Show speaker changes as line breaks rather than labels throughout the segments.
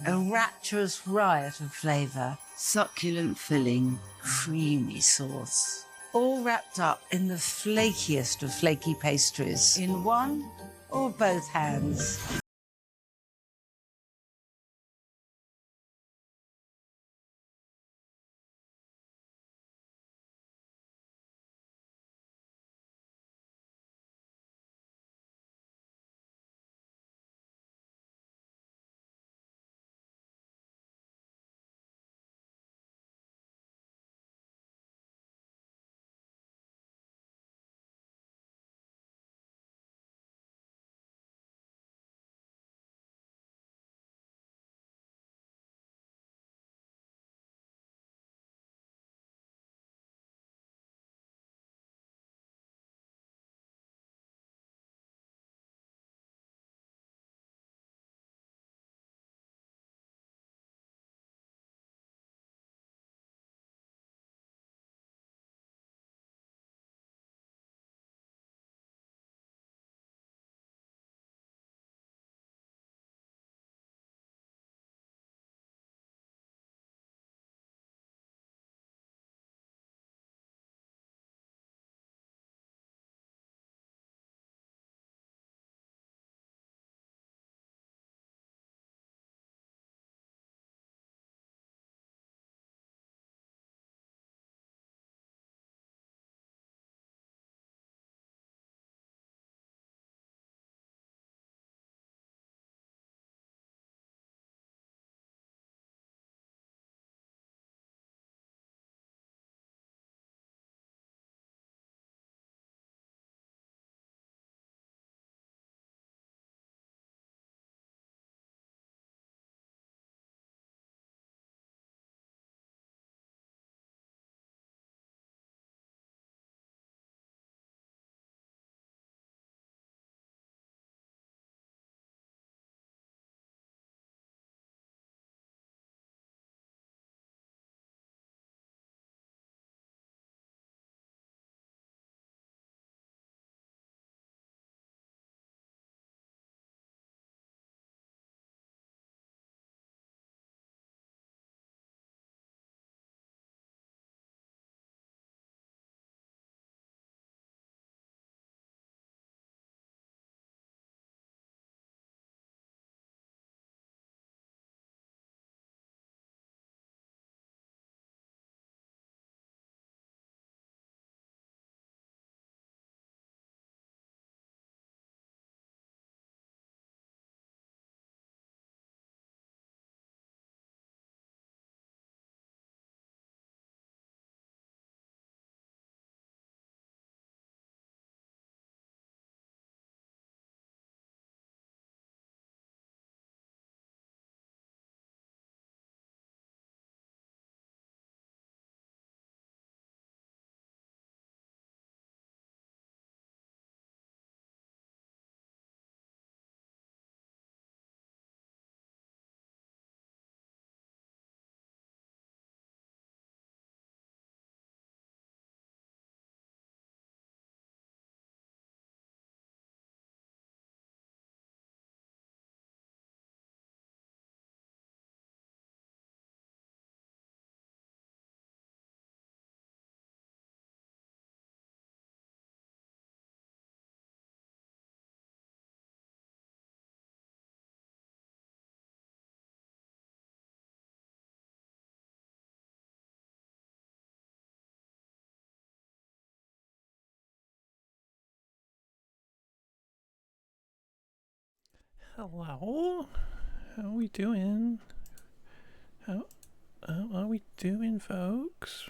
A rapturous riot of flavour, succulent filling, creamy sauce. All wrapped up in the flakiest of flaky pastries in one or both hands.
Hello, how are we doing? How are we doing, folks?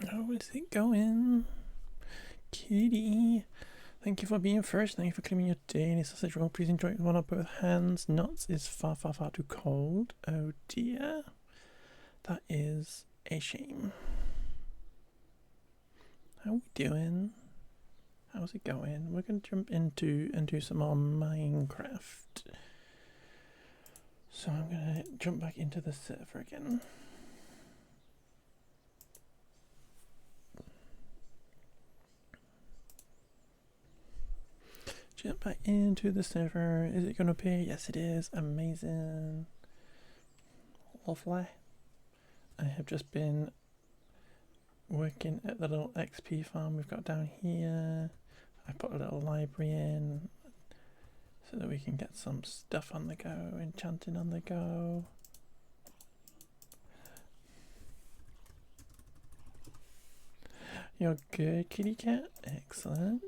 How is it going? Kitty, thank you for being first. Thank you for claiming your daily sausage roll. Please enjoy it with one of both hands. Nuts is far, far, far too cold. Oh dear, that is a shame. How are we doing? How's it going? We're going to jump into and do some more Minecraft. So I'm going to jump back into the server again. jump back into the server. Is it going to appear? Yes, it is. Amazing. Lovely. I have just been working at the little XP farm we've got down here. I put a little library in so that we can get some stuff on the go, enchanting on the go. You're good, kitty cat. Excellent.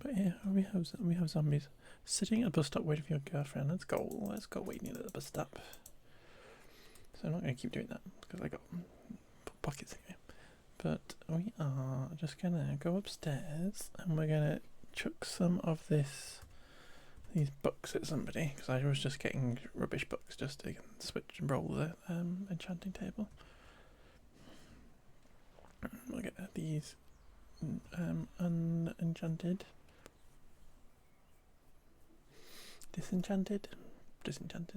But yeah, we have zombies sitting at a bus stop waiting for your girlfriend. Let's go waiting at the bus stop. So I'm not going to keep doing that because I got pockets here. But we are just going to go upstairs and we're going to chuck some of these books at somebody because I was just getting rubbish books just to switch and roll the enchanting table. We'll get these unenchanted. Disenchanted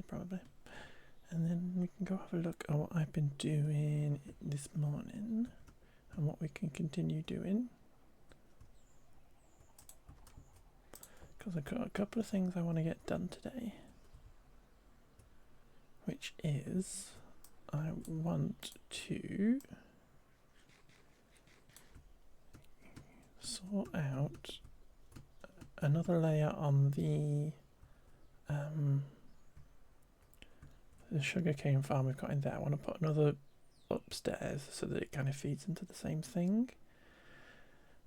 probably. And then we can go have a look at what I've been doing this morning and what we can continue doing. Because I've got a couple of things I want to get done today. Which is, I want to sort out another layer on the sugarcane farm we've got in there. I want to put another upstairs so that it kind of feeds into the same thing.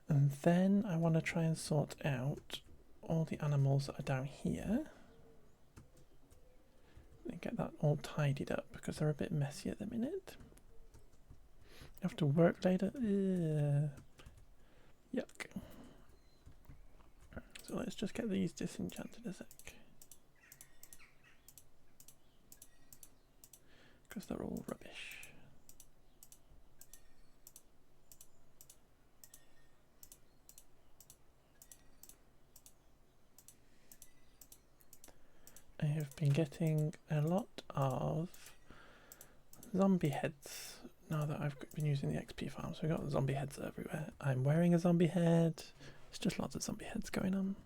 And then I want to try and sort out all the animals that are down here and get that all tidied up because they're a bit messy at the minute. Have to work later. Ugh. Yuck. So let's just get these disenchanted a sec. Because they're all rubbish. I have been getting a lot of zombie heads now that I've been using the XP farm. So we've got zombie heads everywhere. I'm wearing a zombie head. It's just lots of zombie heads going on.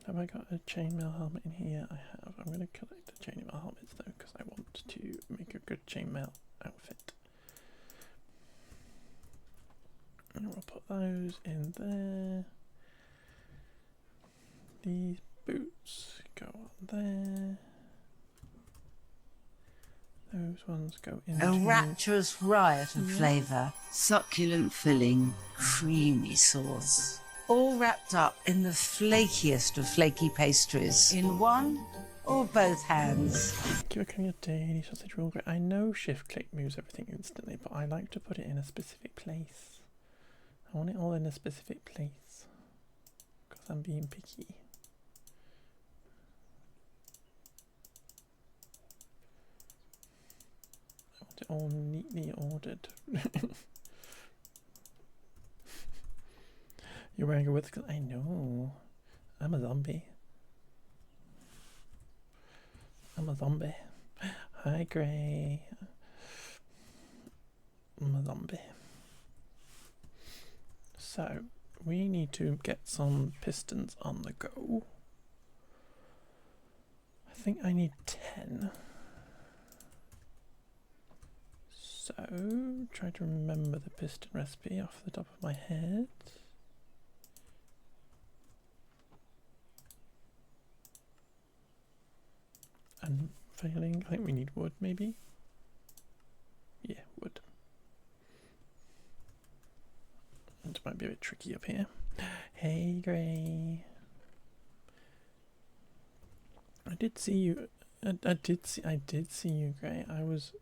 Have I got a chainmail helmet in here? I have. I'm going to collect the chainmail helmets though because I want to make a good chainmail outfit. And we'll put those in there. These boots go on there. Those ones go in.
A rapturous riot of flavour, succulent filling, creamy sauce. All wrapped up in the flakiest of flaky pastries in one or both hands.
Thank you for your daily sausage roll. I know shift click moves everything instantly, but I like to put it in a specific place. I want it all in a specific place because I'm being picky. I want it all neatly ordered. You're wearing a wig because I know. I'm a zombie. I'm a zombie. Hi, Gray. I'm a zombie. So, we need to get some pistons on the go. I think I need 10. So, try to remember the piston recipe off the top of my head. And failing, I think we need wood maybe. Yeah, wood. It might be a bit tricky up here. Hey, Gray. I did see you. I did see you, Gray. I was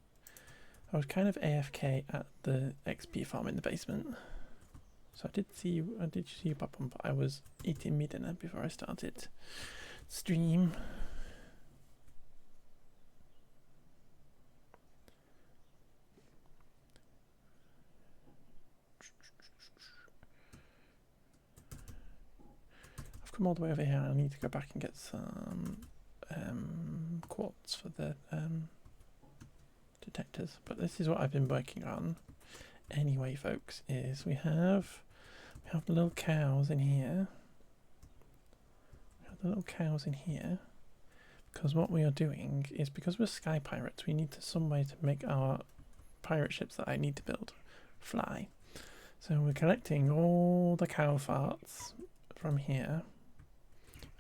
kind of AFK at the XP farm in the basement. So I did see you pop on, but I was eating my dinner before I started stream. come all the way over here. I need to go back and get some quartz for the detectors. But this is what I've been working on. Anyway, folks, is we have the little cows in here. We have the little cows in here. Because what we are doing is, because we're sky pirates, we need some way to make our pirate ships that I need to build fly. So we're collecting all the cow farts from here,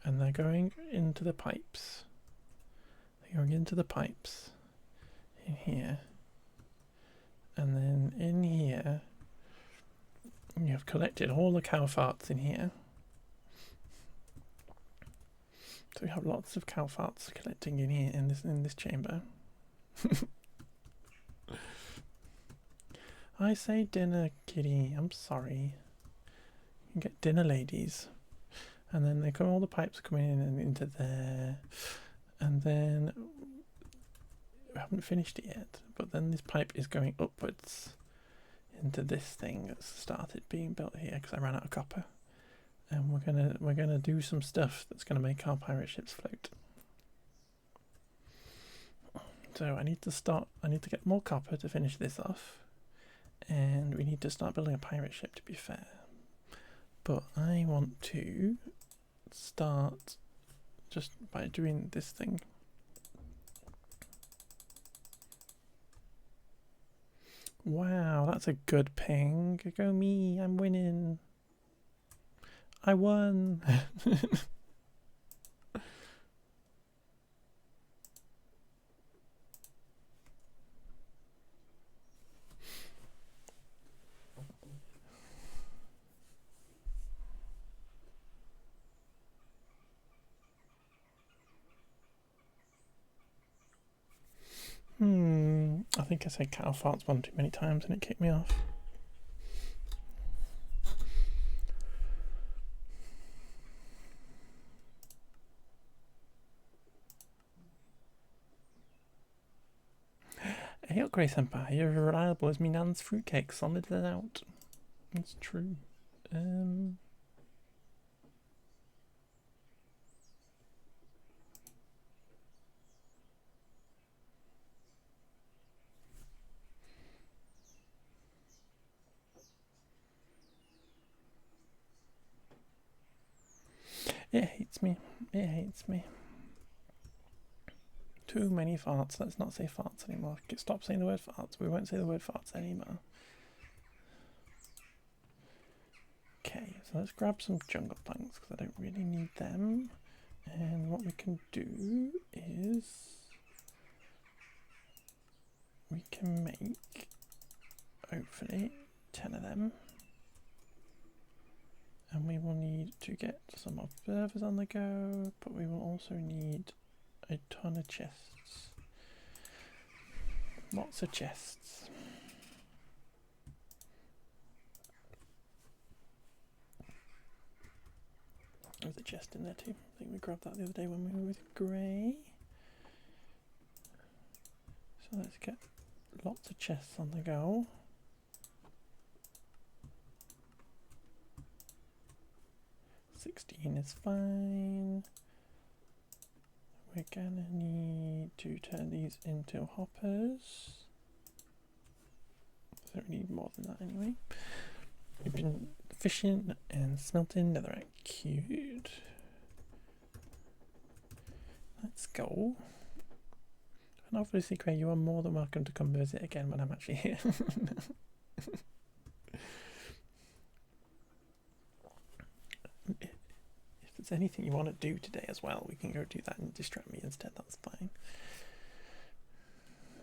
and they're going into the pipes. They're going into the pipes in here, and then in here you have collected all the cow farts in here. So we have lots of cow farts collecting in here in this chamber. I say dinner, kitty. I'm sorry. You can get dinner, ladies. And then they come. All the pipes coming in and into there, and then we haven't finished it yet. But then this pipe is going upwards into this thing that's started being built here because I ran out of copper. And we're gonna do some stuff that's gonna make our pirate ships float. So I need to get more copper to finish this off. And we need to start building a pirate ship, to be fair. But I want to start just by doing this thing. Wow, that's a good ping. Go me, I'm winning. I won. I think I said cow farts one too many times and it kicked me off. Hey up, Grace Empire, you're as reliable as me nan's fruitcake, solid as out. It's true. It hates me. It hates me. Too many farts. Let's not say farts anymore. Stop saying the word farts. We won't say the word farts anymore. Okay, so let's grab some jungle planks because I don't really need them. And what we can do is we can make, hopefully, 10 of them. And we will need to get some observers on the go, but we will also need a ton of chests. Lots of chests. There's a chest in there too. I think we grabbed that the other day when we were with Grey. So let's get lots of chests on the go. $16 is fine. We're gonna need to turn these into hoppers. I don't need more than that anyway. We've been fishing and smelting netherite. Cute. Let's go. And obviously, Craig, you are more than welcome to come visit again when I'm actually here. If there's anything you want to do today as well, we can go do that and distract me instead. That's fine.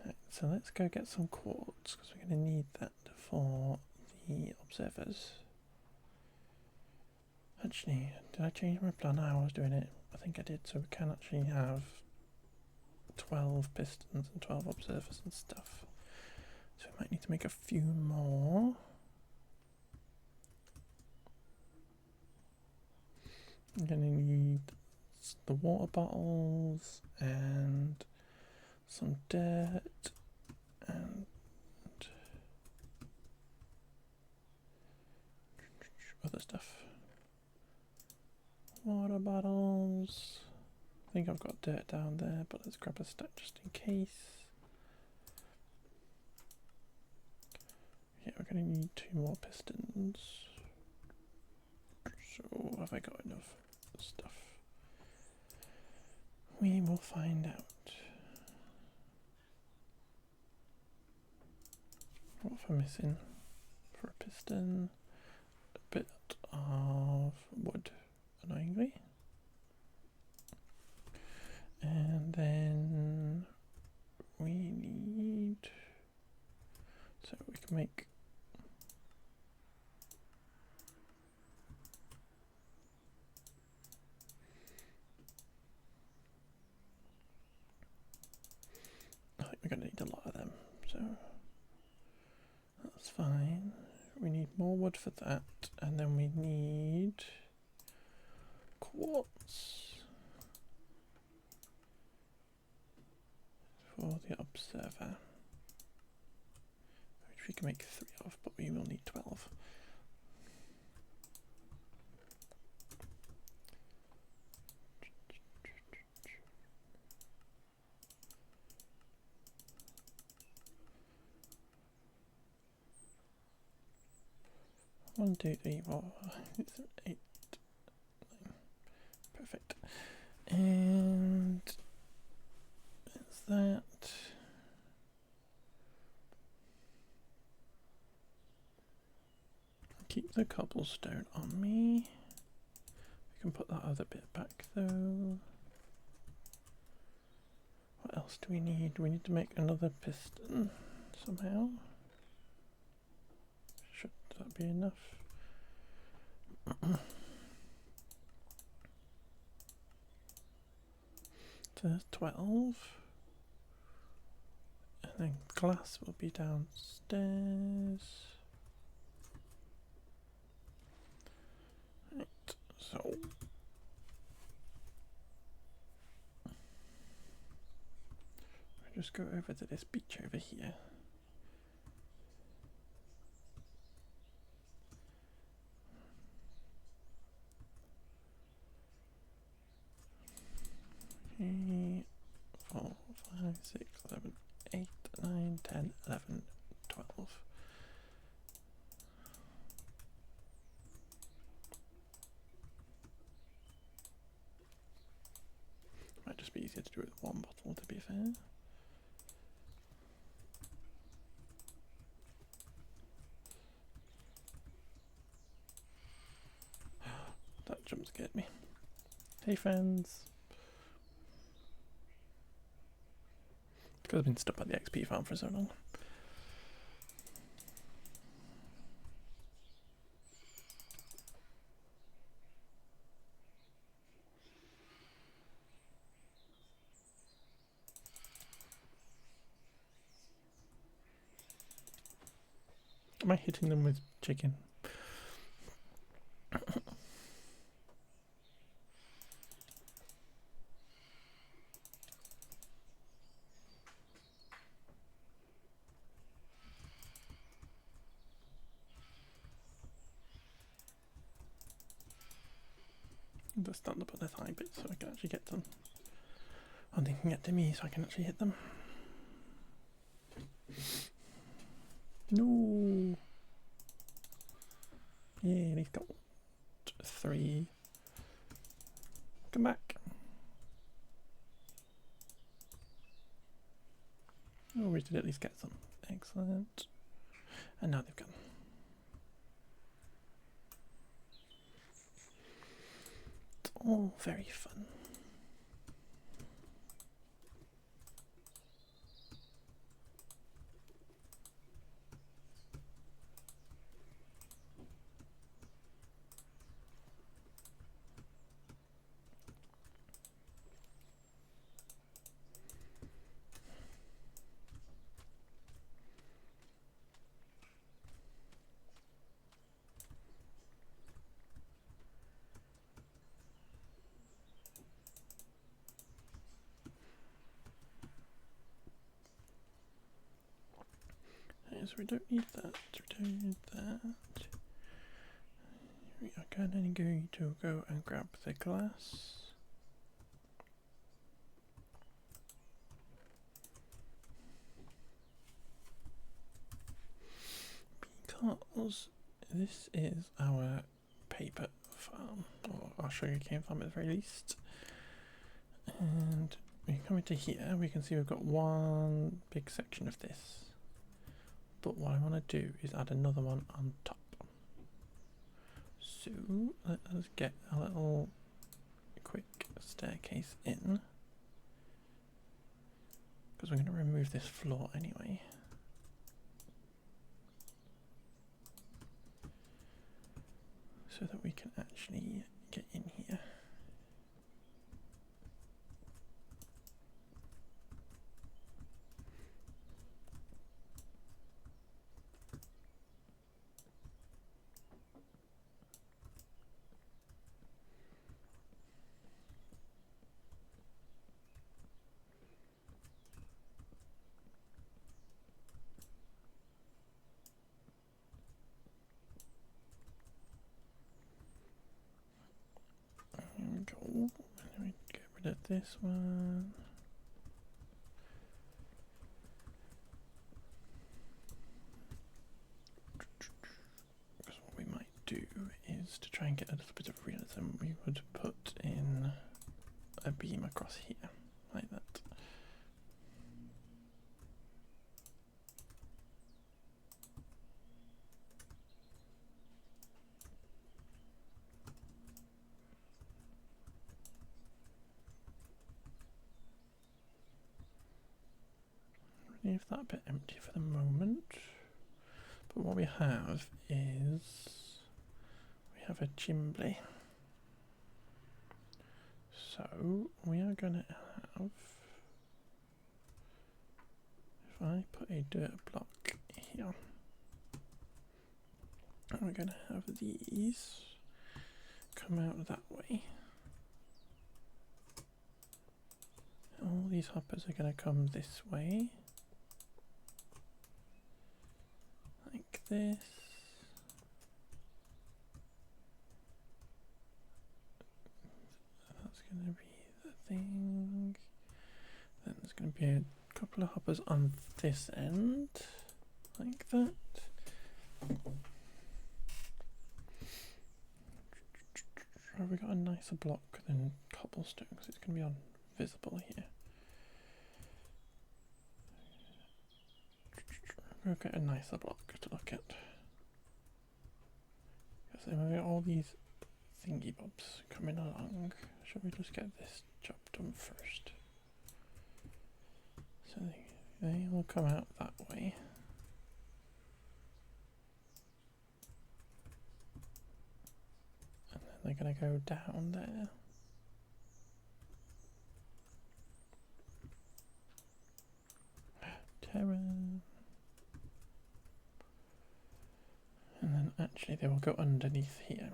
Right, so let's go get some quartz because we're going to need that for the observers. Actually, did I change my plan how I was doing it? I think I did. So we can actually have 12 pistons and 12 observers and stuff. So we might need to make a few more. I'm going to need the water bottles and some dirt and other stuff. water bottles. I think I've got dirt down there, but let's grab a stack just in case. Yeah, we're going to need 2 more pistons. So, have I got enough stuff? We will find out. What am I missing for a piston? A bit of wood, annoyingly. And then we need, so we can make I think we're going to need a lot of them, so that's fine. We need more wood for that, and then we need quartz for the observer, which we can make 3 of, but we will need 12. One, two, three, four, 8, 9. Perfect. And is that keep the cobblestone on me. We can put that other bit back though. What else do we need? We need to make another piston somehow. Should that be enough? So there's 12. And then glass will be downstairs. Right, so we'll just go over to this beach over here. Okay, 4, 5, 6, 7, 8, 9, 10, 11, 12. Might just be easier to do it with 1 bottle, to be fair. That jump scared me. Hey friends! Because I've been stuck at the XP farm for so long. Am I hitting them with chicken? Just stand up on the thigh bit so I can actually get them. And they can get to me so I can actually hit them. No! Yeah, he's got 3. Come back. Oh, we did at least get some. Excellent. And now they've gone. It's all very fun. So we don't need that, we don't need that. We are going to go and grab the glass. Because this is our paper farm, or our sugarcane farm at the very least. And we come into here, we can see we've got one big section of this. But what I want to do is add another one on top. So let us get a little quick staircase in, because we're going to remove this floor anyway. So that we can actually get in here. There we go. And then we get rid of this one. Because what we might do is, to try and get a little bit of realism, we would put in a beam across here, like that. Leave that bit empty for the moment. But what we have is, we have a chimbley. So we are going to have, if I put a dirt block here, and we're going to have these come out that way. All these hoppers are going to come this way. Like this. That's going to be the thing. Then there's going to be a couple of hoppers on this end, like that. Have we got a nicer block than cobblestone, because it's going to be invisible here. We'll get a nicer block to look at. Because then we've got all these thingy bobs coming along. Should we just get this job done first? So they will come out that way. And then they're going to go down there. Terror. And then actually they will go underneath here.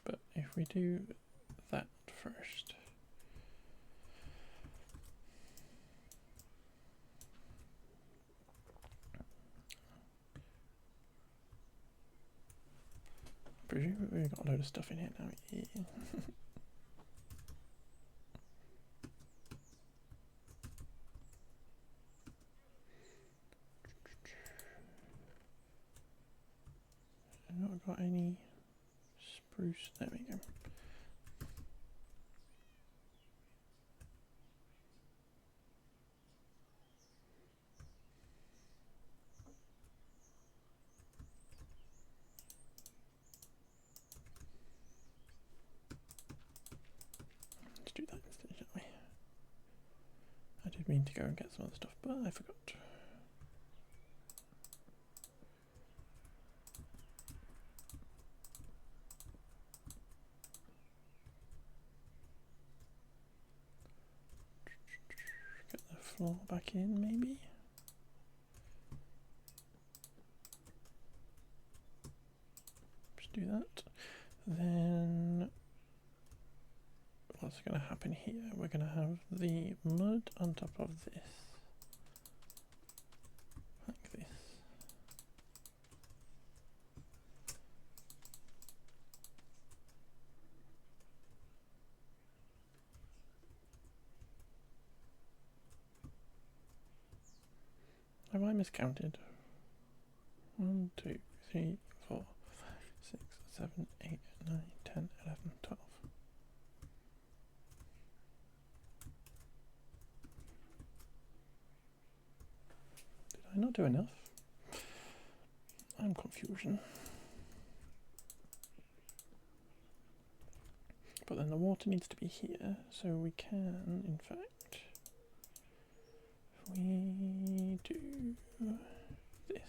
But if we do that first. Presumably we've got a load of stuff in here now. Yeah. I've not got any spruce. There we go. Let's do that instead, shall we? I did mean to go and get some other stuff, but I forgot. Floor back in, maybe. Just do that. Then what's going to happen here? We're going to have the mud on top of this, like this. miscounted. 1, 2, 3, 4, 5, 6, 7, 8, 9, 10, 11, 12. Did I not do enough? I'm confusion. But then the water needs to be here, so we can, in fact, if we do this.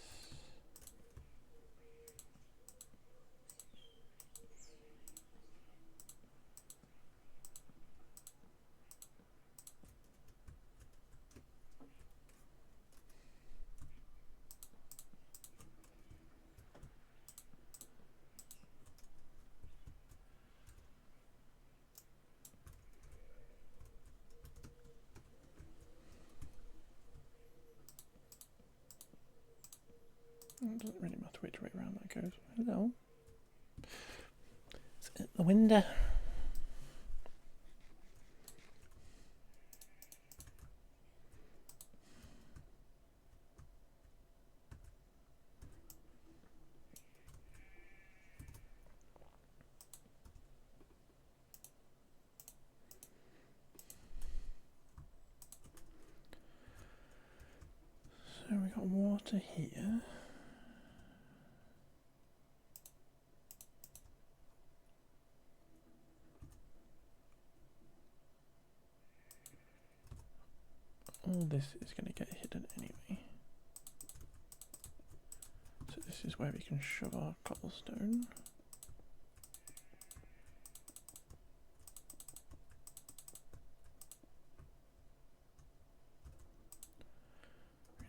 It doesn't really matter which way around that goes. Hello. It's at the window. So we got water here. All this is going to get hidden anyway. So this is where we can shove our cobblestone.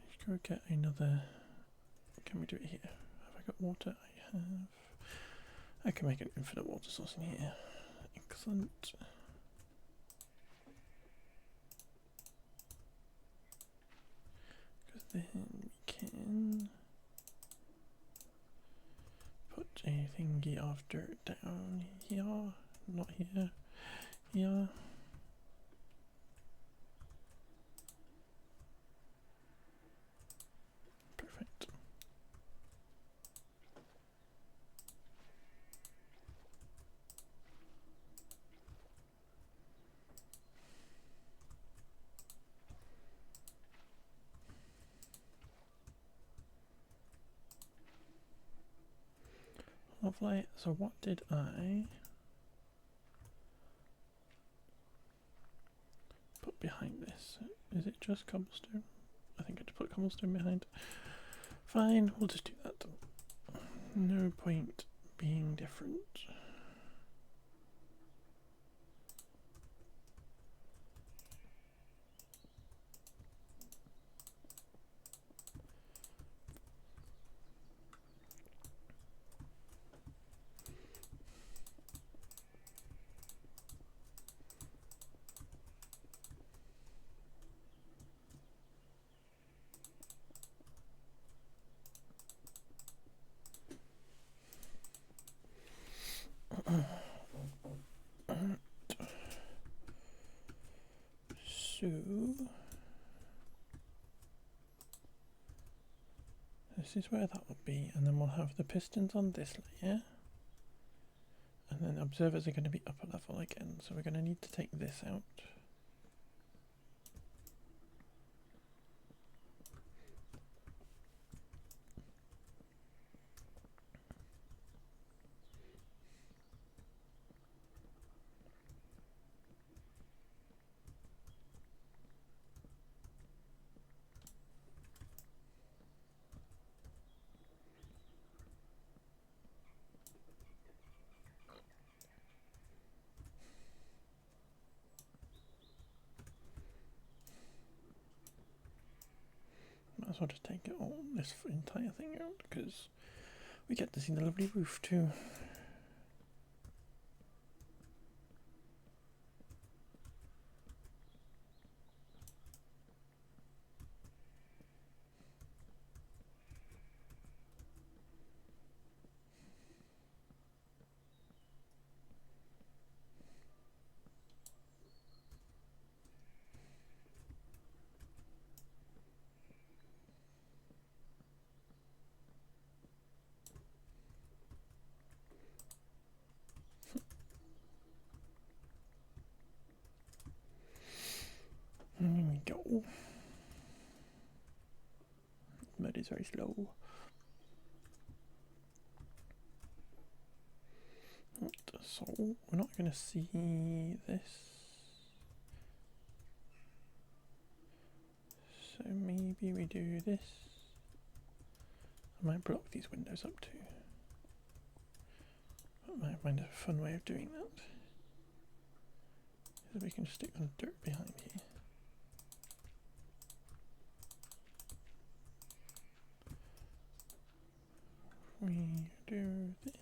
Let's go get another. Can we do it here? Have I got water? I have. I can make an infinite water source in here. Excellent. Then we can put a thingy of dirt down here, not here, here. Perfect. Lovely. So what did I put behind this? Is it just cobblestone? I think I had to put cobblestone behind. Fine, we'll just do that. No point being different. So this is where that will be, and then we'll have the pistons on this layer, and then observers are going to be upper level again, so we're going to need to take this out. Might as well just take it all, this entire thing out, because we get to see the lovely roof too. Mud is very slow. So we're not going to see this. So maybe we do this. I might block these windows up too. I might find a fun way of doing that. So we can stick some dirt behind here. We do this.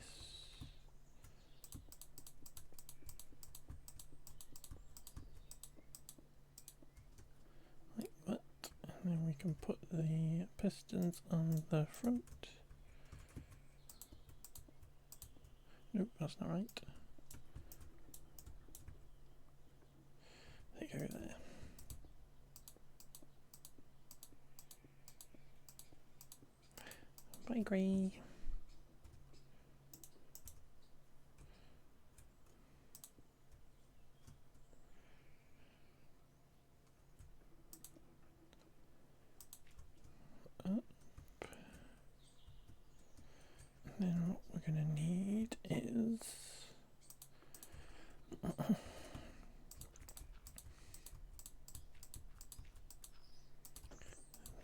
Like that. And then we can put the pistons on the front. Nope, that's not right. They go there. Bye, Grey. Up. And then what we're going to need is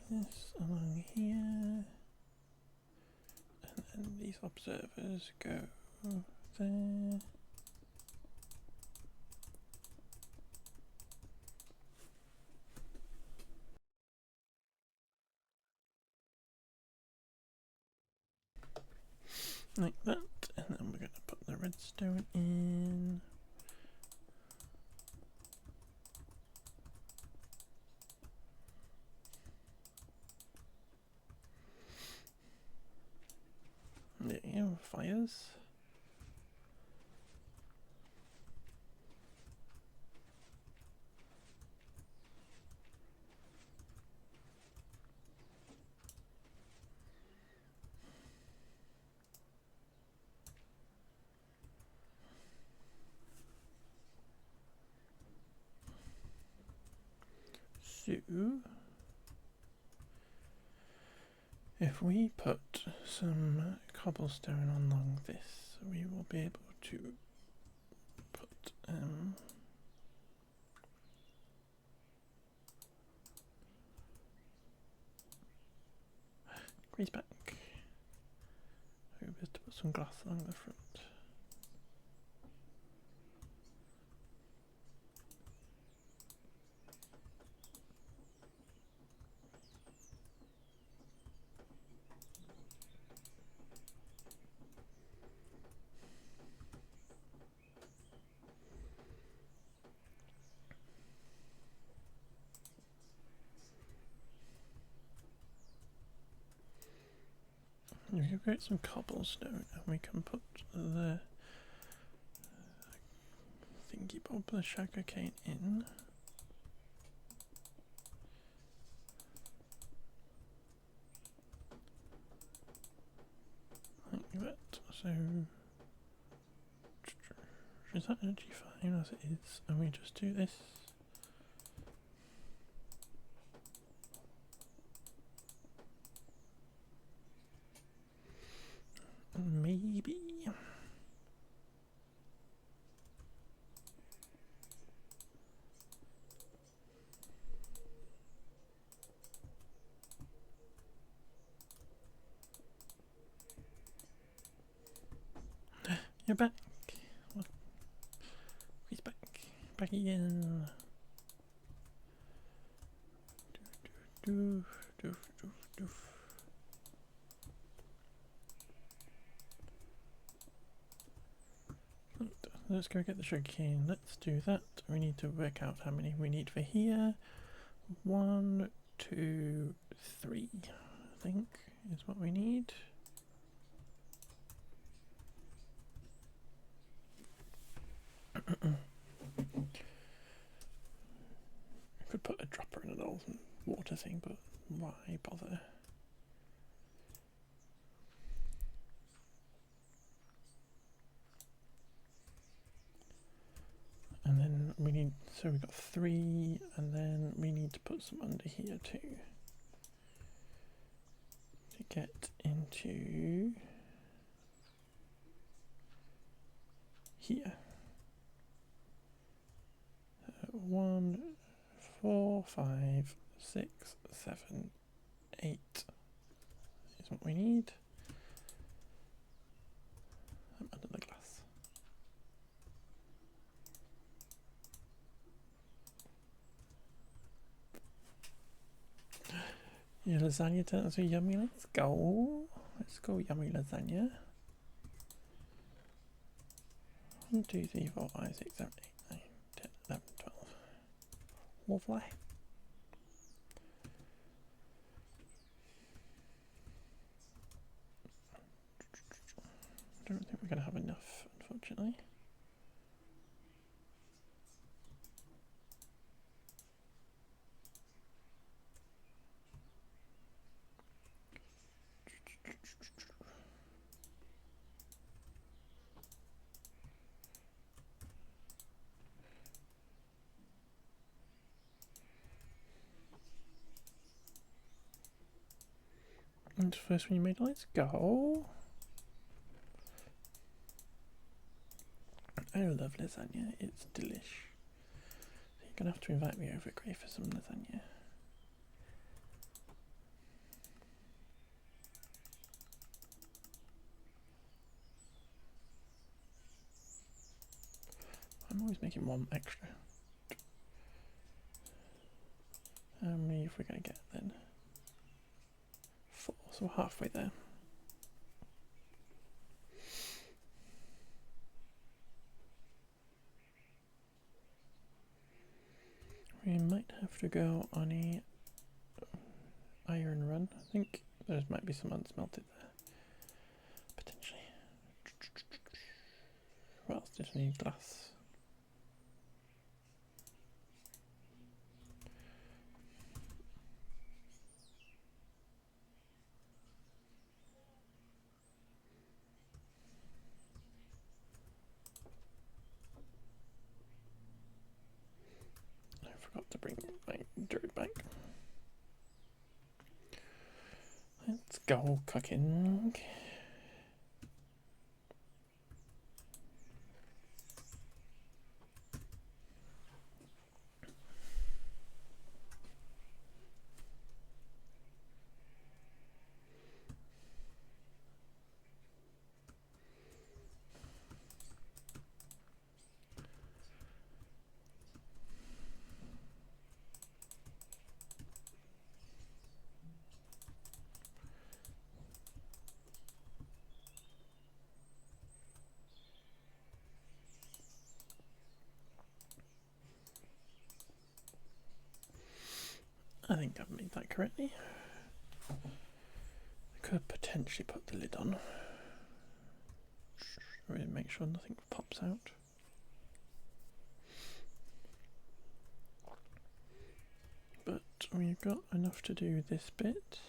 this along here, and then these observers go there. Like that, and then we're going to put the redstone in. There you go, fires. So, if we put some cobblestone along this, we will be able to put grease back. Maybe just to put some glass along the front. We can create some cobblestone and we can put the thingy bob, the sugar cane in. Like that. So is that actually fine as it is? And we just do this. Maybe. You're back. What? He's back. Back again. Doof, doof, doof, doof. Let's go get the sugarcane. Let's do that. We need to work out how many we need for here. 1, 2, 3, I think is what we need. I could put a dropper in an old water thing, but why bother? And then we need need, so we've got 3, and then we need to put some under here too. To get into here. 1, 4, 5, 6, 7, 8 is what we need. Under the glass. Your lasagna turns so yummy. Let's go. Let's go, yummy lasagna. 1, 2, 3, 4, 5, 6, 7, 8, 9, 10, 11, 12. Lovely. I don't think we're going to have enough, unfortunately. And first one you made, let's go. I love lasagna, it's delish. So you're gonna have to invite me over, Gray, for some lasagna. I'm always making one extra. How many if we're gonna get then? 4, so we're halfway there. We might have to go on a iron run. I think there might be some unsmelted there, potentially. What else did I need? Glass. I forgot to bring my dirt back. Let's go cooking. I think I've made that correctly. I could potentially put the lid on. Really make sure nothing pops out. But we've got enough to do this bit.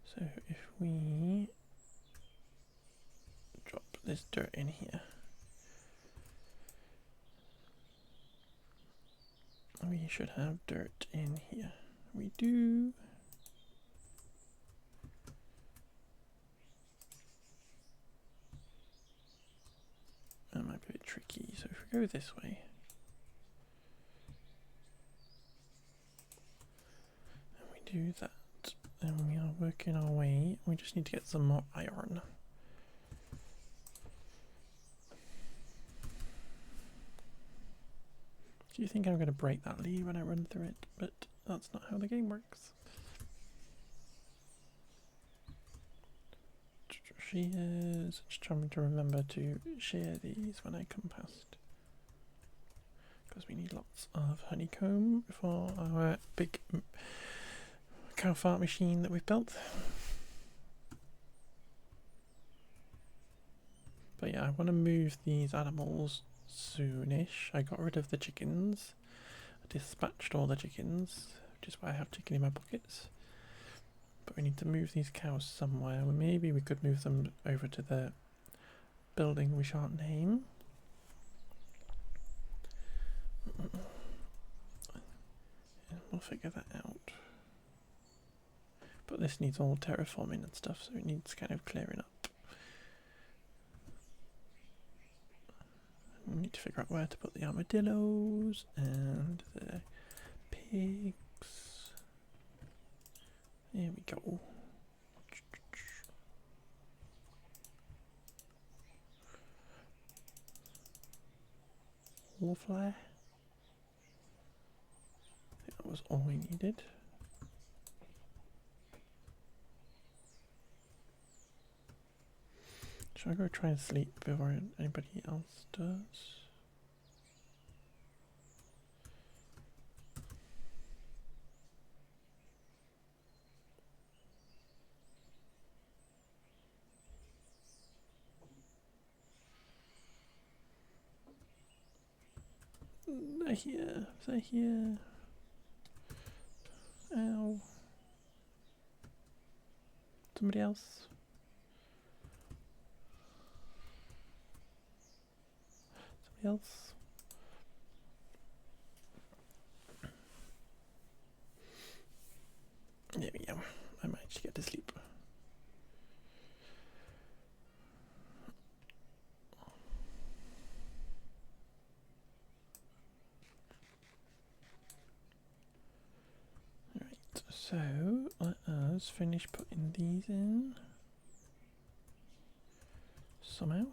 So if we drop this dirt in here, we should have dirt in here. We do. That might be a bit tricky, so if we go this way, and we do that, then we are working our way. We just need to get some more iron. Do you think I'm going to break that lead when I run through it? But that's not how the game works. Shears. Just trying to remember to share these when I come past. Because we need lots of honeycomb for our big cow fart machine that we've built. But yeah, I want to move these animals soonish. I got rid of the chickens. I dispatched all the chickens, which is why I have chicken in my pockets. But we need to move these cows somewhere. Well, maybe we could move them over to the building we shan't name. figure that out. But this needs all terraforming and stuff, so it needs kind of clearing up. We need to figure out where to put the armadillos and the pigs. There we go. Lovely. I think that was all we needed. Should I go try and sleep before anybody else does? They're here. They're here. Ow. Somebody else? Somebody else? There we go. I managed to get to sleep. Right, so let us finish putting these in somehow.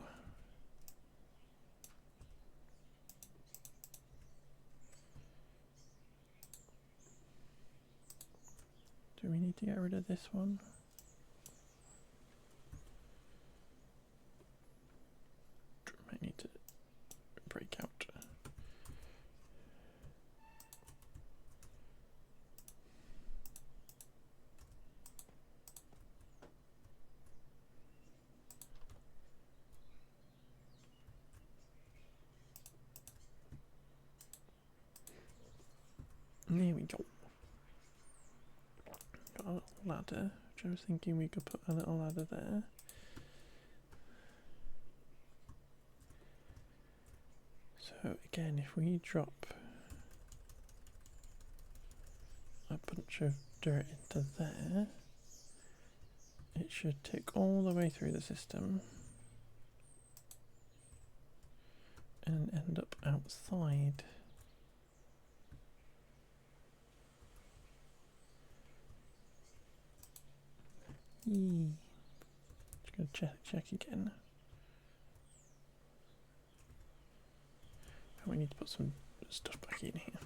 Do we need to get rid of this one? Might need to break out. There we go. Got a little ladder, which I was thinking we could put a little ladder there. So again, if we drop a bunch of dirt into there, it should tick all the way through the system and end up outside. Just gonna check again. And we need to put some stuff back in here.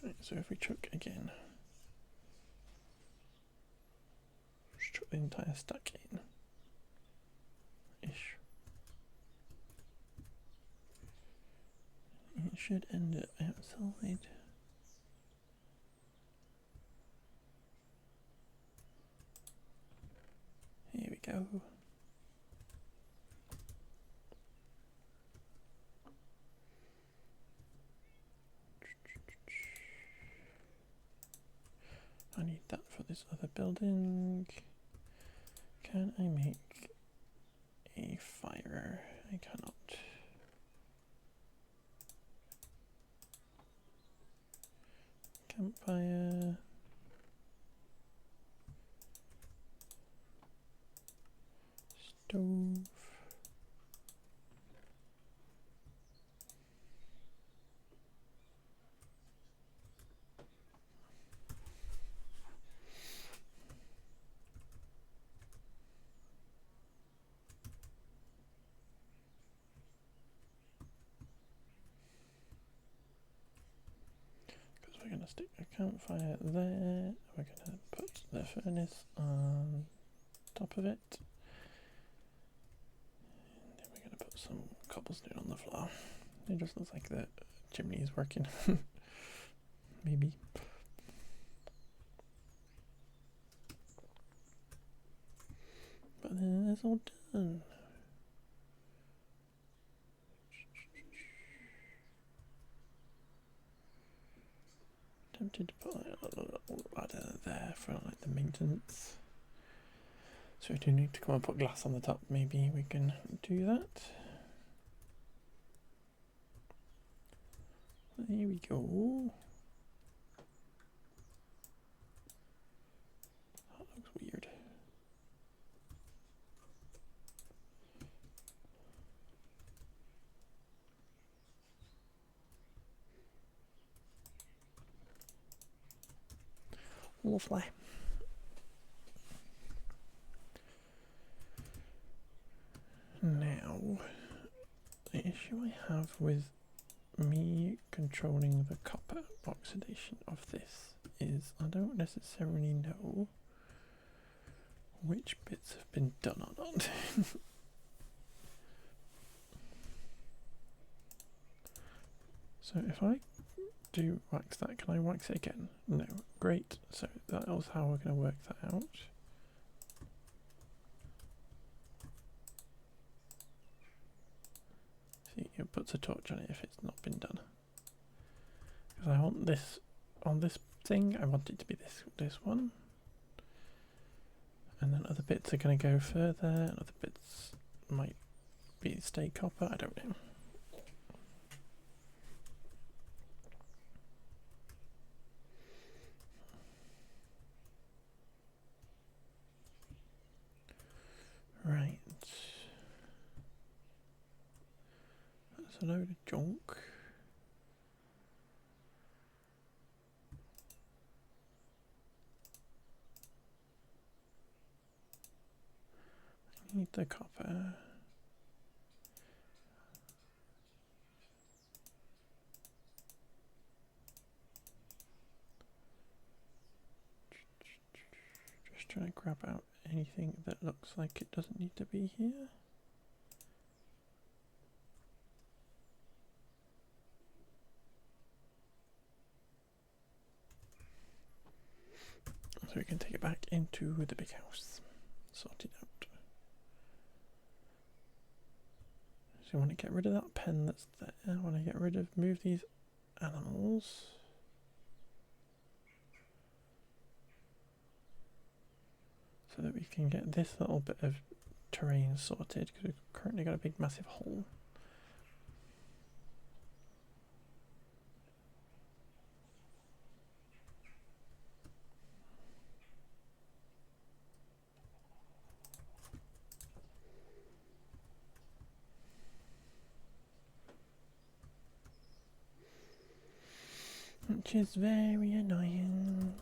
Right, so if we chuck again, just chuck the entire stack in. Ish. It should end up outside. Here we go. I need that for this other building. Can I make a fire? I cannot. Campfire. Stove. We're going to stick a campfire there. We're going to put the furnace on top of it. And then we're going to put some cobblestone on the floor. It just looks like the chimney is working. Maybe. But then that's all done. Tempted to put a little ladder there for like the maintenance. So we do need to come and put glass on the top. Maybe we can do that. There we go. That looks weird. Lovely. Now, the issue I have with me controlling the copper oxidation of this is I don't necessarily know which bits have been done or not. So if I do wax that, can I wax it again? No. Great. So that is how we're going to work that out. See, it puts a torch on it if it's not been done. Because I want this on this thing, I want it to be this one. And then other bits are going to go further, and other bits might be stay copper, I don't know. Right. That's a load of junk. I need the copper. Just trying to grab out anything that looks like it doesn't need to be here. So we can take it back into the big house, sort it out. So I want to get rid of that pen that's there. I want to get rid of, move these animals. So that we can get this little bit of terrain sorted, because we've currently got a big massive hole. Which is very annoying.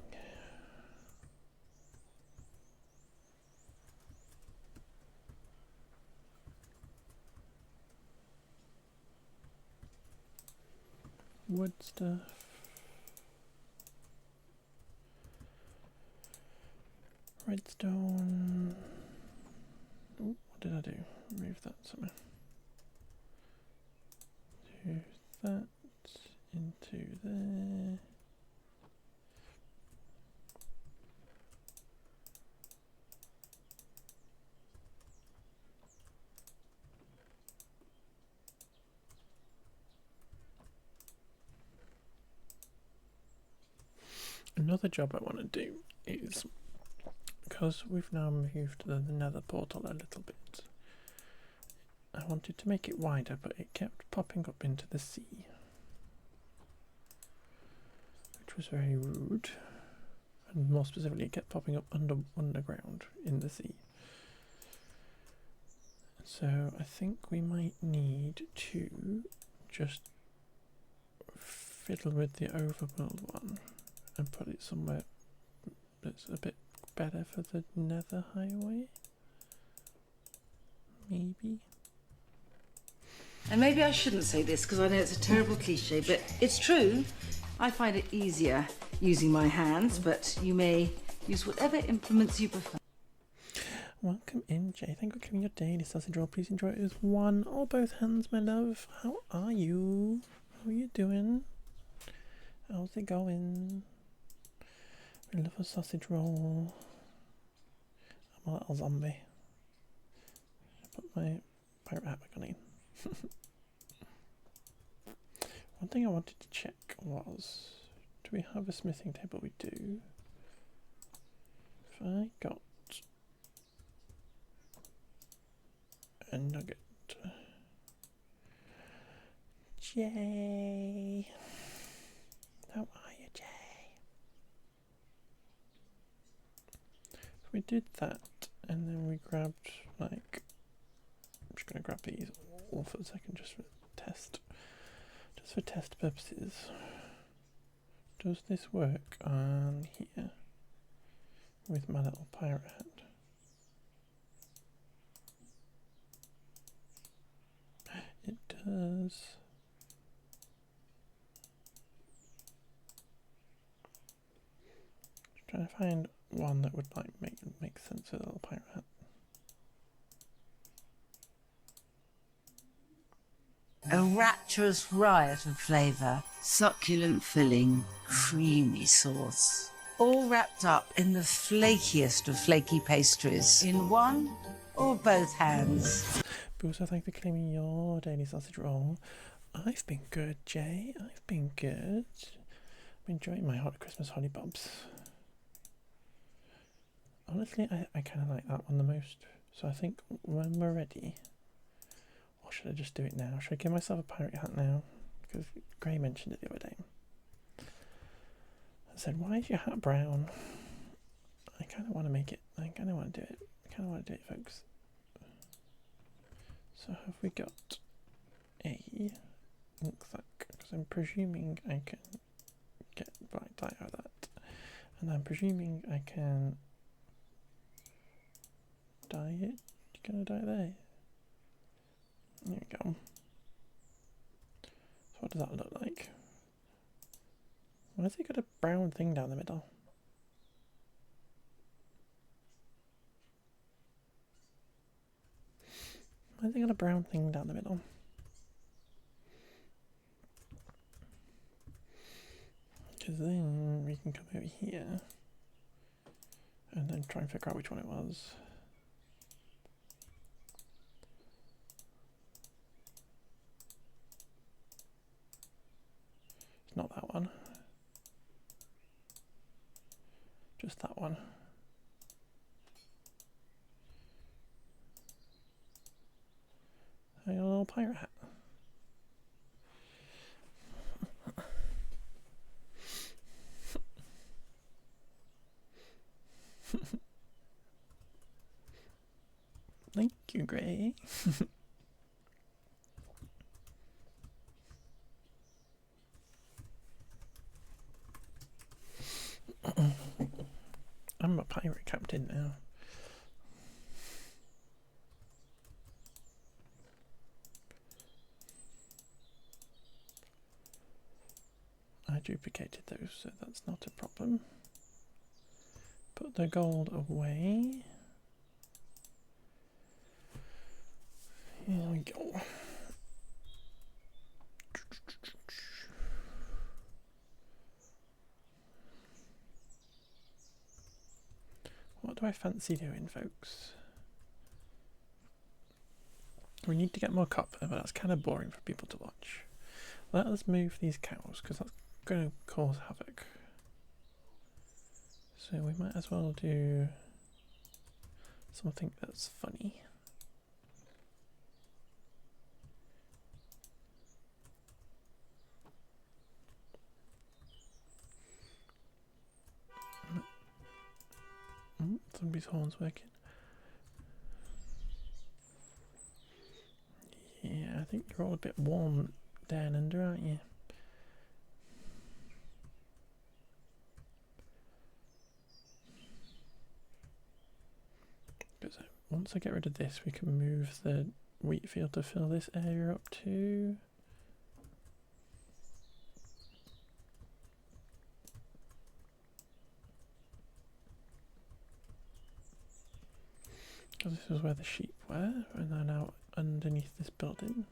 Wood stuff. Redstone. Ooh, what did I do? Move that somewhere. Do that into there. Another job I want to do is, because we've now moved the nether portal a little bit, I wanted to make it wider, but it kept popping up into the sea, which was very rude, and more specifically it kept popping up underground in the sea. So I think we might need to just fiddle with the overworld one and put it somewhere that's a bit better for the nether highway. Maybe.
And maybe I shouldn't say this because I know it's a terrible cliche, but it's true. I find it easier using my hands, but you may use whatever implements you prefer.
Welcome in, Jay. Thank you for giving your daily sausage roll. Please enjoy it with one or both hands, my love. How are you? How are you doing? How's it going? I love a sausage roll. I'm a little zombie. Put my pirate hat back on in. One thing I wanted to check was, do we have a smithing table? We do. If I got a nugget. Jay, how are you, Jay? We did that, and then we grabbed, like, I'm just going to grab these all for a second, just for test purposes. Does this work on here with my little pirate hat? It does. Just trying to find one that would like make sense with a little pirate hat.
A rapturous riot of flavour, succulent filling, creamy sauce. All wrapped up in the flakiest of flaky pastries in one or both hands.
Boosa, thanks for claiming your daily sausage roll. I've been good, Jay. I've been good. I'm enjoying my hot Christmas holly bobs. Honestly, I kind of like that one the most. So I think when we're ready, or should I just do it now? Should I give myself a pirate hat now? Because Gray mentioned it the other day. I said, why is your hat brown? I kind of want to make it, I kind of want to do it. I kind of want to do it, folks. So have we got a ink sac? Because I'm presuming I can get black dye out of that. And I'm presuming I can dye it. You gonna dye it there? There we go. So what does that look like? Why has it got a brown thing down the middle? Why has it got a brown thing down the middle? Because then we can come over here and then try and figure out which one it was. It's not that one. Just that one. I got a little pirate hat. Thank you, Gray. I'm a pirate captain now. I duplicated those, so that's not a problem. Put the gold away. Here we go. What do I fancy doing, folks? We need to get more copper, but that's kind of boring for people to watch. Let us move these cows, because that's going to cause havoc. So we might as well do something that's funny. Somebody's horn's working. Yeah, I think you're all a bit warm down under, aren't you? Because once I get rid of this, we can move the wheat field to fill this area up too. Because this is where the sheep were, and they're now underneath this building.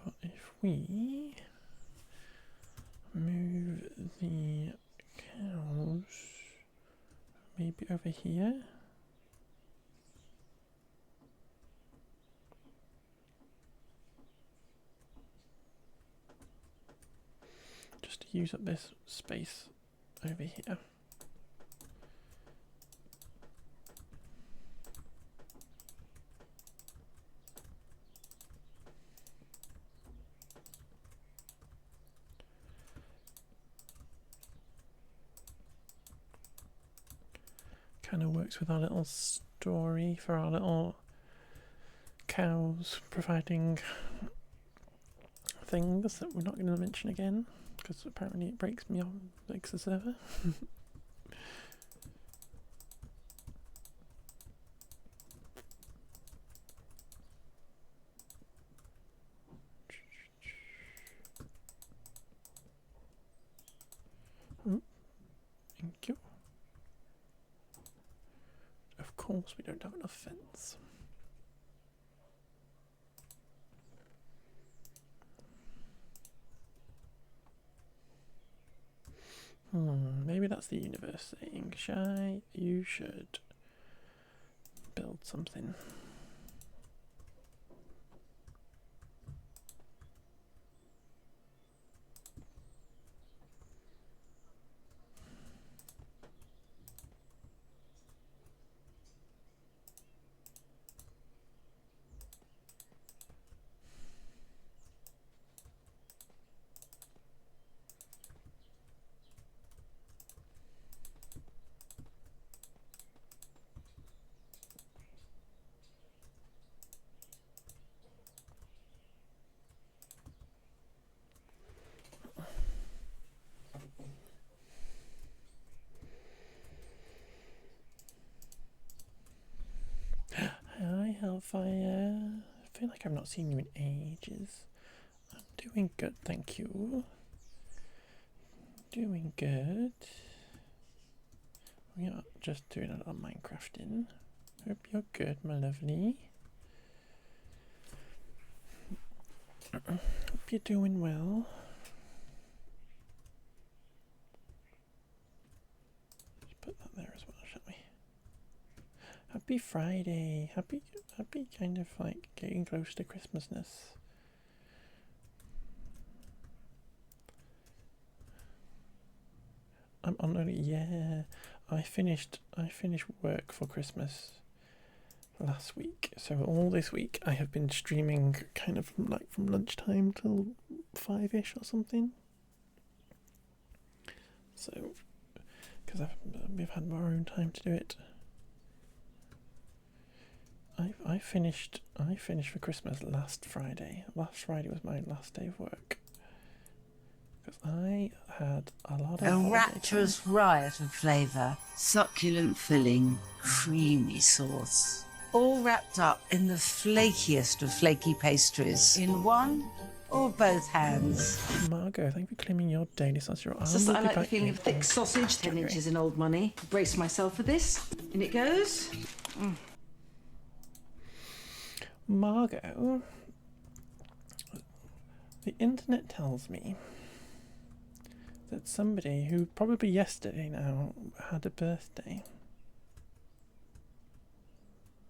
But if we move the cows maybe over here. use up this space over here. Kind of works with our little story for our little cows providing things that we're not going to mention again because apparently it breaks the server. Thank you. Of course we don't have enough fence. Maybe that's the universe saying, Shy, you should build something. Hi, Hellfire. I feel like I've not seen you in ages. I'm doing good, thank you. Doing good. We are just doing a little Minecrafting. Hope you're good, my lovely. Hope you're doing well. Let's put that there as well, shall we? Happy Friday. Happy kind of like getting close to Christmasness. I'm on early, yeah. I finished work for Christmas last week, so all this week I have been streaming kind of from lunchtime till 5ish or something. So, because we've had our own time to do it. I finished for Christmas last Friday. Last Friday was my last day of work. Because I had a lot of
a rapturous riot of flavour, succulent filling, creamy sauce. All wrapped up in the flakiest of flaky pastries in one or both hands.
Margot, thank you for claiming your daily sausage.
It's just that I like the feeling of thick sausage. 10 inches in old money. Brace myself for this. In it goes.
Margot, the internet tells me that somebody who probably yesterday now had a birthday.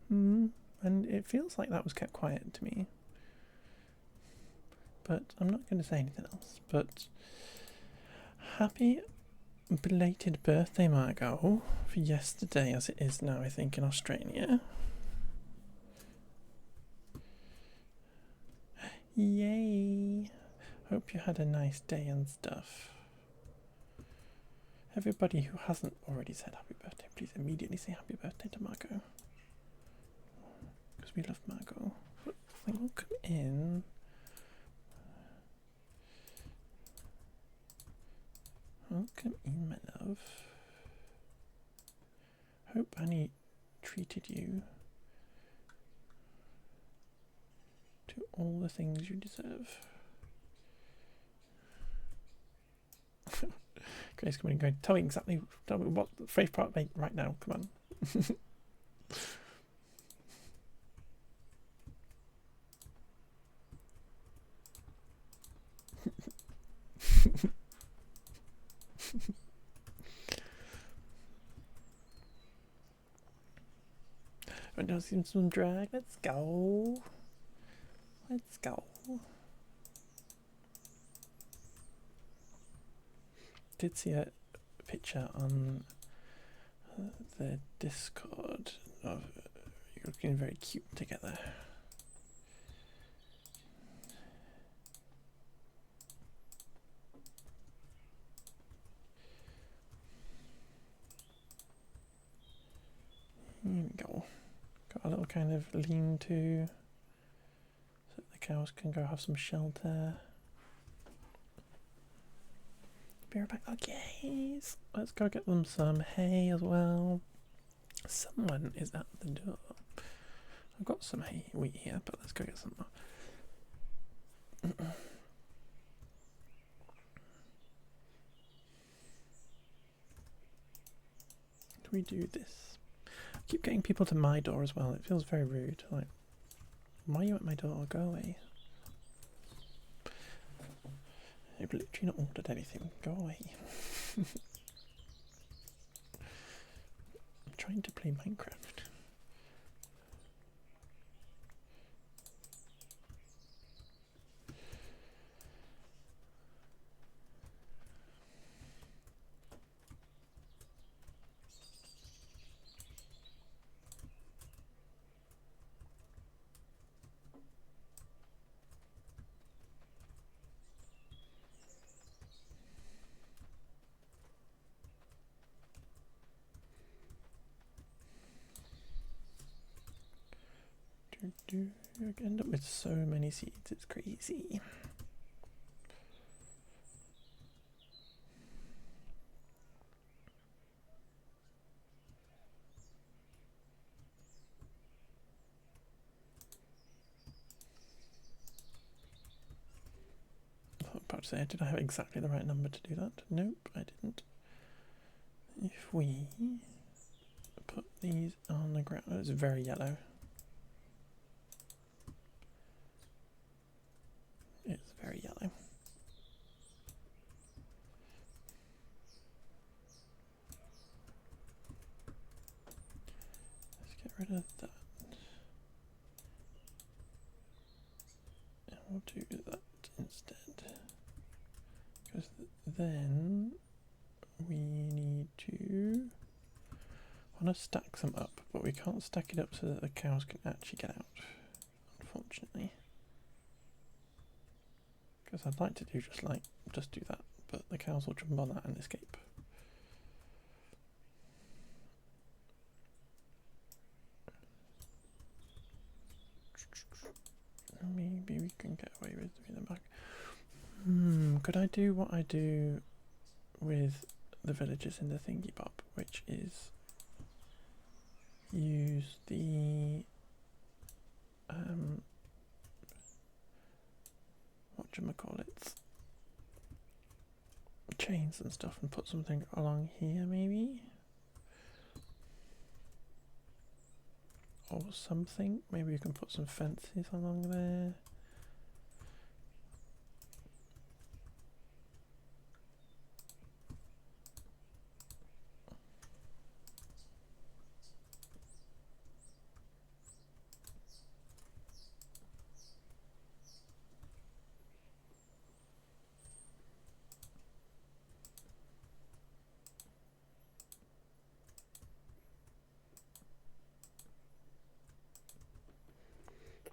And it feels like that was kept quiet to me. But I'm not going to say anything else. But happy belated birthday, Margot, for yesterday, as it is now, I think, in Australia. Yay! Hope you had a nice day and stuff. Everybody who hasn't already said happy birthday, please immediately say happy birthday to Margot. Because we love Margot. Welcome in. Welcome in, my love. Hope Annie treated you to all the things you deserve. Grace coming and going, tell me what phrase part make right now, come on. We're going to see some drag, let's go. Let's go. did see a picture on the Discord of you looking very cute together. Here we go. Got a little kind of lean-to so the cows can go have some shelter. Be right back. Okay, let's go get them some hay as well. Someone is at the door. I've got some hay wheat here, but let's go get some more. Do we do this? I keep getting people to my door as well. It feels very rude. Like, why are you at my door? Go away. I've literally not ordered anything. Go away. I'm trying to play Minecraft. You end up with so many seeds, it's crazy. I was about to say, did I have exactly the right number to do that? Nope, I didn't. If we put these on the ground, it's very yellow. It's very yellow. Let's get rid of that. And we'll do that instead. Because then we need to want to stack them up, but we can't stack it up so that the cows can actually get out, unfortunately. Because I'd like to do just do that, but the cows will jump on that and escape. Maybe we can get away with doing them back. Could I do what I do with the villagers in the thingy bob, which is use the whatchamacallits, chains and stuff, and put something along here maybe? Or something. Maybe we can put some fences along there.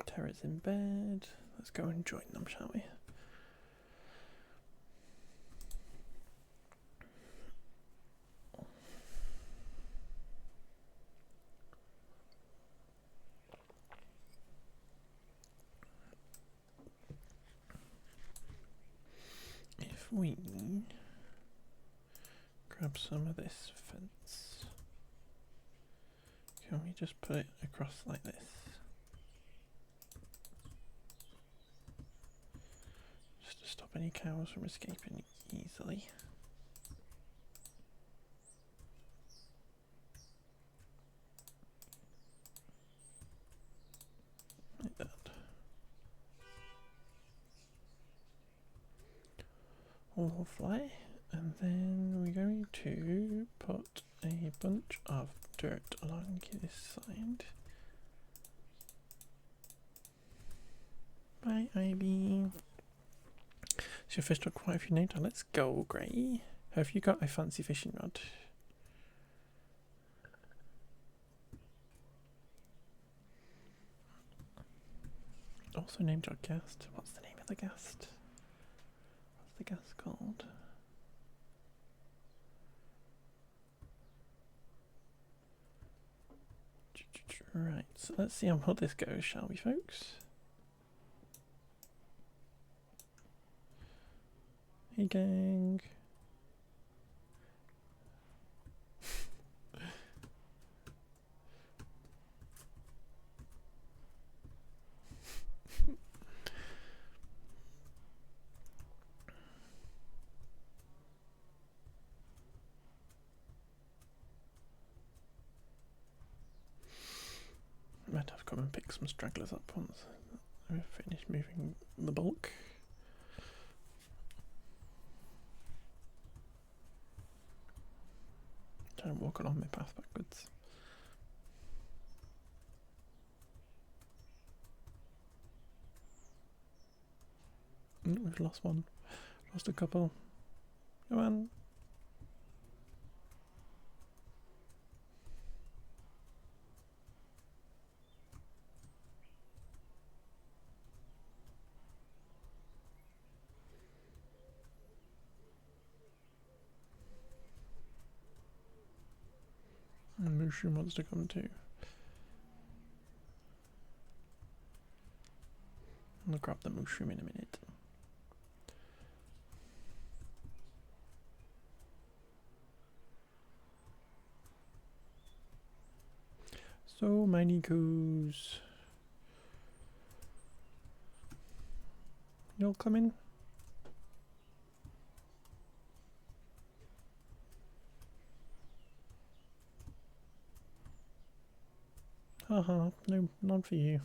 Tara's in bed. Let's go and join them, shall we? If we grab some of this fence, can we just put it across like this? To stop any cows from escaping easily. Like that. Lovely. And then we're going to put a bunch of dirt along this side. Bye, Ivy. So your fish took quite a few names. Let's go, Grey. Have you got a fancy fishing rod? Also named our guest. What's the name of the guest? What's the guest called? Right, so let's see how this goes, shall we, folks? Hey, gang. Might have to come and pick some stragglers up once we've finished moving the bulk. Trying to walk along my path backwards. We've lost one. Lost a couple. Come on. And Mushroom wants to come too. I'll grab the mushroom in a minute. So many goes. You'll come in? Haha, no, none for you.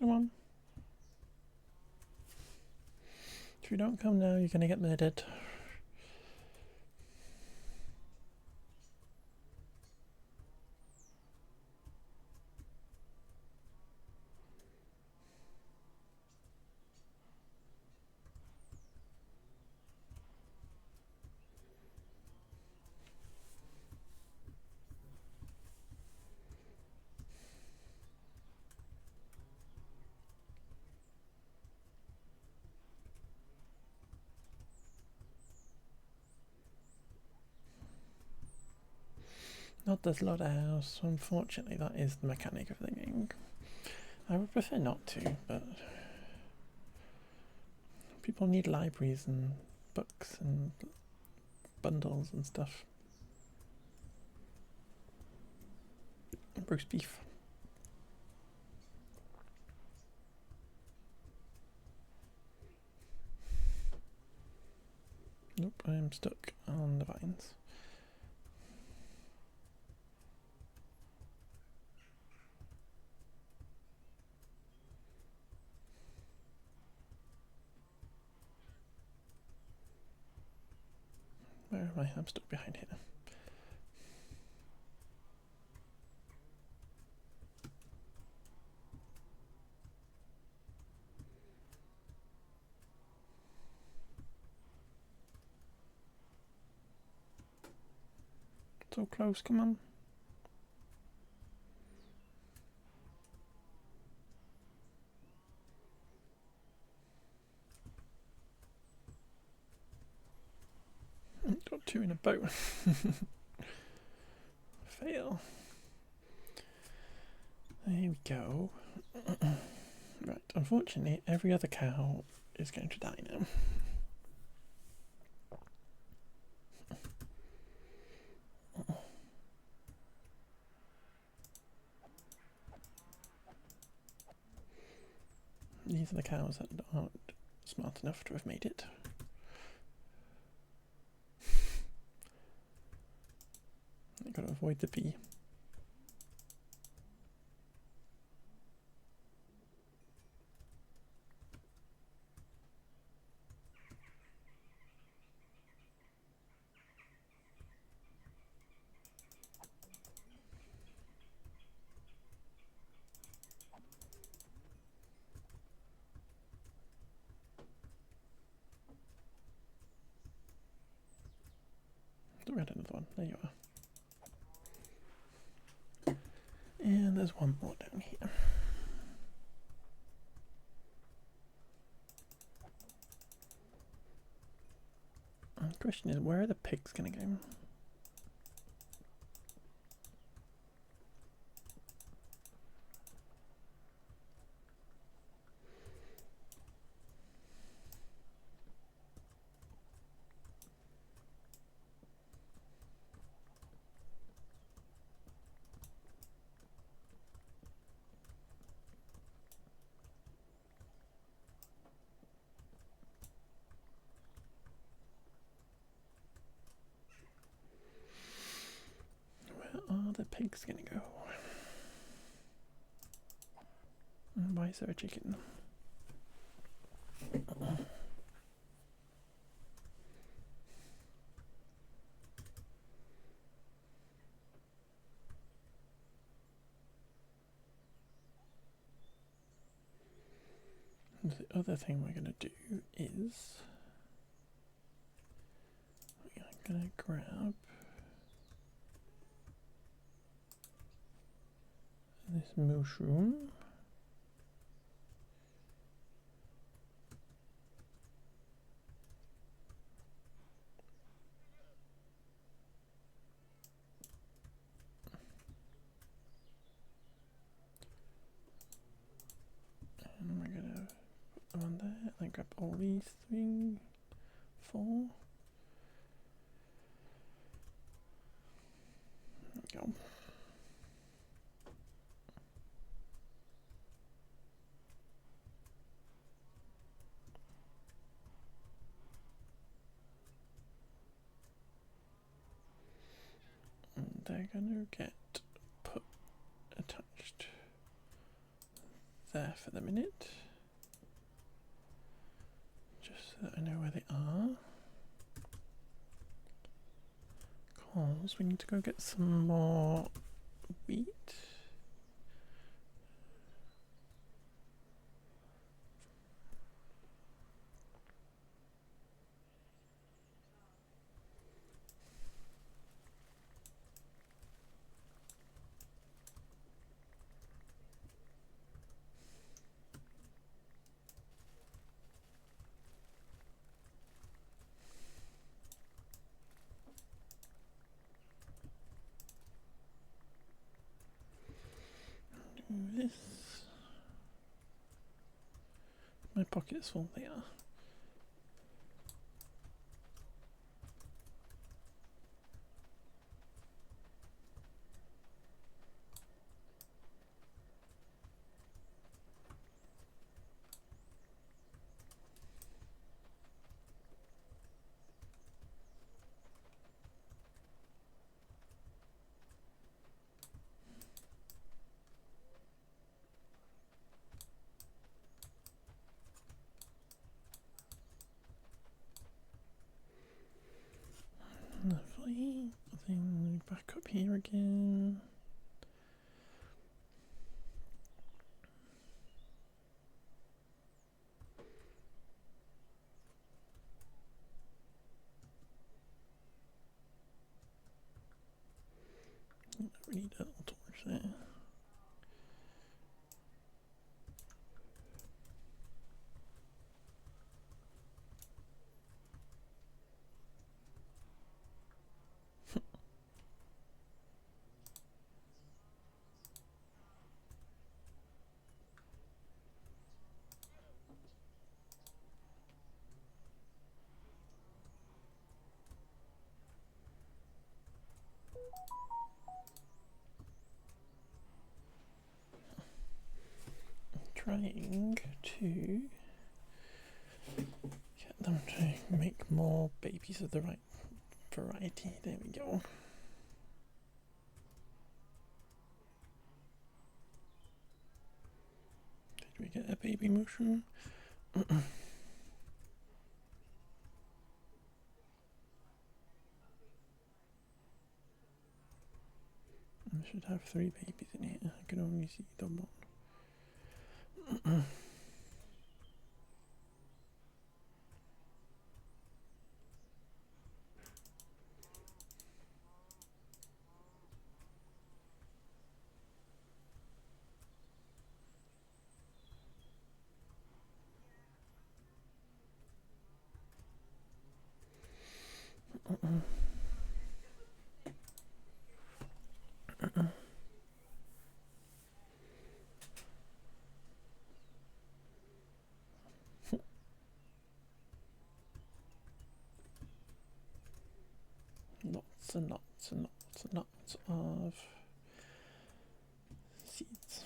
Come on. If you don't come now, you're gonna get murdered. Not the slaughterhouse. Unfortunately, that is the mechanic of the game. I would prefer not to, but people need libraries and books and bundles and stuff. Roast beef. Nope, I am stuck on the vines. Where am I? I'm stuck behind here. So close, come on. Got two in a boat. fail. There we go. Right, unfortunately, every other cow is going to die now. These are the cows that aren't smart enough to have made it. I've got to avoid the bee. We had another one. There you are. And there's one more down here. And the question is, where are the pigs going to go? Are the pigs gonna go? And why is there a chicken? The other thing we're gonna do is we're gonna grab this mushroom. And we're gonna put them on there, and then grab all these 3, 4. There we go. And they're gonna get put attached there for the minute, just so that I know where they are, because we need to go get some more wheat. This. My pocket's full there. Lovely. Then back up here again. We need a little torch there. trying to get them to make more babies of the right variety. There we go. Did we get a baby mushroom? I should have 3 babies in here. I can only see the one. Lots and lots and lots and lots of seeds.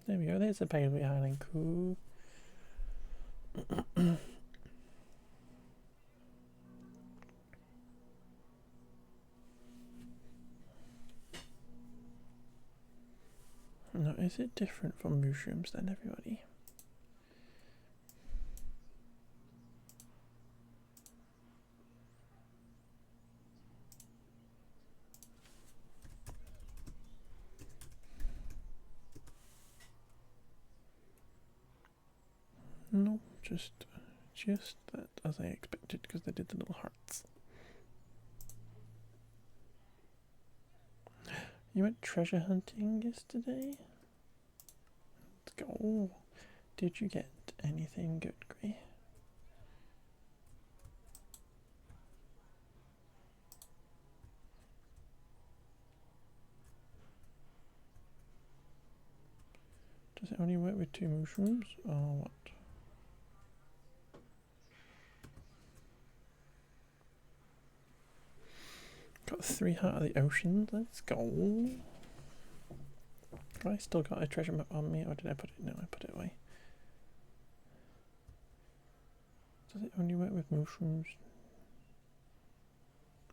There we go, there's a pale Highland Coo. Now, is it different from mushrooms then, everybody? No, just that as I expected, because they did the little hearts. You went treasure hunting yesterday? Let's go. Did you get anything good, Gray? Does it only work with 2 mushrooms, or what? Got 3 Heart of the Oceans, let's go. I still got a treasure map on me, or did I put it? No, I put it away. Does it only work with mushrooms?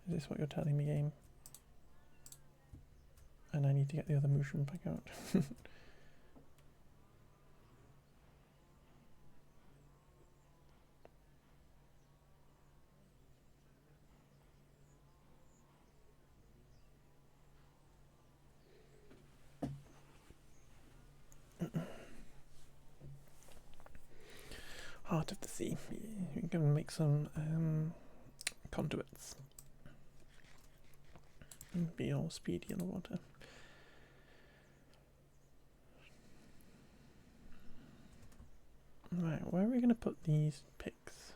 Is this what you're telling me, game? And I need to get the other mushroom back out. Heart of the Sea. We're going to make some conduits. And be all speedy in the water. Right, where are we going to put these pigs?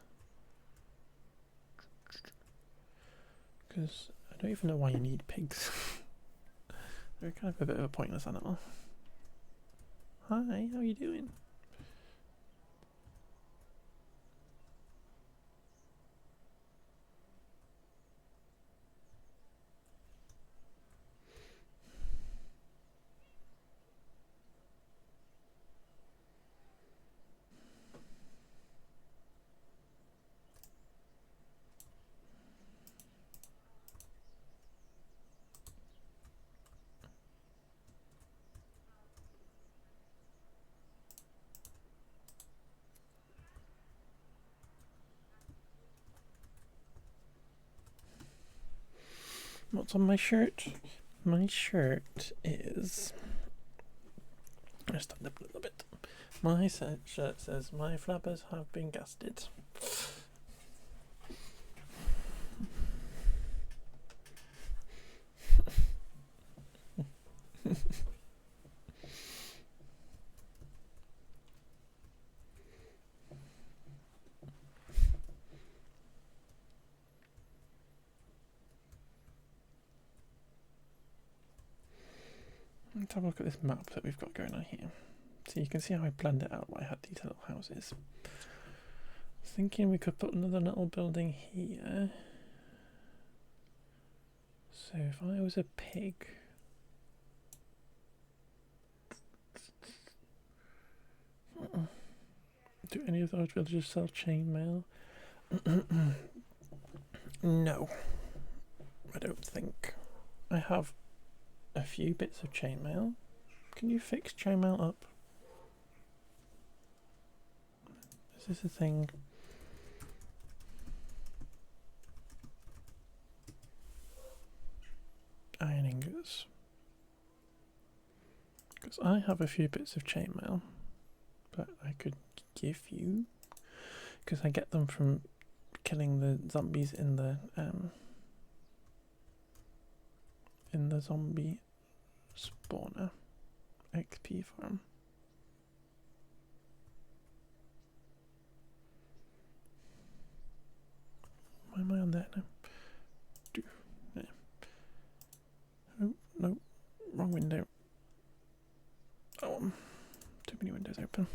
Because I don't even know why you need pigs. They're kind of a bit of a pointless animal. Hi, how are you doing? What's on my shirt? My shirt is... I'll stand up a little bit. My shirt says, "My flappers have been gasted." Let's have a look at this map that we've got going on here. So you can see how I planned it out. I had these little houses. I was thinking we could put another little building here. So if I was a pig, do any of those villages sell chainmail? No, I don't think. I have a few bits of chainmail. Can you fix chainmail up? Is this a thing? Iron ingots. Because I have a few bits of chainmail that I could give you. Because I get them from killing the zombies in the zombie spawner XP farm. Why am I on there now? Yeah. Oh, no, wrong window. Oh, too many windows open.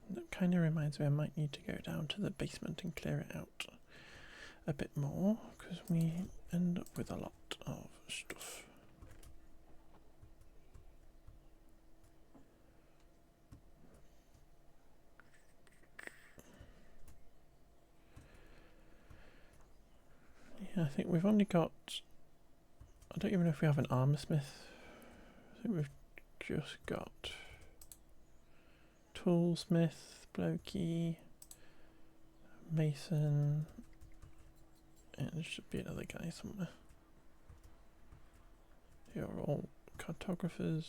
That kind of reminds me I might need to go down to the basement and clear it out a bit more, because we end up with a lot of stuff. Yeah, I think we've only got, I don't even know if we have an armor smith. I think we've just got toolsmith, blokey, mason, and there should be another guy somewhere. They are all cartographers.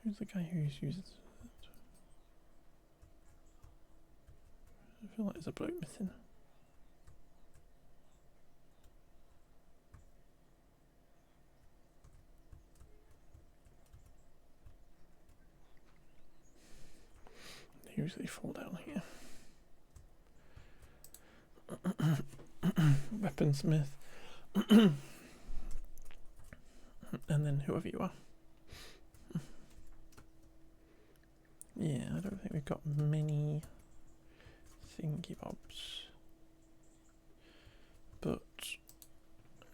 Who's the guy who uses it? I feel like there's a bloke missing. They usually fall down here. Weaponsmith. And then whoever you are. Yeah, I don't think we've got many thingy bobs. But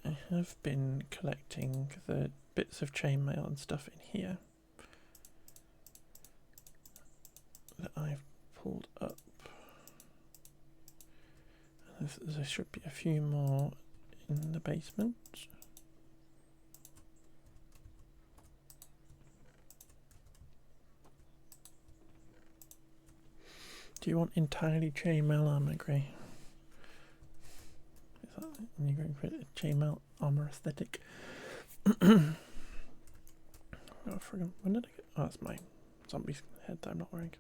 I have been collecting the bits of chainmail and stuff in here that I've pulled up. There should be a few more in the basement. Do you want entirely chainmail armor, Grey? Is that you're going for a chainmail armor aesthetic? Oh, friggin', when did I get? Oh, that's my zombie's head that I'm not wearing.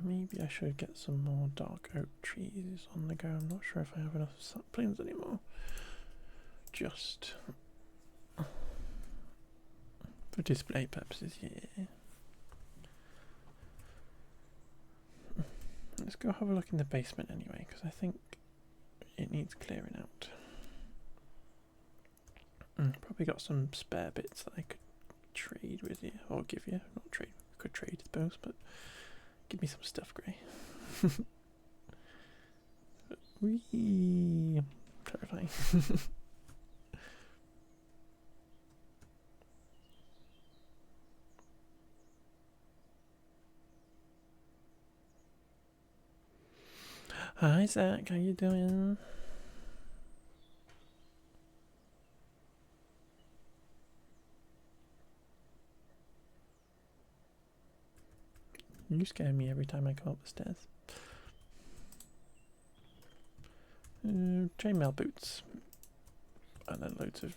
Maybe I should get some more dark oak trees on the go. I'm not sure if I have enough saplings anymore. Just for display purposes, yeah. Let's go have a look in the basement anyway, because I think it needs clearing out. Probably got some spare bits that I could trade with you, or give you. Not trade, could trade, I suppose, but give me some stuff, Grey. Whee! Terrifying. Hi Zach, how you doing? You scare me every time I come up the stairs. Chainmail boots. And then loads of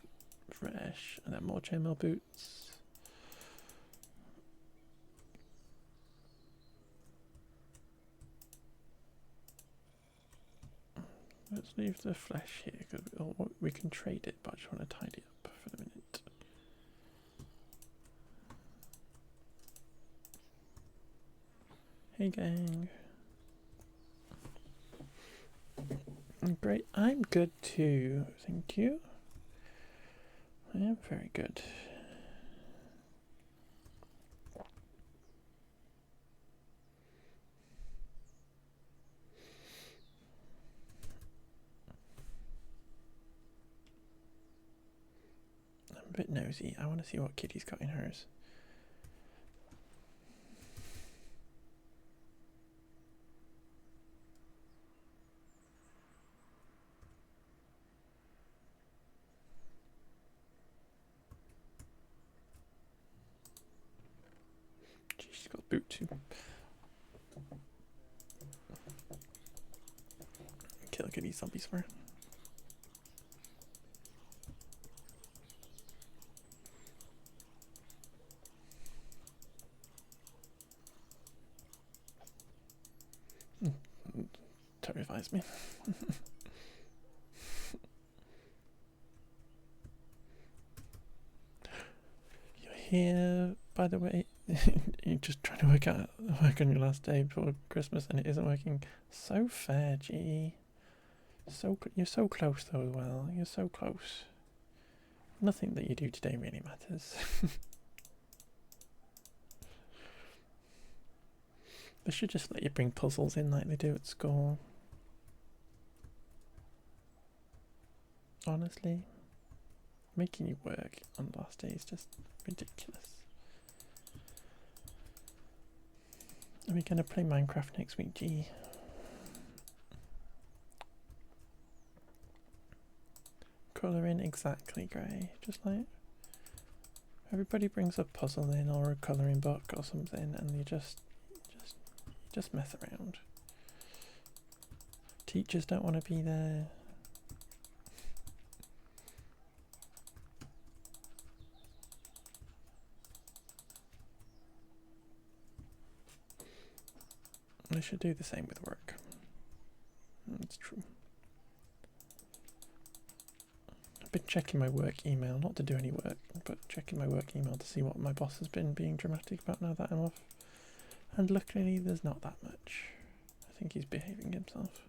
fresh, and then more chainmail boots. Let's leave the flesh here because we can trade it, but I just want to tidy up for the minute. Hey gang. Great, I'm good too, thank you. I am very good. I'm a bit nosy. I want to see what Kitty's got in hers. She's got boot too. Kill Kitty zombies for her. Terrifies me. You're here, by the way. You're just trying to work on your last day before Christmas, and it isn't working. So fair, G. You're so close though as well. You're so close. Nothing that you do today really matters. They should just let you bring puzzles in like they do at school. Honestly, making you work on the last day is just ridiculous. Are we gonna play Minecraft next week, G? Colour in exactly grey, just like everybody brings a puzzle in or a colouring book or something, and you just mess around. Teachers don't want to be there. I should do the same with work. That's true. I've been checking my work email, not to do any work, but checking my work email to see what my boss has been being dramatic about now that I'm off. And luckily there's not that much. I think he's behaving himself.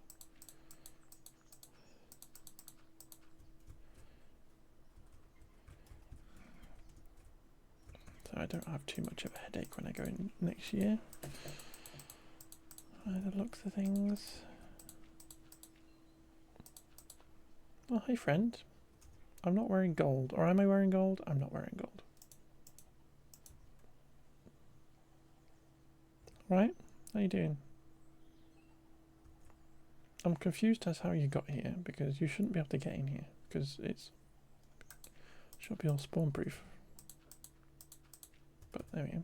So I don't have too much of a headache when I go in next year. By the looks of things. Oh, hi friend. I'm not wearing gold. Or am I wearing gold? I'm not wearing gold. Right? How you doing? I'm confused as how you got here, because you shouldn't be able to get in here, because it should be all spawn proof. But there we go.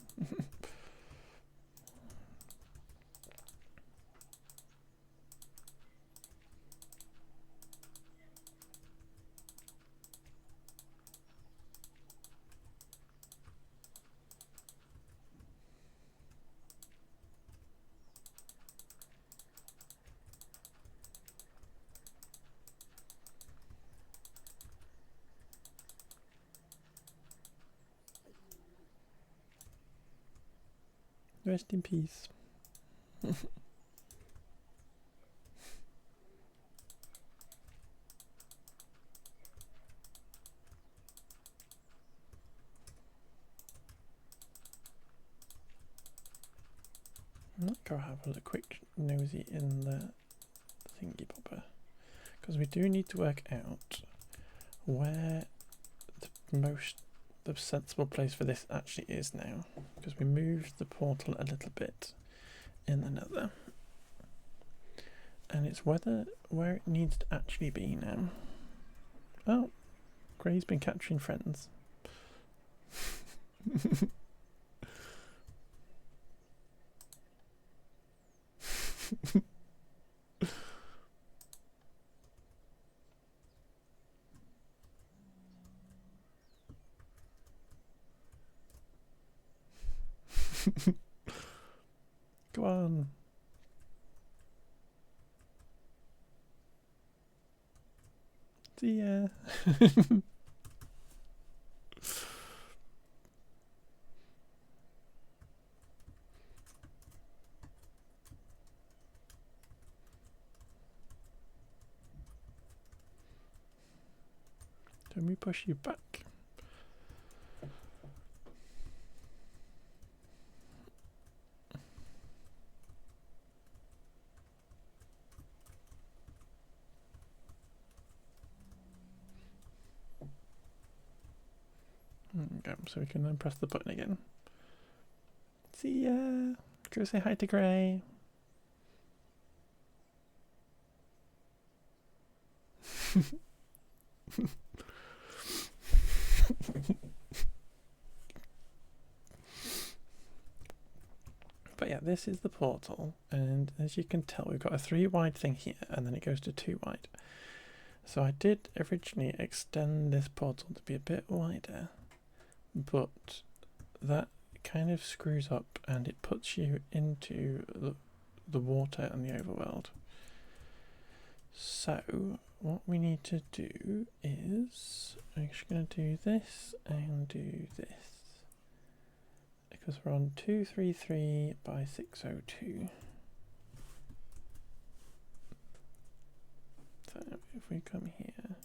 Rest in peace. Let's go have a quick nosy in the thingy popper, because we do need to work out where the sensible place for this actually is now, because we moved the portal a little bit in the nether, and it's where it needs to actually be now. Oh, Grey's been capturing friends. Go on. See ya. Let me push you back. Okay, so we can then press the button again. See ya. Go say hi to Gray. But yeah, this is the portal, and as you can tell, we've got a 3 wide thing here, and then it goes to 2 wide. So I did originally extend this portal to be a bit wider, but that kind of screws up and it puts you into the water and the overworld. So what we need to do is, I'm actually going to do this and do this, because we're on 233 by 602. So if we come here,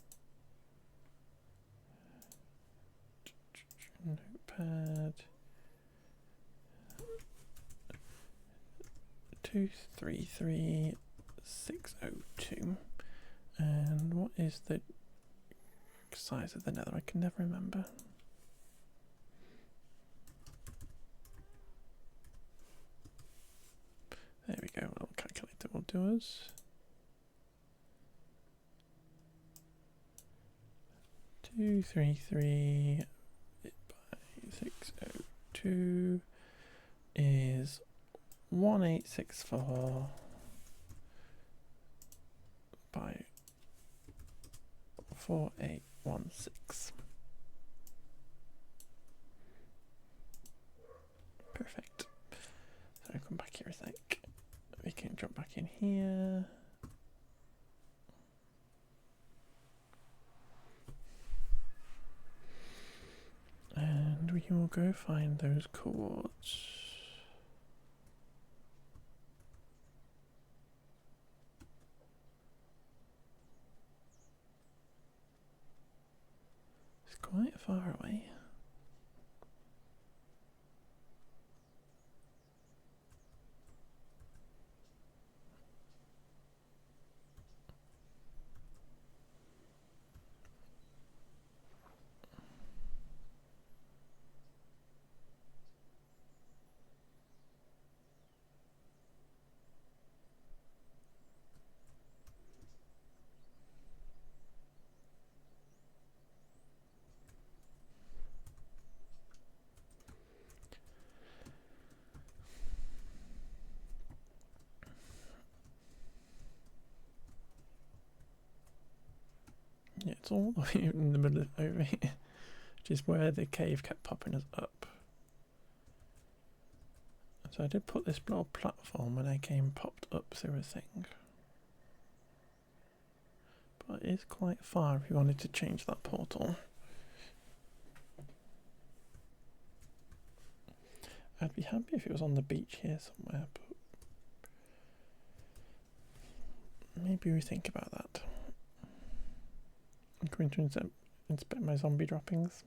notepad, 233 602, and what is the size of the nether? I can never remember. There we go, a little calculator will do us. 233 by 602 is 1864 by 4816. Perfect. So come back here a sec. We can jump back in here. And we will go find those chords. It's quite far away. Yeah, it's all the way in the middle of over here, which is where the cave kept popping us up. So I did put this little platform when I came popped up through a thing. But it is quite far if you wanted to change that portal. I'd be happy if it was on the beach here somewhere, but maybe we think about that. I'm going to inspect my zombie droppings.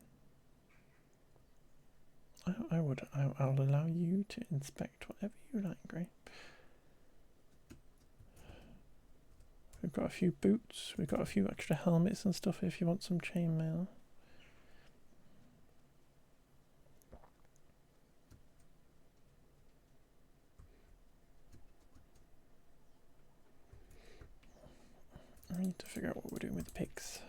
I'll allow you to inspect whatever you like, Gray. We've got a few boots, we've got a few extra helmets and stuff if you want some chainmail. I need to figure out what we're doing with the pigs.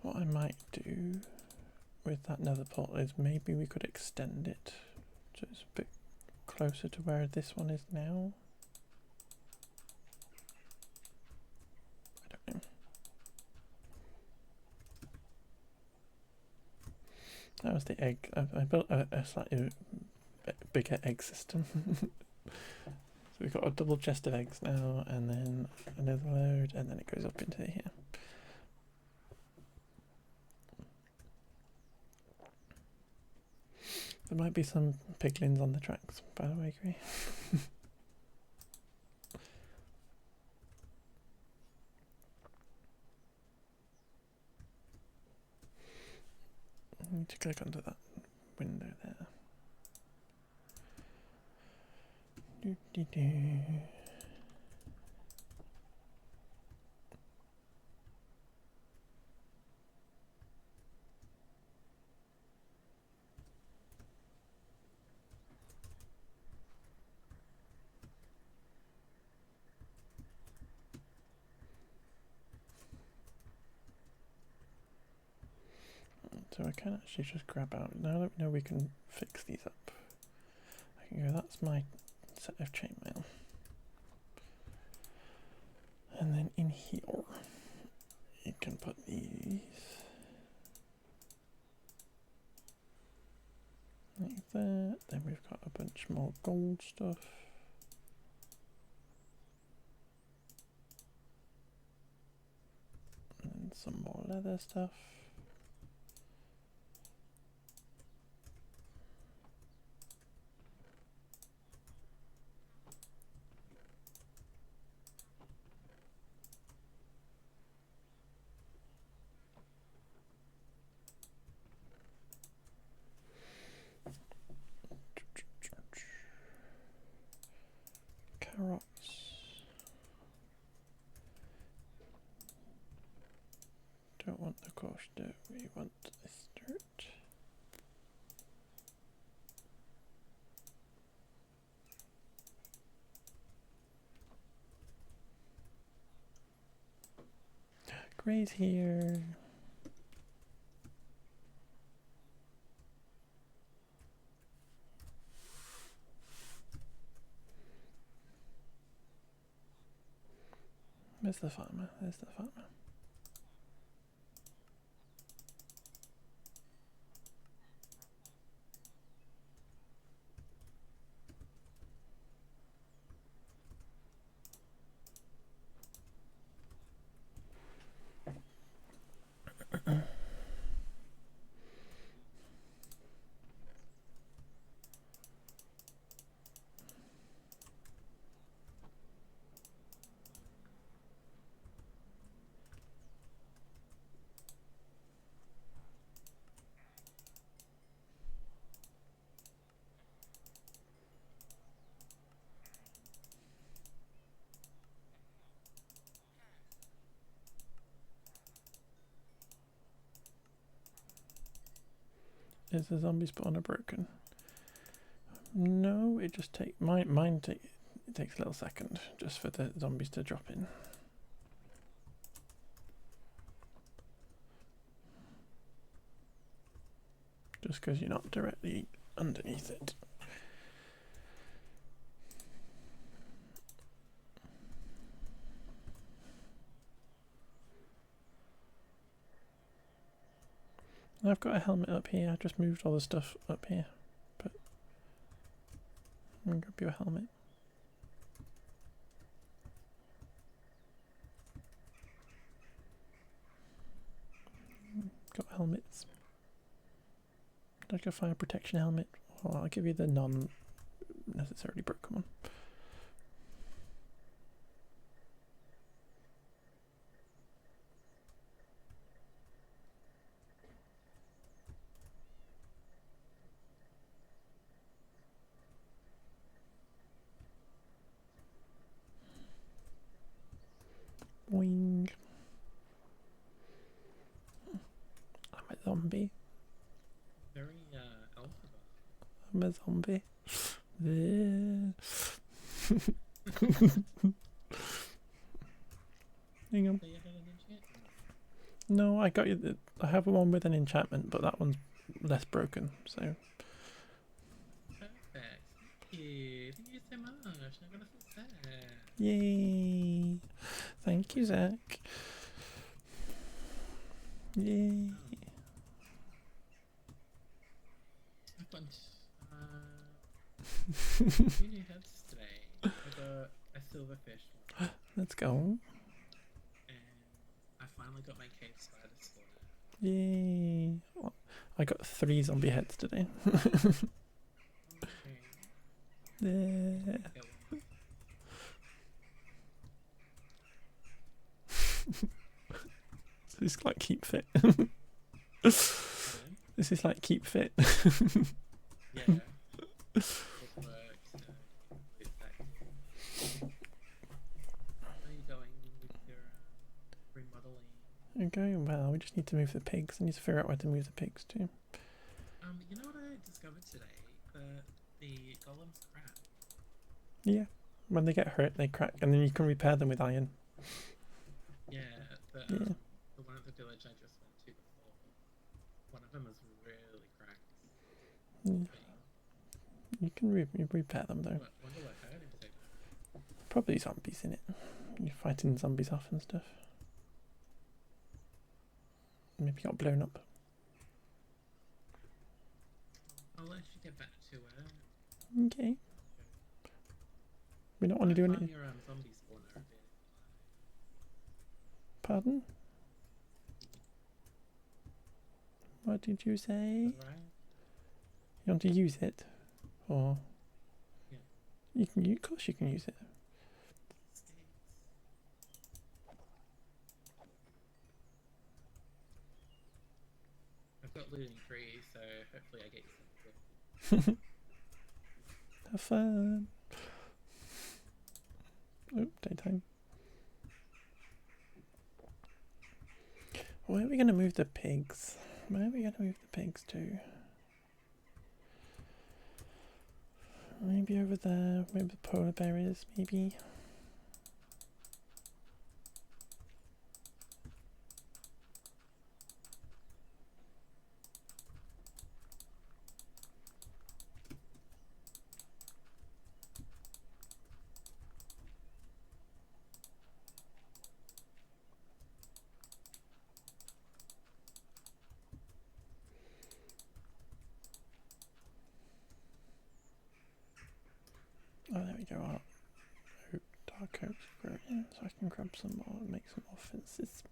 What I might do with that nether portal is maybe we could extend it just a bit closer to where this one is now. I don't know. That was the egg. I built a slightly bigger egg system. So we've got a double chest of eggs now, and then another load, and then it goes up into here. There might be some piglins on the tracks, by the way, Cree. I need to click onto that window there. Doo-dee-doo. So I can actually just grab out, now that we know we can fix these up, I can go, that's my set of chainmail. And then in here, you can put these like that. Then we've got a bunch more gold stuff. And then some more leather stuff. Carrots. Don't want the coarse dirt, we want this dirt. Gray's here. Where's the farmer? There's the farmer. Is the zombie spawner broken? No, it just takes it takes a little second just for the zombies to drop in. Just because you're not directly underneath it. I've got a helmet up here. I just moved all the stuff up here, but I'm gonna grab you a helmet. Got helmets. Like a fire protection helmet. Well, I'll give you the non-necessarily broken one. Boing. I'm a zombie.
Very alpha.
I'm a zombie. Hang on.
So you had an enchantment?
No, I got you. I have one with an enchantment, but that one's less broken. So.
Perfect. Thank you. Thank you so much. I'm gonna feel sad.
Yay! Thank you, Zach. Yay!
gotten 2 new heads today. I got a silverfish one,
Let's go.
and I finally got my cave spider spawner.
Yay. Well, I got 3 zombie heads today.
Okay.
Yeah.
Get one.
This is like keep fit.
Pardon?
This is like keep fit.
Yeah. It works. It's active. How are you going with your remodeling?
Okay, well, we just need to move the pigs. I need to figure out where to move the pigs to.
You know what I discovered today? The golems crack.
Yeah. When they get hurt, they crack, and then you can repair them with iron.
Yeah, the
Yeah.
the one at the village I just went to before. One of them was really cracked.
Yeah. You can repair them though.
Wonder what hurt him so bad.
Probably zombies in it. You're fighting zombies off and stuff. Maybe got blown up.
I'll let you get back to it.
Okay. We don't want to do anything.
Your zombie spawner a bit.
Pardon? What did you say?
Right?
You want to use it? Or
Yeah.
you can of course you can use it.
I've got looting free, so hopefully I get you some good.
Have fun. Oh, daytime. Where are we going to move the pigs? Where are we going to move the pigs to? Maybe over there, where the polar bear is, maybe. Oh, there we go. Dark oak's growing, so I can grab some more and make some more fences.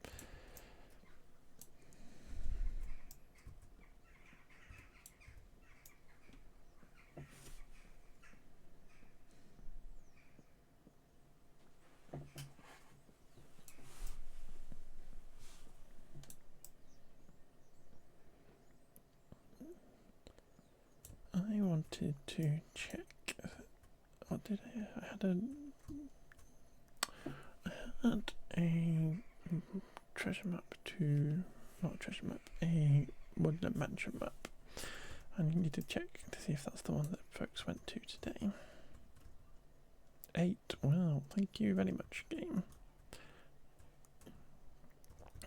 I wanted to check. What did I had a treasure map to, not a treasure map, a woodland mansion map. I need to check to see if that's the one that folks went to today. 8. Wow, thank you very much, game.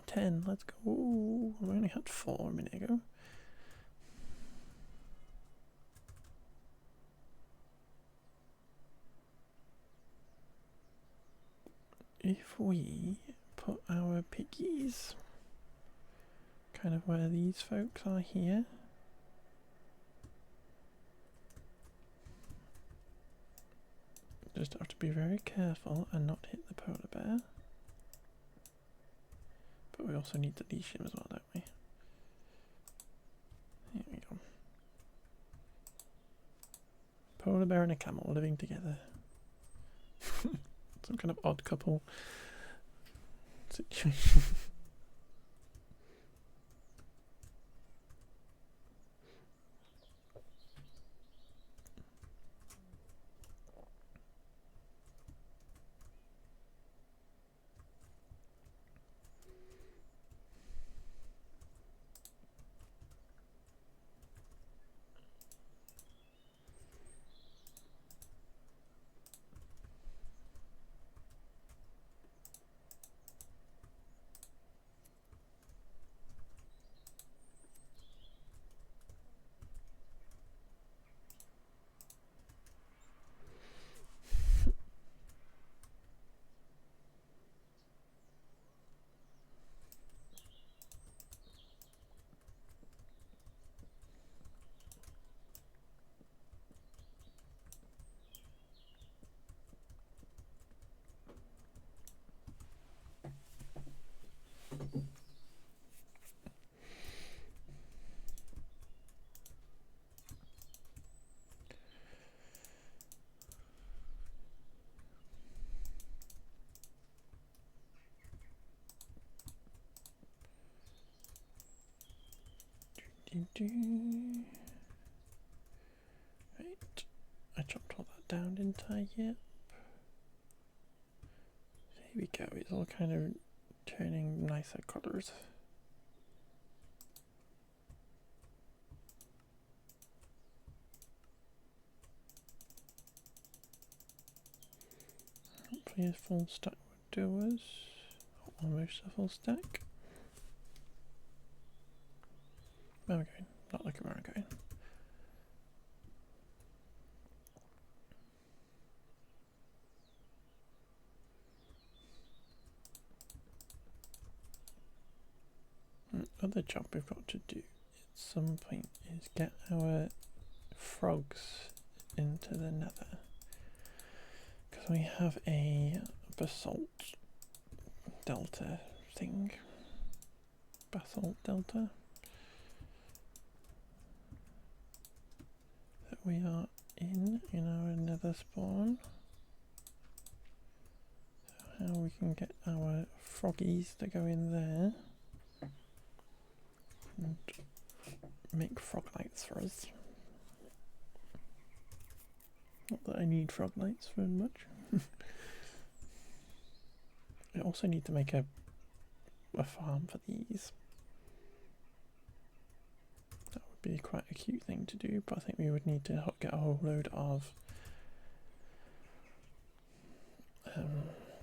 10. Let's go. Ooh, I only had 4 a minute ago. If we put our piggies kind of where these folks are here, just have to be very careful and not hit the polar bear. But we also need to leash him as well, don't we? Here we go. Polar bear and a camel living together. Some kind of odd couple situation. Right, I chopped all that down, didn't I? Yep. Here we go, it's all kind of turning nicer colours. Hopefully a full stack would do us. Almost a full stack. Where am I going? Not looking where I'm going. Other job we've got to do at some point is get our frogs into the nether, because we have a basalt delta thing. Basalt delta that we are in our nether spawn. So how we can get our froggies to go in there and make frog lights for us. Not that I need frog lights very much. I also need to make a farm for these. That would be quite a cute thing to do, but I think we would need to get a whole load of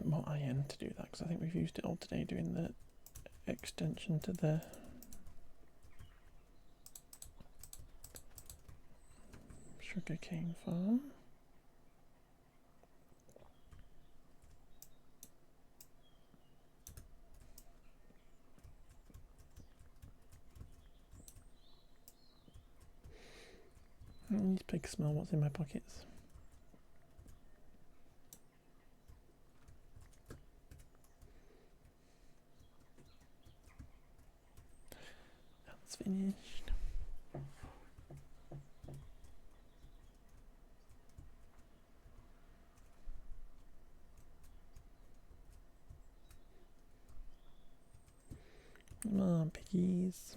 more iron to do that, because I think we've used it all today doing the extension to the sugarcane farm. These pigs smell what's in my pockets. That's finished. Come on, piggies.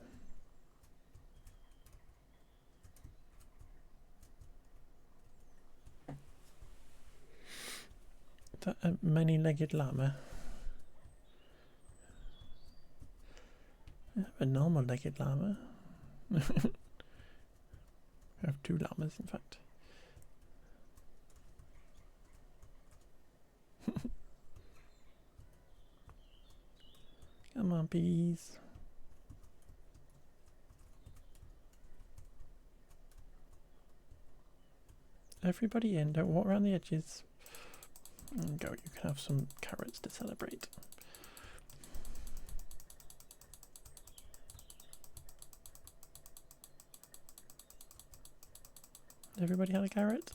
Is that a many-legged llama? I have a normal-legged llama. I have two llamas, in fact. Come on, piggies. Everybody in, don't walk around the edges. And go, you can have some carrots to celebrate. Everybody had a carrot?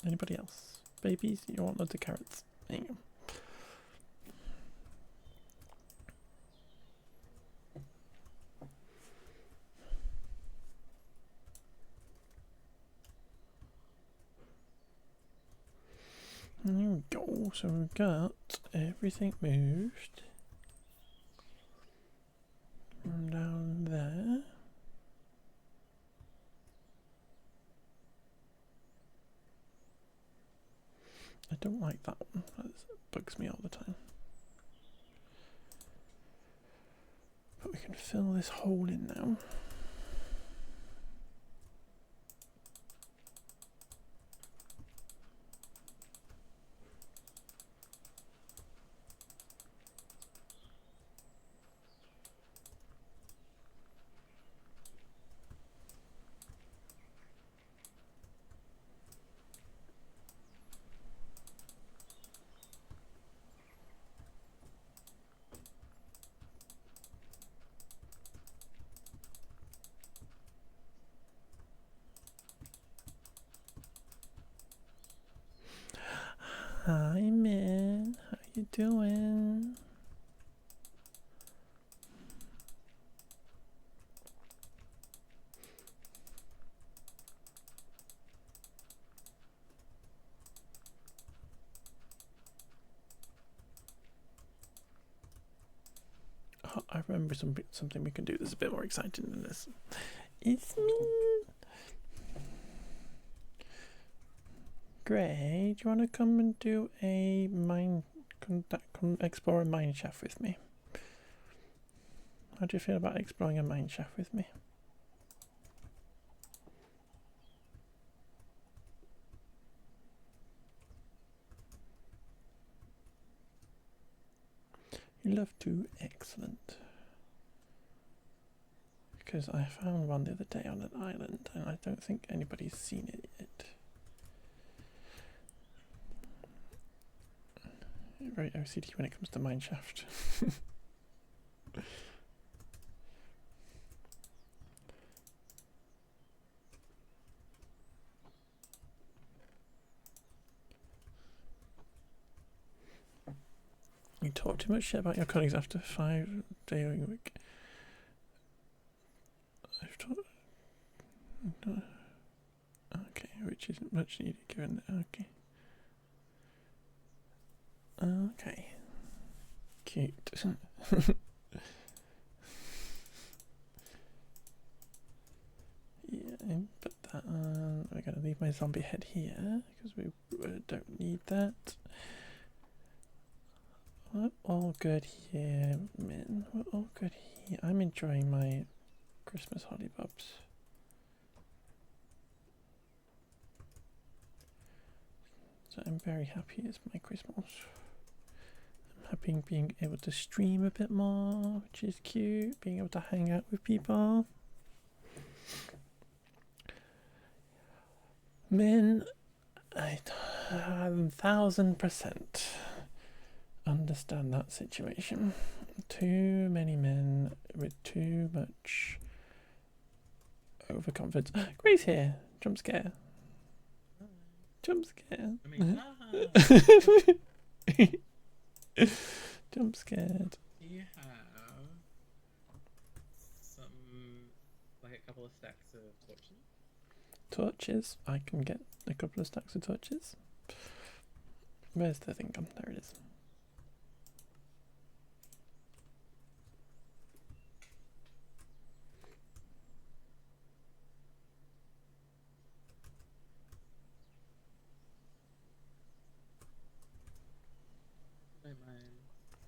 Anybody else? Babies, you want loads of carrots. There you go. There we go, so we've got everything moved from down there. I don't like that one, that bugs me all the time. But we can fill this hole in now. Hi, man. How you doing? Oh, I remember something we can do that's a bit more exciting than this. It's me. Gray, do you want to come and do a explore a mine shaft with me? How do you feel about exploring a mine shaft with me? You love to, excellent. Because I found one the other day on an island and I don't think anybody's seen it yet. Very OCD when it comes to mineshaft. You talk too much shit about your colleagues after 5-day week. I've talked. Okay, which isn't much needed given. Okay. Okay. Cute. Yeah, put that on. We're going to leave my zombie head here because we don't need that. We're all good here, men. We're all good here. I'm enjoying my Christmas hollybobs. So I'm very happy it's my Christmas. I'm happy being able to stream a bit more, which is cute. Being able to hang out with people. Men, I 1000% understand that situation. Too many men with too much overconfidence. Grace here. Jump scare. Jump scare. Jump scared.
Do you have some, like a couple of stacks of torches?
Torches. I can get a couple of stacks of torches. Where's the thing gone? There it is.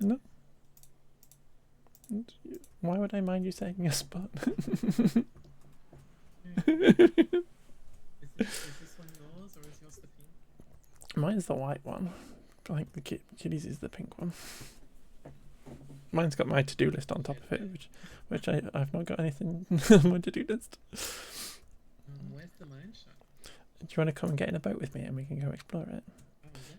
No. Why would I mind you saying a spot?
Is this one yours or is yours the pink?
Mine's the white one. I think the kitty's is the pink one. Mine's got my to-do list on top of it, which I've not got anything on my to-do list.
Where's the mine shaft?
Do you want to come and get in a boat with me and we can go explore it?
Oh, yeah,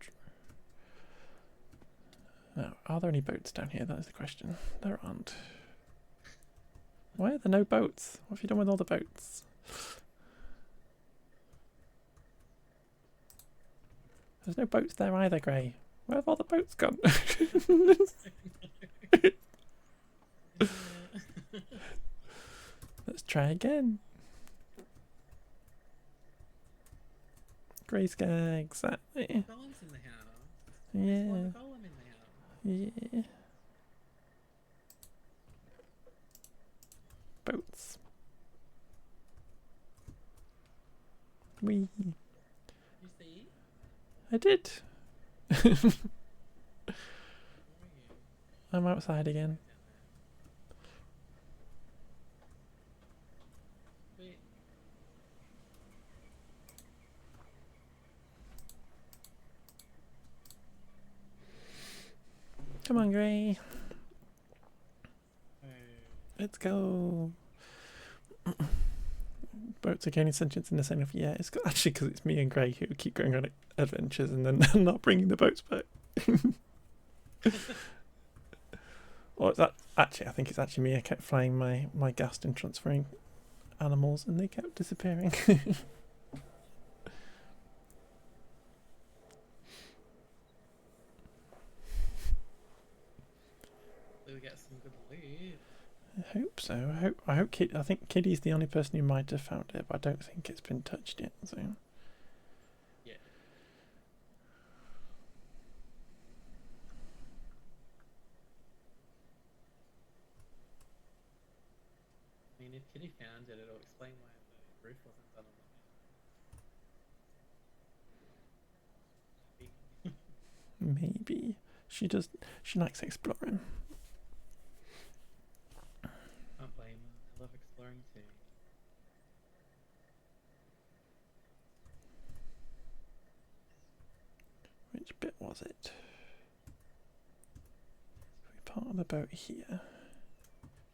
sure.
Now, are there any boats down here? That is the question. There aren't. Why are there no boats? What have you done with all the boats? There's no boats there either, Gray. Where have all the boats gone? Let's try again. Grey sky, exactly.
Golem's in the house.
Yeah.
There's one golem in the house.
Yeah. Boats. Wee.
You see?
I did.
Where are you?
I'm outside again.
Wait.
Come on, Gray.
Oh.
Let's go. Boats are gaining sentience in the same. Yeah, it's actually because it's me and Gray who keep going on adventures and then not bringing the boats back. Or it's actually, I think it's actually me. I kept flying my ghast and transferring animals, and they kept disappearing.
We get some good loot.
I hope so. I hope I think Kitty's the only person who might have found it, but I don't think it's been touched yet. So
Kitty found it, it'll explain why the roof wasn't done on the main.
Maybe. She likes exploring.
Can't blame her. I love exploring too.
Which bit was it? Part of the boat here.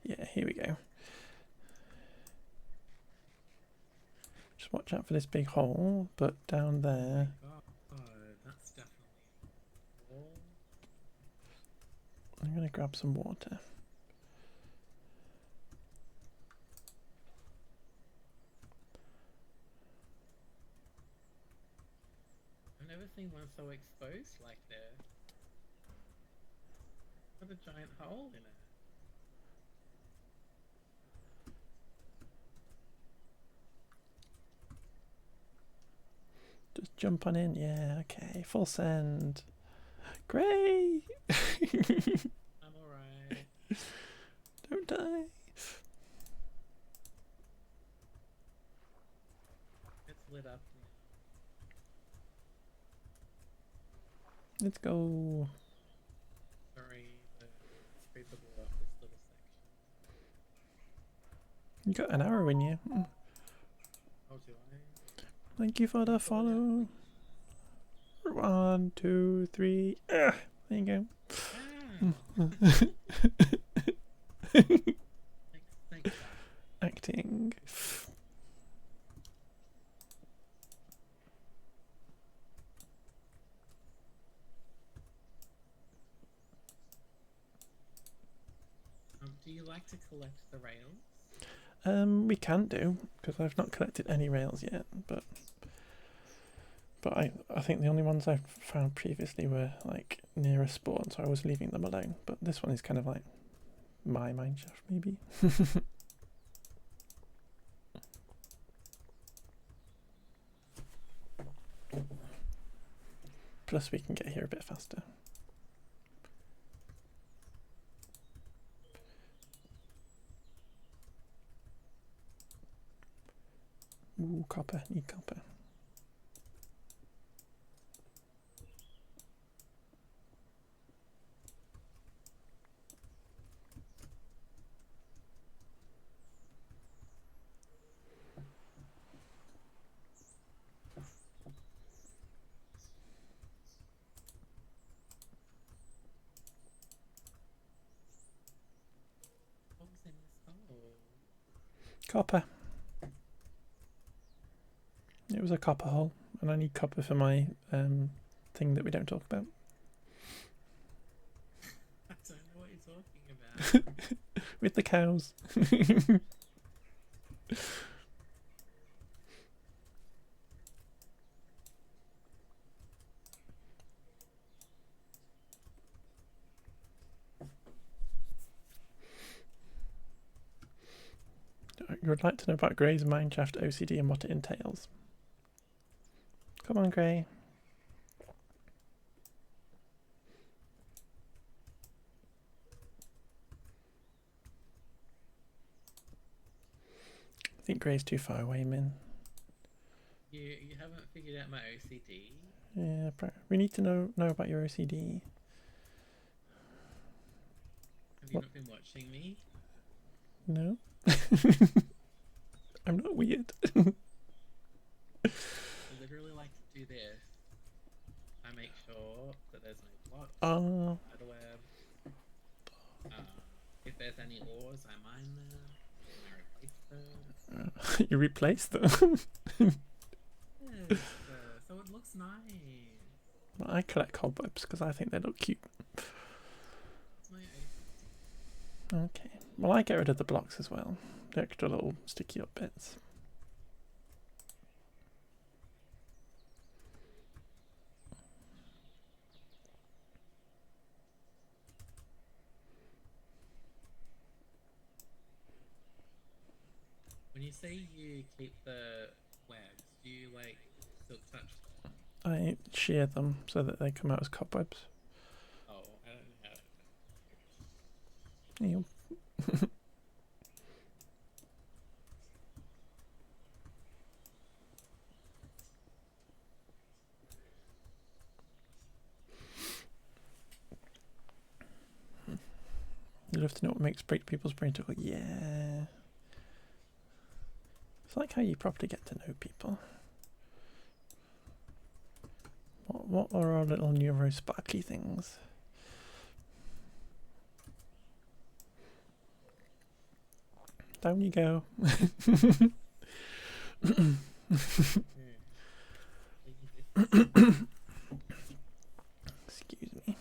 Yeah, here we go. Just watch out for this big hole, but down there.
Oh, that's definitely a wall.
I'm going to grab some water.
I've never seen one so exposed like this. What a giant hole in it.
Just jump on in. Yeah, okay. Full send. Great!
I'm alright.
Don't die.
It's lit up now.
Let's go.
Sorry, the creeper blew up this little section.
You got an arrow in you. Mm.
Oh, do I?
Thank you for the follow. 1, 2, 3. There you go.
Thanks,
Acting.
Do you like to collect the rails?
We can do, because I've not collected any rails yet, but I think the only ones I've found previously were like near a spawn, so I was leaving them alone. But this one is kind of like my mineshaft, maybe. Plus we can get here a bit faster. Ooh, copper, need copper.
What was in this hole?
Copper. It was a copper hole, and I need copper for my thing that we don't talk about.
I don't know what you're talking about.
With the cows. You would like to know about Grey's mineshaft OCD and what it entails. Come on, Grey. I think Grey's too far away, Min.
You haven't figured out my OCD?
Yeah, we need to know about your OCD.
Have you not been watching me?
No. I'm not weird.
I literally like to do this. I make sure that there's no blocks, spiderweb. If there's any ores, I mine them. And I replace them.
You replace them.
Yes, so it looks nice.
Well, I collect cobwebs because I think they look cute.
It's my OCD.
Okay. Well, I get rid of the blocks as well. The extra little sticky up bits.
When you say you keep the webs, do you like silk touch them?
I shear them so that they come out as cobwebs.
Oh, I don't know how to.
Ew. love to know what makes people's brain tickle. Yeah. It's like how you properly get to know people. What are our little neuro sparkly things? Down you go. Excuse me.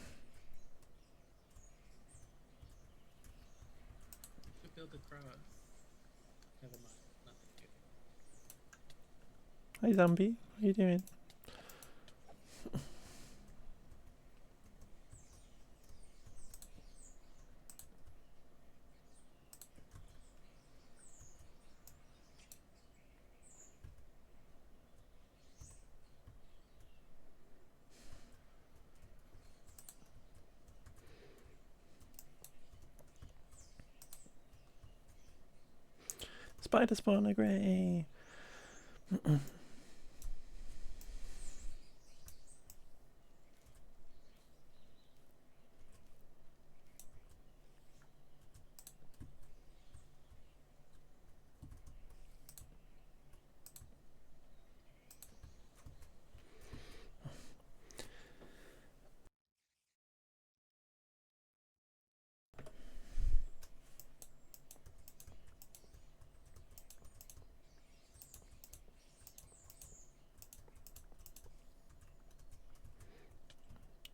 To build a cross. Never mind. Nothing good.
Hi zombie, how you doing? Spider spawner grey.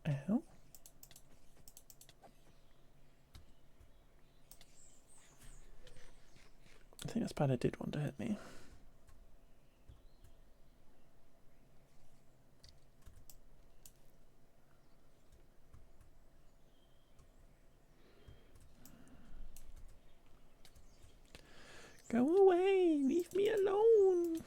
Ow. I think that spider did want to hit me. Go away! Leave me alone!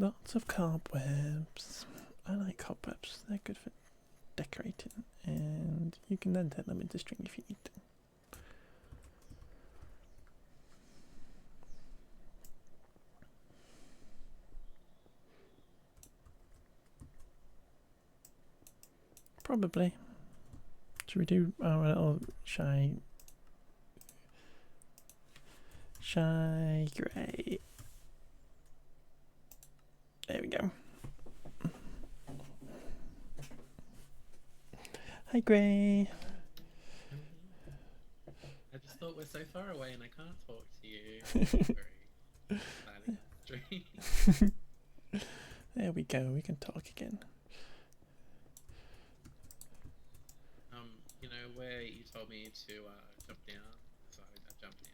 Lots of cobwebs. I like cobwebs. They're good for decorating, and you can then turn them into string if you need to. Probably. Should we do our little shy grey? There we go. Hi, Grey.
I just thought we're so far away and I can't talk to you. Very exciting stream.
There we go. We can talk again.
You know where you told me to jump down, so I jumped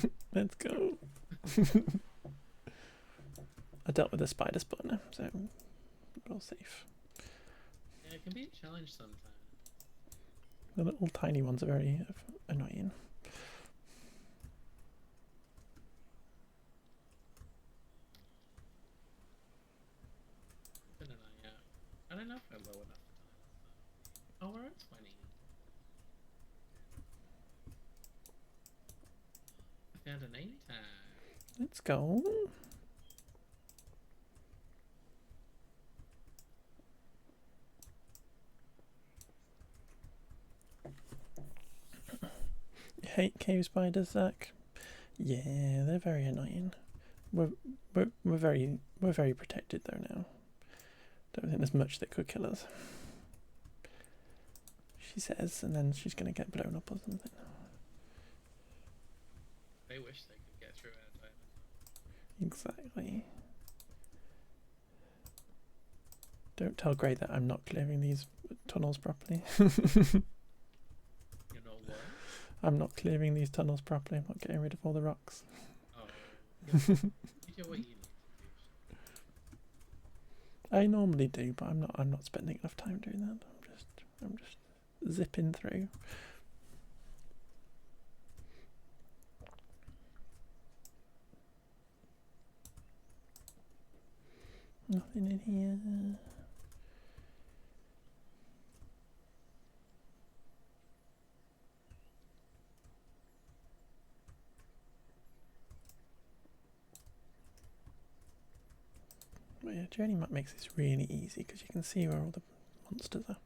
down.
Let's go. I dealt with a spider spawner, so we're all safe.
Yeah, it can be a challenge sometimes.
The little tiny ones are very annoying.
Keep an eye out. I don't know if we're low enough. Oh, we're at 20. I found an 80 tag.
Let's go. You hate cave spiders, Zach? Yeah, they're very annoying. We're very protected though now. Don't think there's much that could kill us. She says, and then she's gonna get blown up or something.
They wish they could get through our diamond.
Exactly. Don't tell Grey that I'm not clearing these tunnels properly.
You know what?
I'm not clearing these tunnels properly. I'm not getting rid of all the rocks.
Oh. You do what you need to do.
I normally do, but I'm not spending enough time doing that. I'm just zipping through. Nothing in here. But yeah, journey map makes this really easy because you can see where all the monsters are.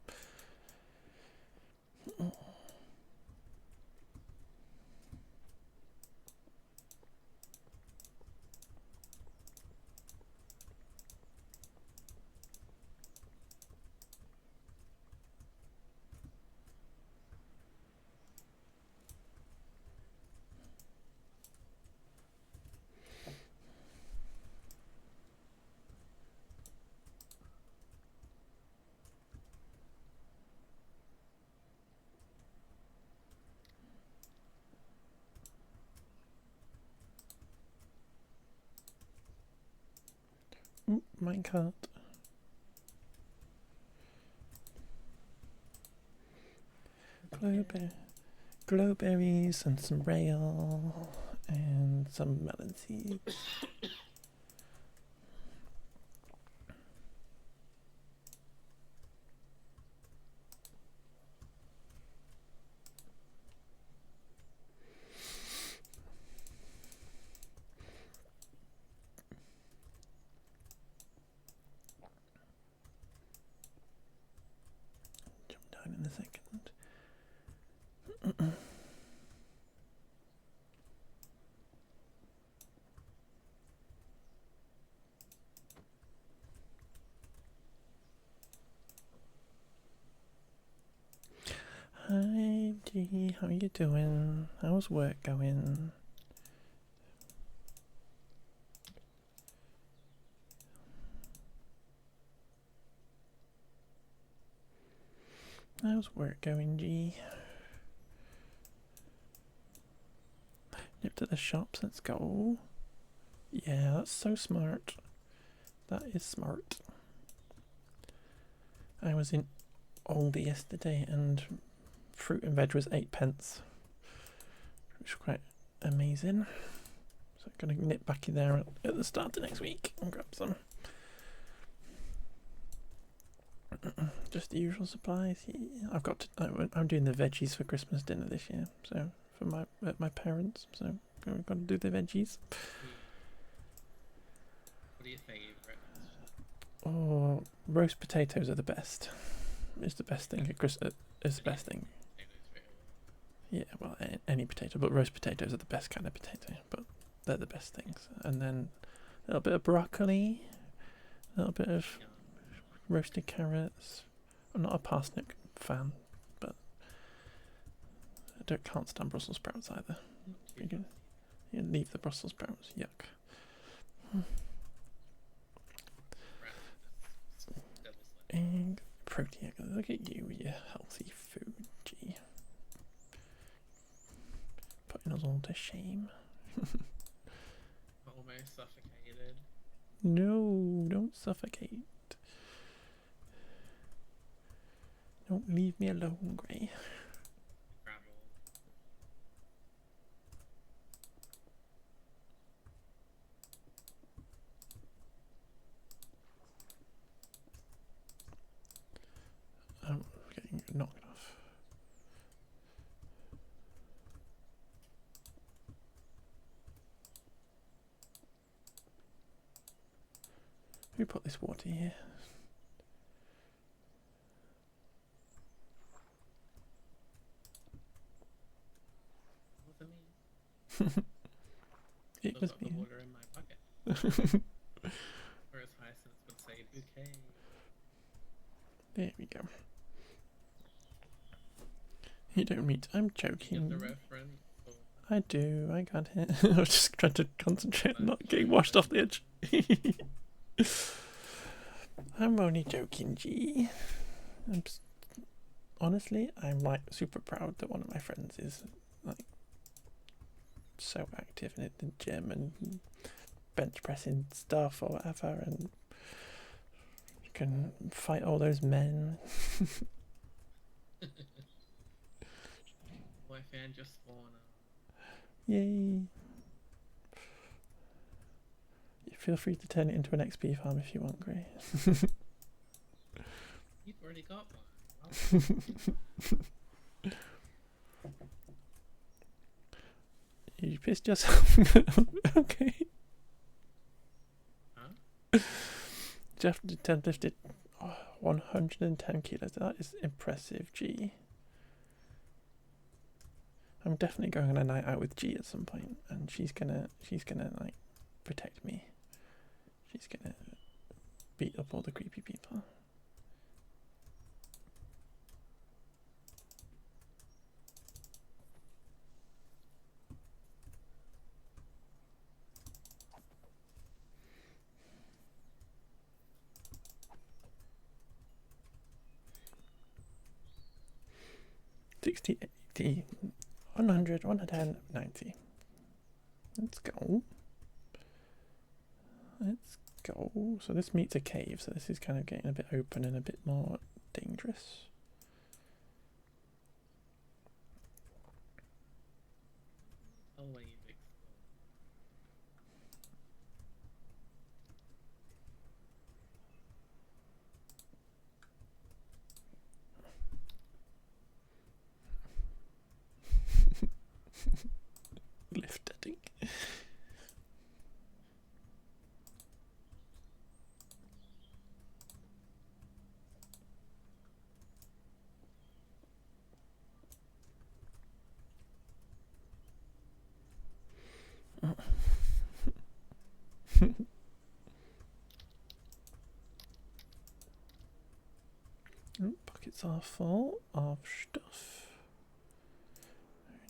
Ooh, minecart. Glowberries and some rail and some melon seeds. Jump down in a second. Hi G, how you doing? How's work going? How's work going, G? Nip to the shops, let's go. Yeah, that's so smart. That is smart. I was in Aldi yesterday and fruit and veg was 8p, which was quite amazing. So I'm gonna nip back in there at the start of next week and grab some. Just the usual supplies. Yeah. I'm doing the veggies for Christmas dinner this year, so for my parents. So we've got to do the veggies.
What are your favourites?
Oh, roast potatoes are the best. It's the best thing at Christmas. It's the best thing. Yeah, well, any potato, but roast potatoes are the best kind of potato. But they're the best things. And then a little bit of broccoli, a little bit of roasted carrots. I'm not a parsnip fan, but I can't stand Brussels sprouts either. You leave the Brussels sprouts, yuck. And protein, look at you with your healthy food, G. Putting us all to shame.
Almost suffocated.
No, don't suffocate. Don't leave me alone, Grey. I'm getting knocked off. Who put this water here? It was me.
Water in my bucket. Whereas Hyacinth would say bouquet.
There we go. You don't meet. I'm joking.
The reference.
I do. I got it. I was just trying to concentrate on not getting washed off the edge. I'm only joking, G. Honestly, I'm like super proud that one of my friends is like so active in the gym and bench pressing stuff or whatever, and you can fight all those men.
Oh, I found your spawner.
Yay! Feel free to turn it into an XP farm if you want, Gray.
You've already got one. Oh.
You pissed yourself. Okay.
Huh?
Jeff deadlifted 110 kilos. That is impressive, G. I'm definitely going on a night out with G at some point, and she's gonna like protect me. She's gonna beat up all the creepy people. $60, $80, $100, $110, $90. Let's go. Let's go. So this meets a cave, so this is kind of getting a bit open and a bit more dangerous.
Oh, wait, you've explored.
Lift, I think. Pockets are full of stuff.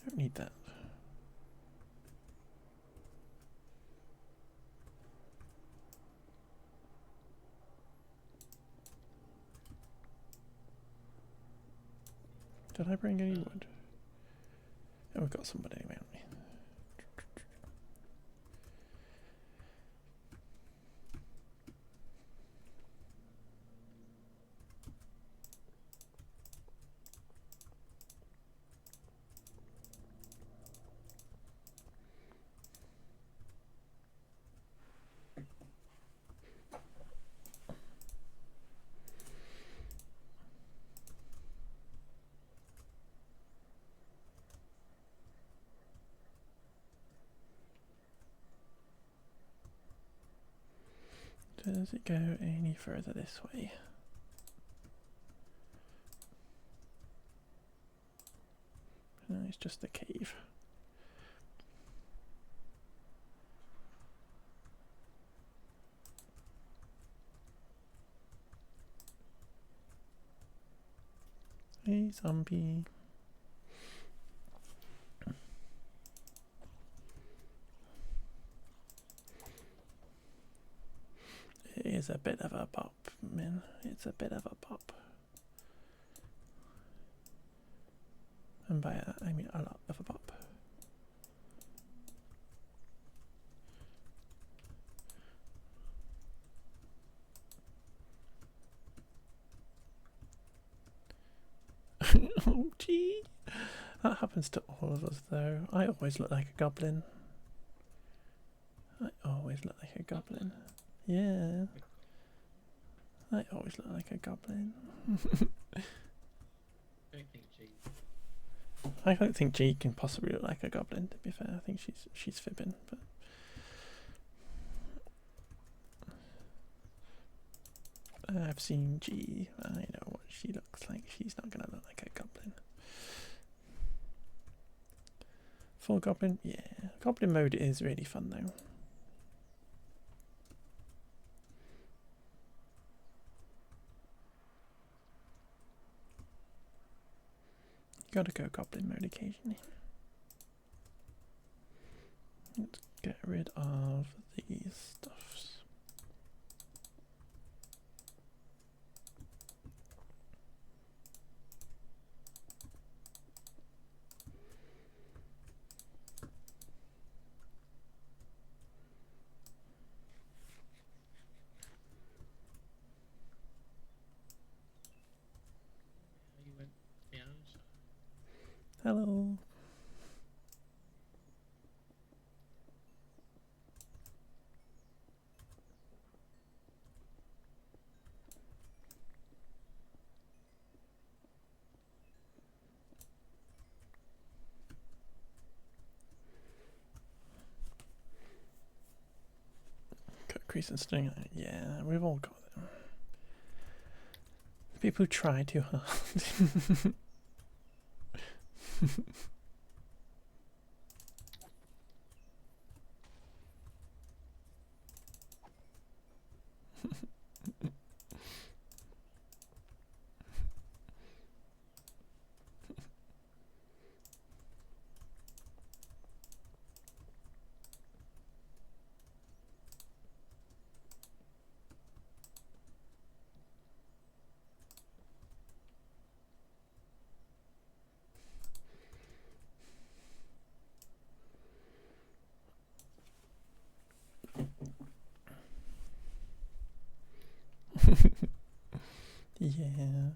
I don't need that. Did I bring any wood? Oh, we've got some wood anyway, haven't we? Does it go any further this way? No, it's just a cave. Hey, zombie. It is a bit of a pop, man. It's a bit of a pop. And by that, I mean a lot of a pop. Oh, gee. That happens to all of us, though. I always look like a goblin. I always look like a goblin. Yeah. I always look like a goblin. I don't think G can possibly look like a goblin, to be fair. I think she's fibbing, but I've seen G. I know what she looks like. She's not gonna look like a goblin. Full goblin? Yeah. Goblin mode is really fun though. Gotta go goblin mode occasionally. Let's get rid of these stuffs. Hello. Cut crease and sting. Yeah, we've all got them. People who try too hard. Yeah.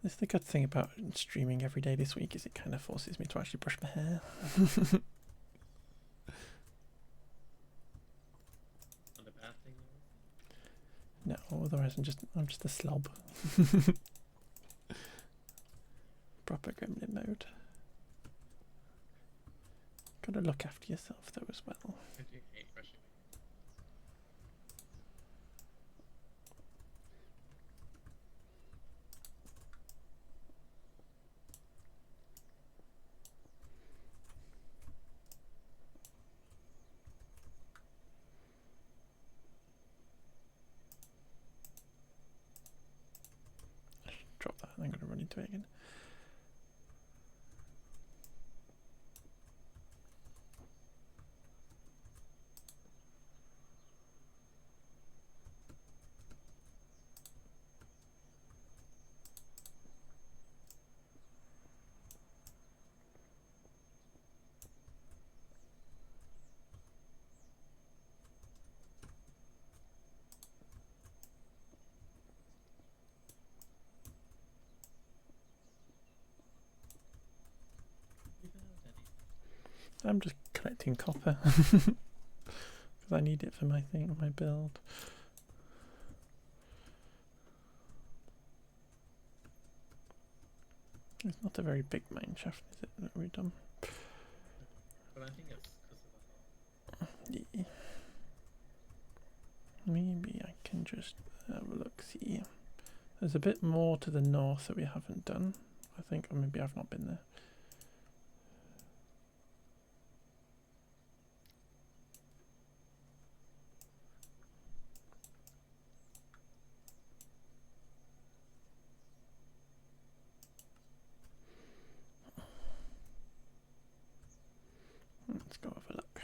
That's the good thing about streaming every day this week is it kind of forces me to actually brush my hair.
Not a bad thing
No, otherwise I'm just a slob. Proper gremlin mode. Gotta look after yourself though as well.
I do hate brushing.
Drop that and I'm gonna run into it again. I'm just collecting copper because I need it for my thing, my build. It's not a very big mine shaft, is it, that we've done?
But I think it's because of the
Yeah. Maybe I can just have a look, see. There's a bit more to the north that we haven't done, I think, or maybe I've not been there. Let's go have a look.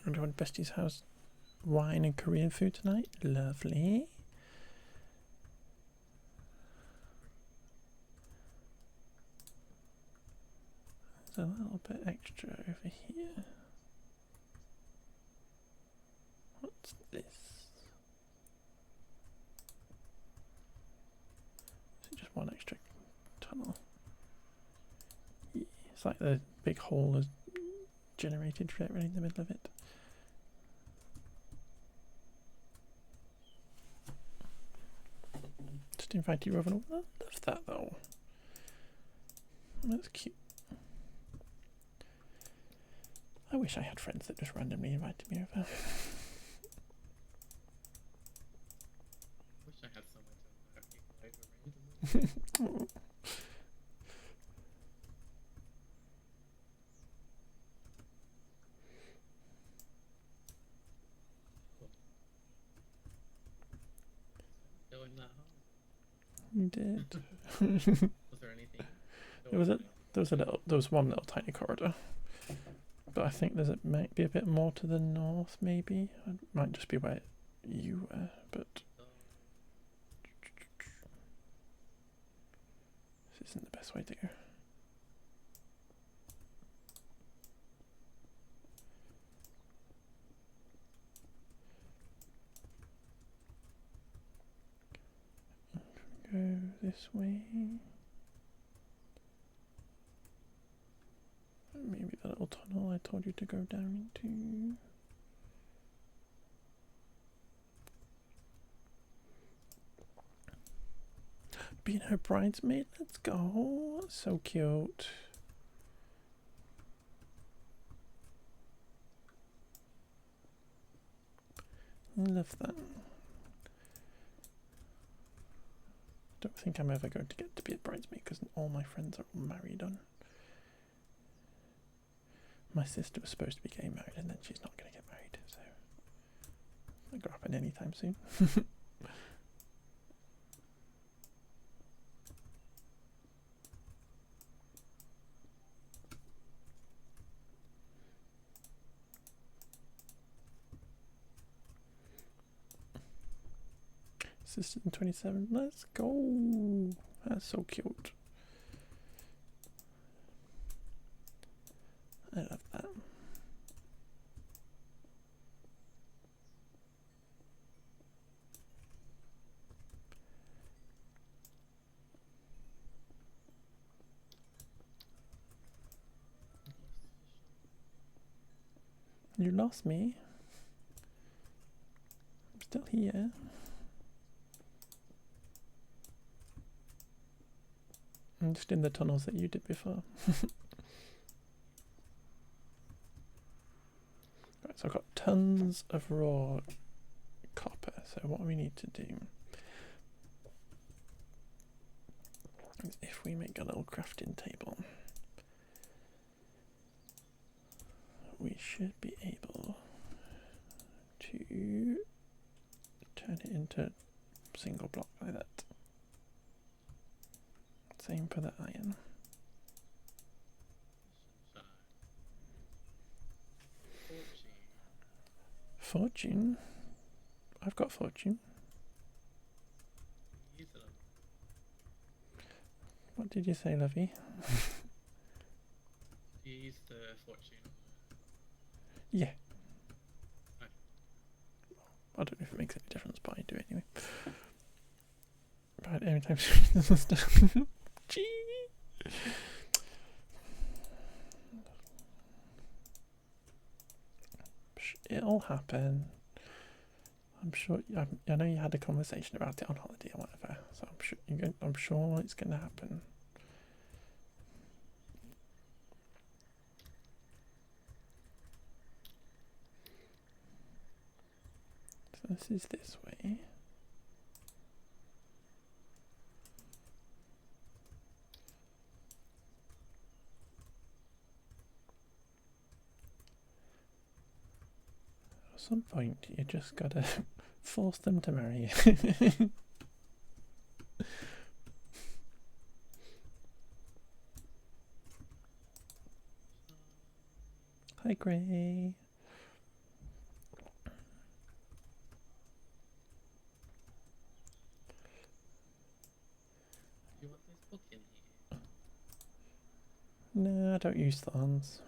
Everyone, Bestie's house wine and Korean food tonight. Lovely. There's a little bit extra over here. What's this? Is it just one extra tunnel? Yeah, it's like the big hole is generated right in the middle of it. Just invite you over. I love that though. That's cute. I wish I had friends that just randomly invited me over.
wish I had somewhere to invite people over randomly. Going that home.
You did.
Was there anything?
There was one little tiny corridor. But I think there might be a bit more to the north, maybe. It might just be where you were, but this isn't the best way to go. Go this way. little tunnel I told you to go down into. Being her bridesmaid, let's go. That's so cute. I love that. Don't think I'm ever going to get to be a bridesmaid because all my friends are married on. My sister was supposed to be getting married and then she's not going to get married, so it's not going to happen anytime soon. Sister in 27, let's go. That's so cute. I love that. You lost me. I'm still here. I'm just in the tunnels that you did before. Right, so I've got tons of raw copper. So what we need to do is if we make a little crafting table, we should be able to turn it into single block like that. Same for the iron. Fortune? I've got fortune. What did you say, Lovey?
You use the fortune.
Yeah.
Okay.
I don't know if it makes any difference, but I do anyway. But every time she does this stuff. Gee. It'll happen. I'm sure. I know you had a conversation about it on holiday or whatever, so I'm sure it's going to happen. So this is this way. At some point, you just gotta force them to marry you. Hi, Gray.
You want this book in here?
No, I don't use thorns.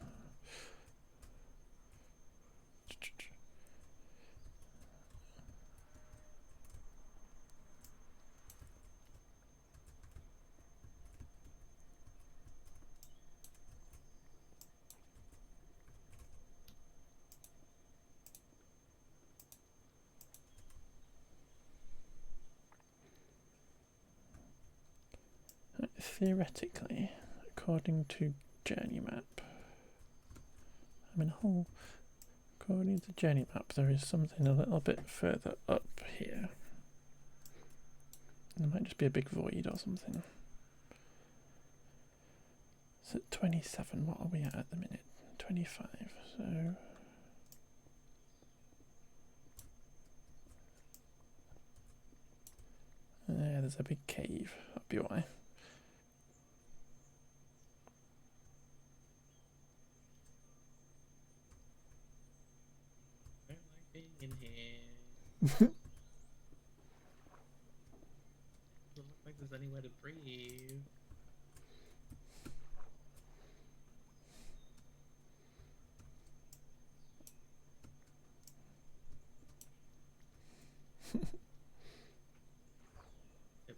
Theoretically, according to journey map, I'm in a hole. According to journey map, there is something a little bit further up here. There might just be a big void or something. It's at 27. What are we at the minute? 25. So yeah, there's a big cave. That'd be why.
In here. Doesn't look like there's anywhere to breathe.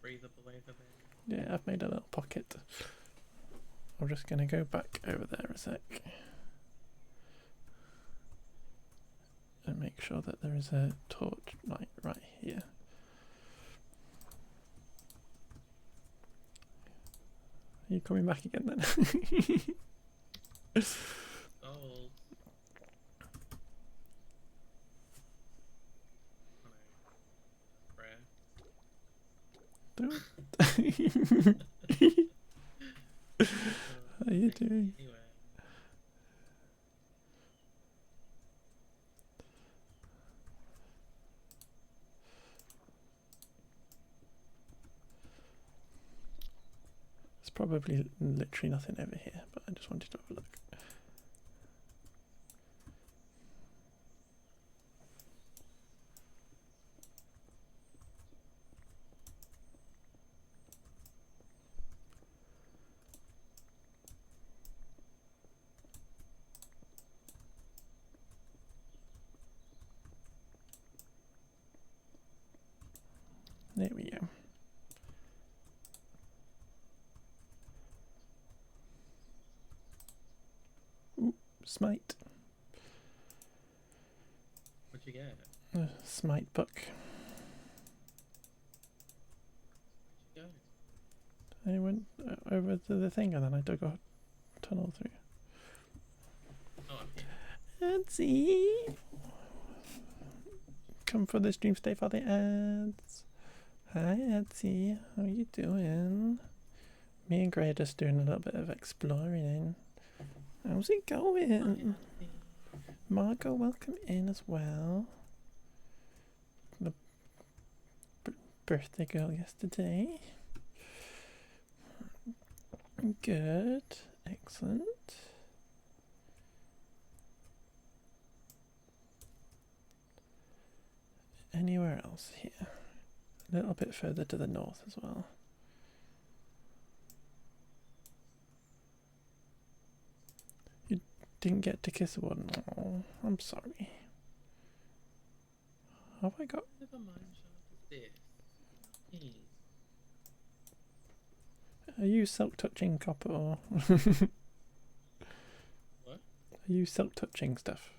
Breathable over there.
Yeah, I've made a little pocket. I'm just gonna go back over there a sec. make sure that there is a torch light right here. Are you coming back again then?
Oh. Prayer.
Don't. How are you doing?
Anyway.
There's probably literally nothing over here, but I just wanted to have a look. There we go. Ooh, smite.
What'd you get?
Smite book.
Where'd you
I went over to the thing and then I dug a tunnel through.
go? Oh, I'm here.
Adsy! Come for the stream, stay for the ads. Hi Adsy, how are you doing? Me and Gray are just doing a little bit of exploring. How's it going? Margot, welcome in as well. The birthday girl yesterday. Good, excellent. Anywhere else here? A little bit further to the north as well. You didn't get to kiss one. Oh, I'm sorry. Have I got?
Never mind, this.
Are you silk touching copper or?
What?
Are you silk touching stuff?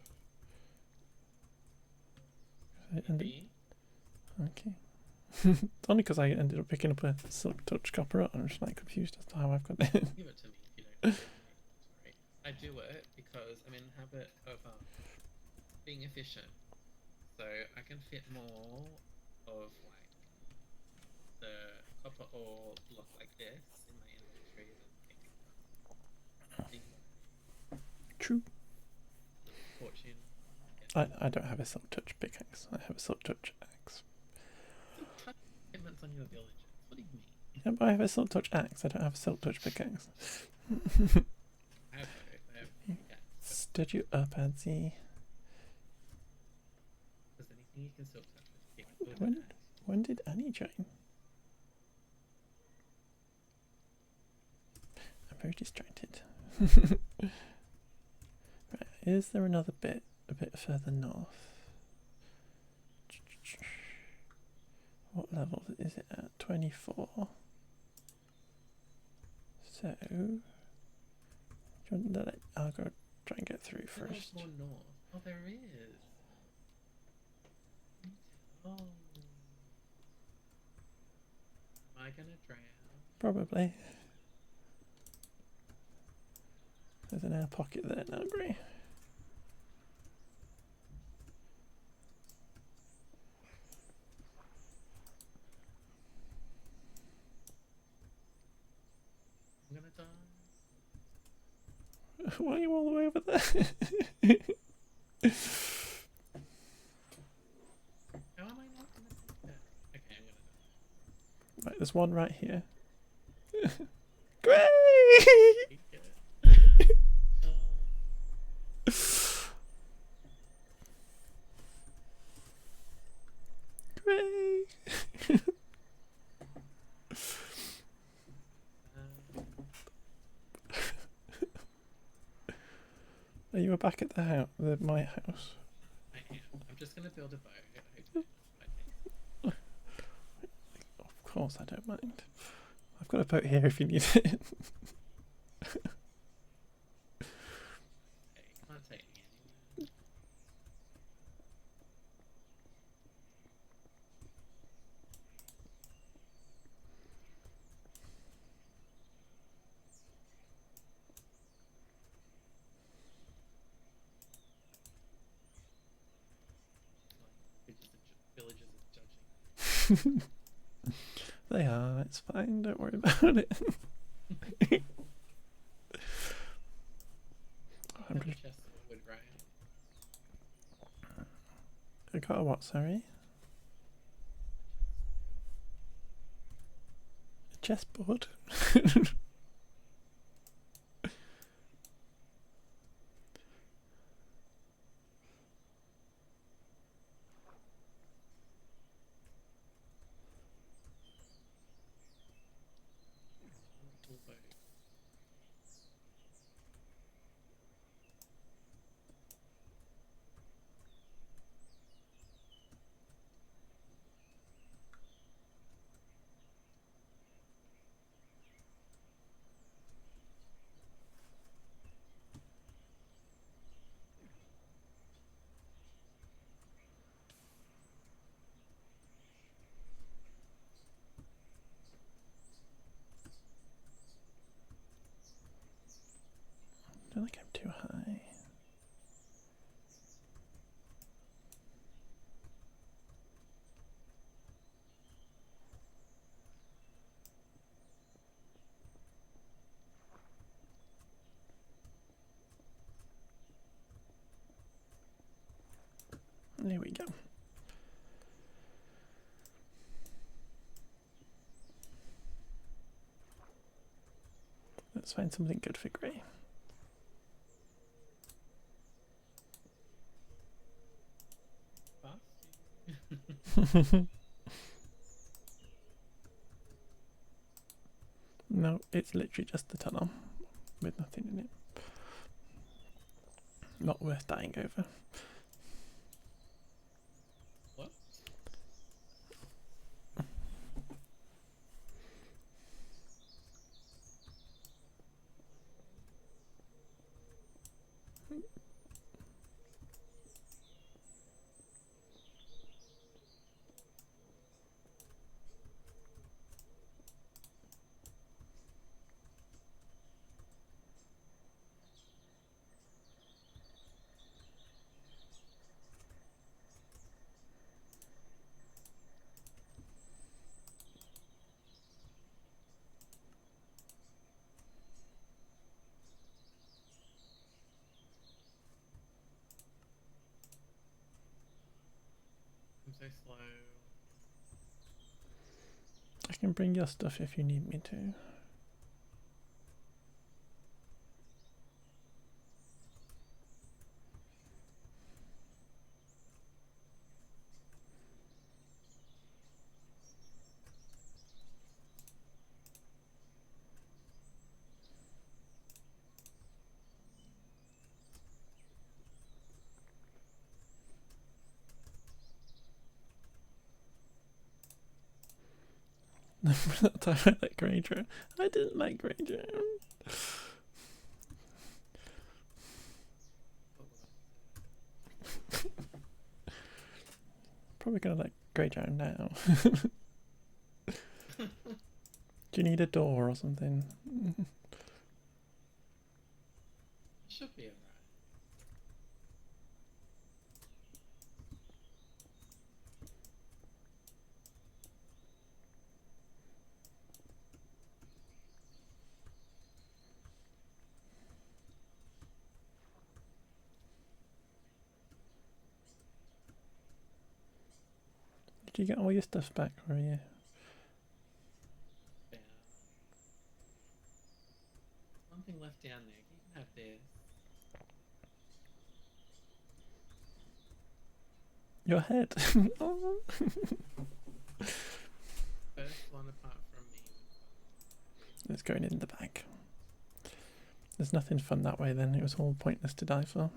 Me?
Okay. It's only because I ended up picking up a silk touch copper. I'm just like confused as to how I've got it.
Give it to me if you don't. Sorry. I do it because I'm in the habit of being efficient, so I can fit more of like the copper ore block like this in my inventory than picking up
True.
fortune.
I don't have a silk touch pickaxe. I have a silk touch axe.
Payments on your diligence. What do you mean?
Yeah, but I have a silk touch axe. I don't have a silk touch pickaxe.
I have both. I have yeah.
Stood you up, Adsy.
Because anything you can still touch with pick with
When did Annie join? I'm very distracted. Right, is there another bit a bit further north? What level is it at? 24. So, do you want to let it, I'll go try and get through
There's
first.
more north. Oh, there is. Oh. Am I gonna drown?
Probably. There's an air pocket there now, Gray.
I'm gonna die.
Why are you all the way over there?
How am I not gonna do that? Okay, I'm gonna die.
Right, there's one right here. Gray!
Get it.
Gray! Are you back at the house, my house?
I am. I'm just gonna build a boat.
Of course, I don't mind. I've got a boat here if you need it.
Okay, can't take me anywhere.
They are, it's fine, don't worry about it. I'm
Have a
just,
chest of wood grain.
I got a what, sorry? A chessboard?
Although,
I feel like I'm too high. There we go. Let's find something good for Grey.
fast.
No, it's literally just the tunnel with nothing in it. Not worth dying over.
What? I'm so slow.
I can bring your stuff if you need me to. That time I like Granger. I didn't like Granger. Probably gonna like Granger now. Do you need a door or something?
Should be alright.
Did you get all your stuff back, or you?
Yeah. One thing left down there. You can have this.
Your head. Oh.
First one apart from me.
It's going in the bag. There's nothing fun that way then. It was all pointless to die for.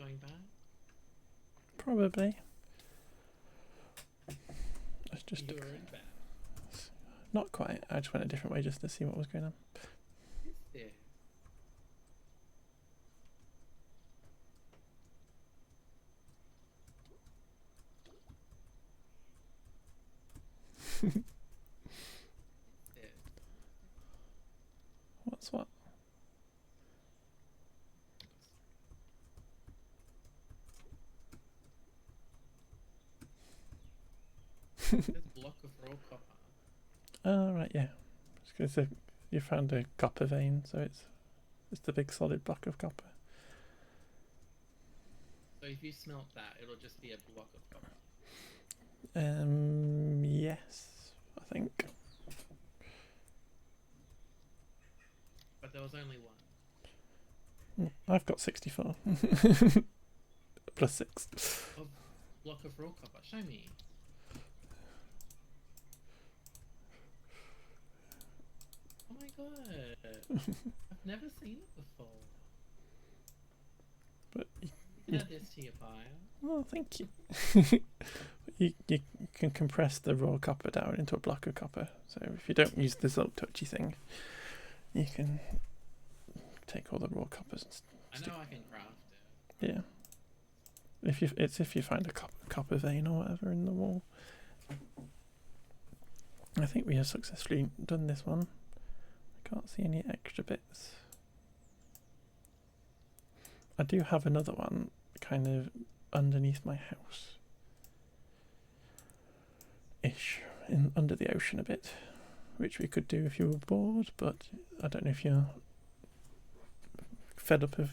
going back?
Probably. Let's just
You were in bed.
not quite. I just went a different way just to see what was going on.
Yeah. Yeah.
What's what?
There's a block of raw copper.
Oh right, yeah. Because you found a copper vein, so it's the big solid block of copper.
So if you smelt that, it'll just be a block of copper.
Yes, I think.
But there was only one.
I've got 64 plus 6.
Oh, block of raw copper. Show me. Oh my god. I've never seen it before.
But
Add this to your pile.
oh, thank you. you can compress the raw copper down into a block of copper. So if you don't use this little touchy thing, you can take all the raw coppers and
I know I can craft it.
yeah. If you find a copper vein or whatever in the wall. I think we have successfully done this one. I can't see any extra bits. I do have another one kind of underneath my house ish, in under the ocean a bit, which we could do if you were bored, but I don't know if you're fed up of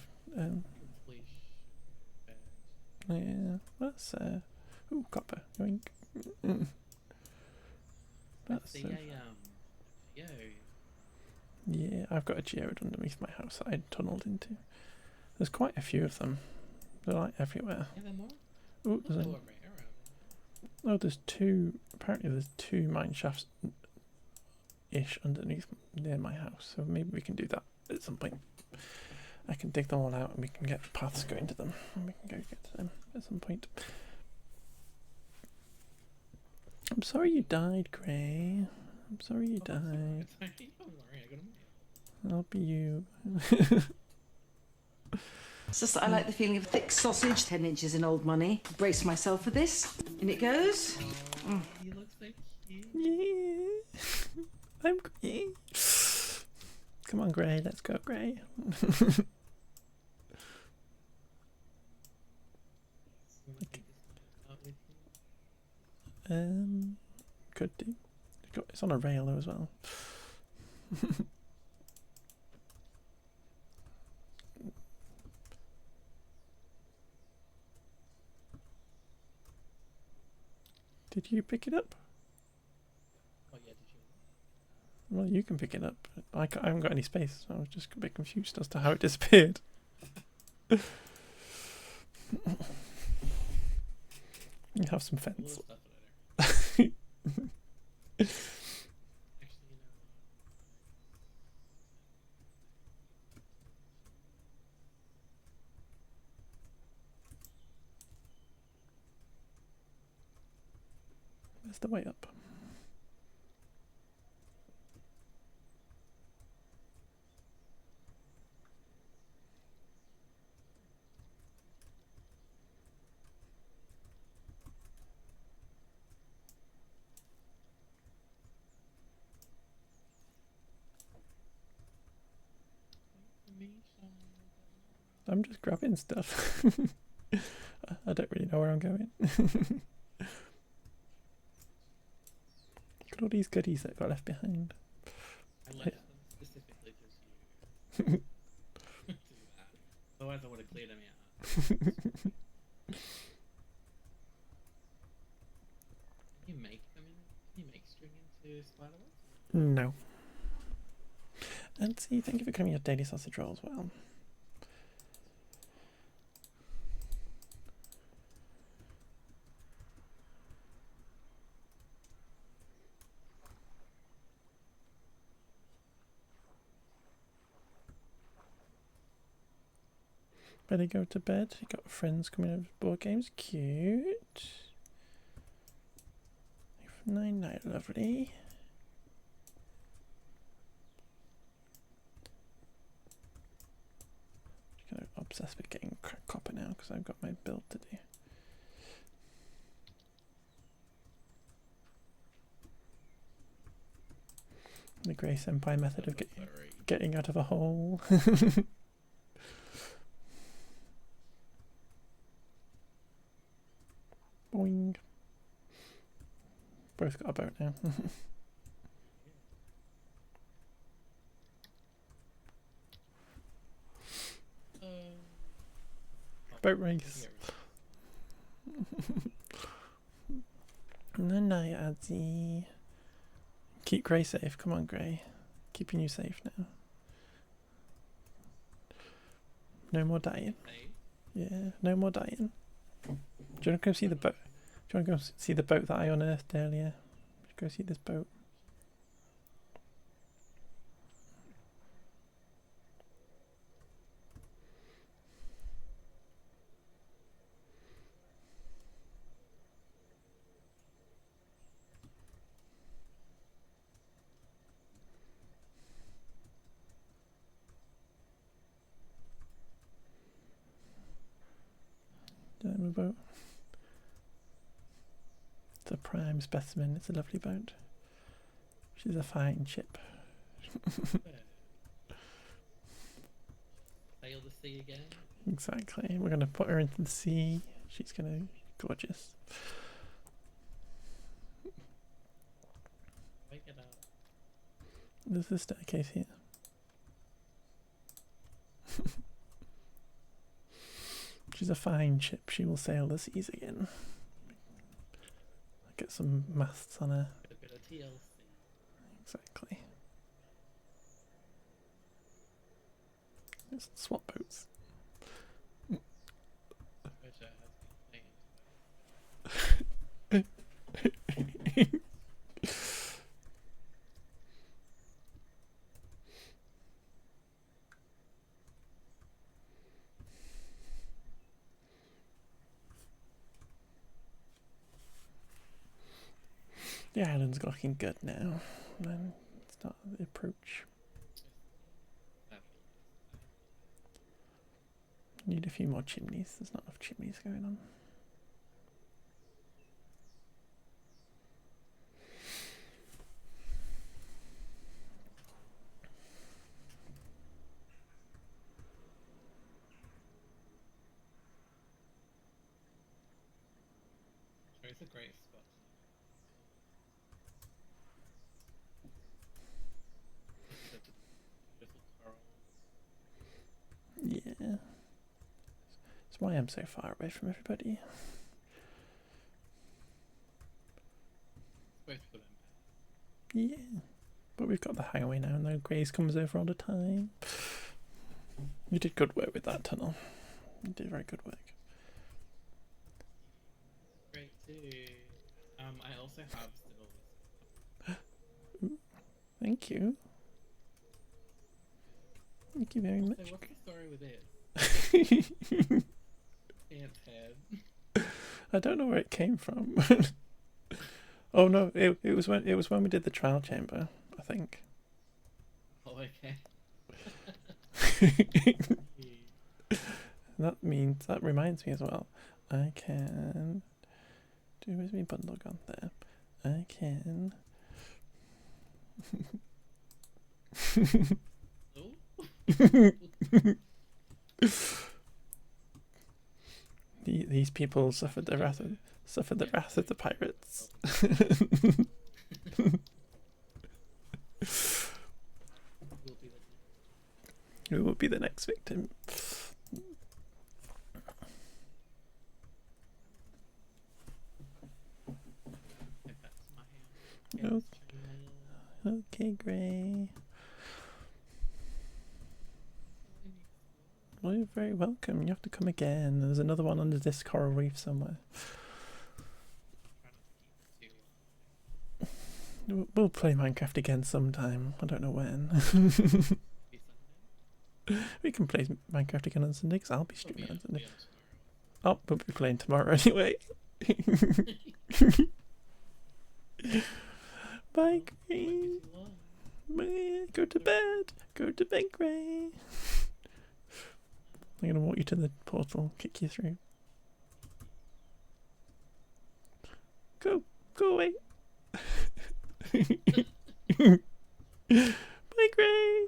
yeah, that's ooh, copper, yoink. That's
Yo.
yeah, I've got a geode underneath my house that I tunnelled into. There's quite a few of them. They're like everywhere.
Yeah, there more?
Ooh, there's two. Apparently, there's 2 mine shafts ish underneath near my house. So maybe we can do that at some point. I can dig them all out and we can get paths going to them. And we can go get to them at some point. I'm sorry you died, Gray. I'm sorry you died.
Don't worry, I got a
I'll be you.
It's just that I like the feeling of thick sausage, 10 inches in old money. Brace myself for this. In it goes.
You look so cute.
Yeah. I'm Gray. Come on, Gray. Let's go, Gray. Could do. It's on a rail as well. Did you pick it up?
Oh yeah, did you?
Well, you can pick it up. I haven't got any space, so I was just a bit confused as to how it disappeared. You have some fence.
Actually,
Where's the way up? I'm just grabbing stuff. I don't really know where I'm going. Look at all these goodies that got left behind.
I left them specifically because you do that. Otherwise I would have cleared them out. Can you make them can you make string into spiderwebs?
No. And see, thank you for coming your daily sausage roll as well. Ready to go to bed? You got friends coming over to board games. Cute. 9 night, lovely. Just gonna obsess with getting crack copper now because I've got my build to do. The Grey Senpai method of getting out of a hole. Boing. Both got a boat now. Boat race. No, no, Adzi. Keep Grey safe. Come on, Grey. Keeping you safe now. No more dying. Yeah, no more dying. Do you want to go see the boat? Do you want to go see the boat that I unearthed earlier? Go see this boat. Diamond boat. It's a prime specimen. It's a lovely boat. She's a fine ship.
Sail the sea again.
Exactly. We're gonna put her into the sea. She's gonna be gorgeous.
Wake it up.
There's a staircase here. She's a fine ship. She will sail the seas again. Get some masts on her.
A bit of TLC.
Exactly. Let's swap boats.
Which has been
The island's looking good now. Then start the approach. Need a few more chimneys. There's not enough chimneys going on.
It's a great spot.
Yeah. That's why I'm so far away from everybody.
Both for them.
Yeah. But we've got the highway now and the Grace comes over all the time. You did good work with that tunnel. You did very good work.
Great too. I also have still.
Thank you. Thank you very much.
So what's the story with it? Ant head.
I don't know where it came from. Oh no, it was when we did the trial chamber, I think.
Oh, okay.
That reminds me as well. I can do where's my bundle gone there? I can These people suffered the wrath of the pirates. Who will be the next victim? Okay, Gray. Well, you're very welcome. You have to come again. There's another one under this coral reef somewhere. We'll play Minecraft again sometime. I don't know when. we can play Minecraft again on Sunday, because I'll be streaming on Sunday.
Be on tomorrow.
Oh, we'll be playing tomorrow anyway. Bye, Gray. Bye. Go to bed. Go to bed, Gray. I'm going to walk you to the portal, kick you through. Go away. Bye, Gray.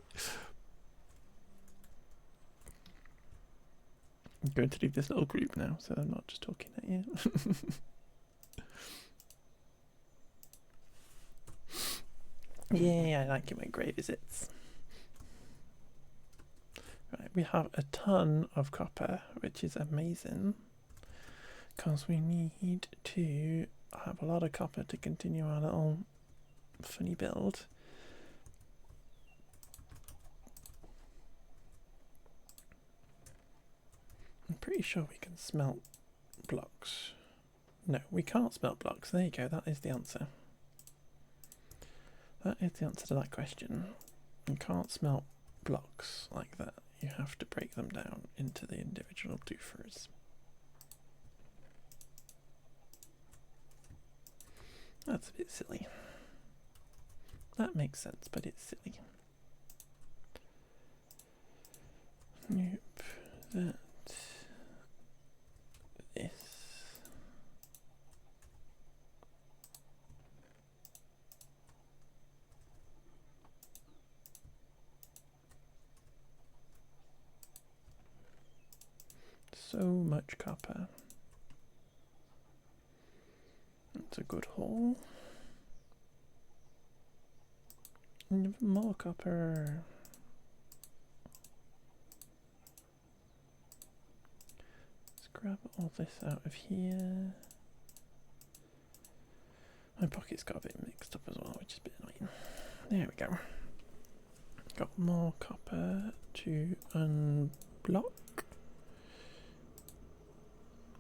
I'm going to leave this little group now, so I'm not just talking at you. Yeah, I like it when Gray visits. Right, we have a ton of copper, which is amazing, because we need to have a lot of copper to continue our little funny build. I'm pretty sure we can smelt blocks. No, we can't smelt blocks. There you go, that is the answer. That is the answer to that question. You can't smelt blocks like that. You have to break them down into the individual doofers. That's a bit silly. That makes sense, but it's silly. Nope. That. This. So much copper. That's a good haul. And more copper. Let's grab all this out of here. My pocket's got a bit mixed up as well, which is a bit annoying. There we go. Got more copper to unblock.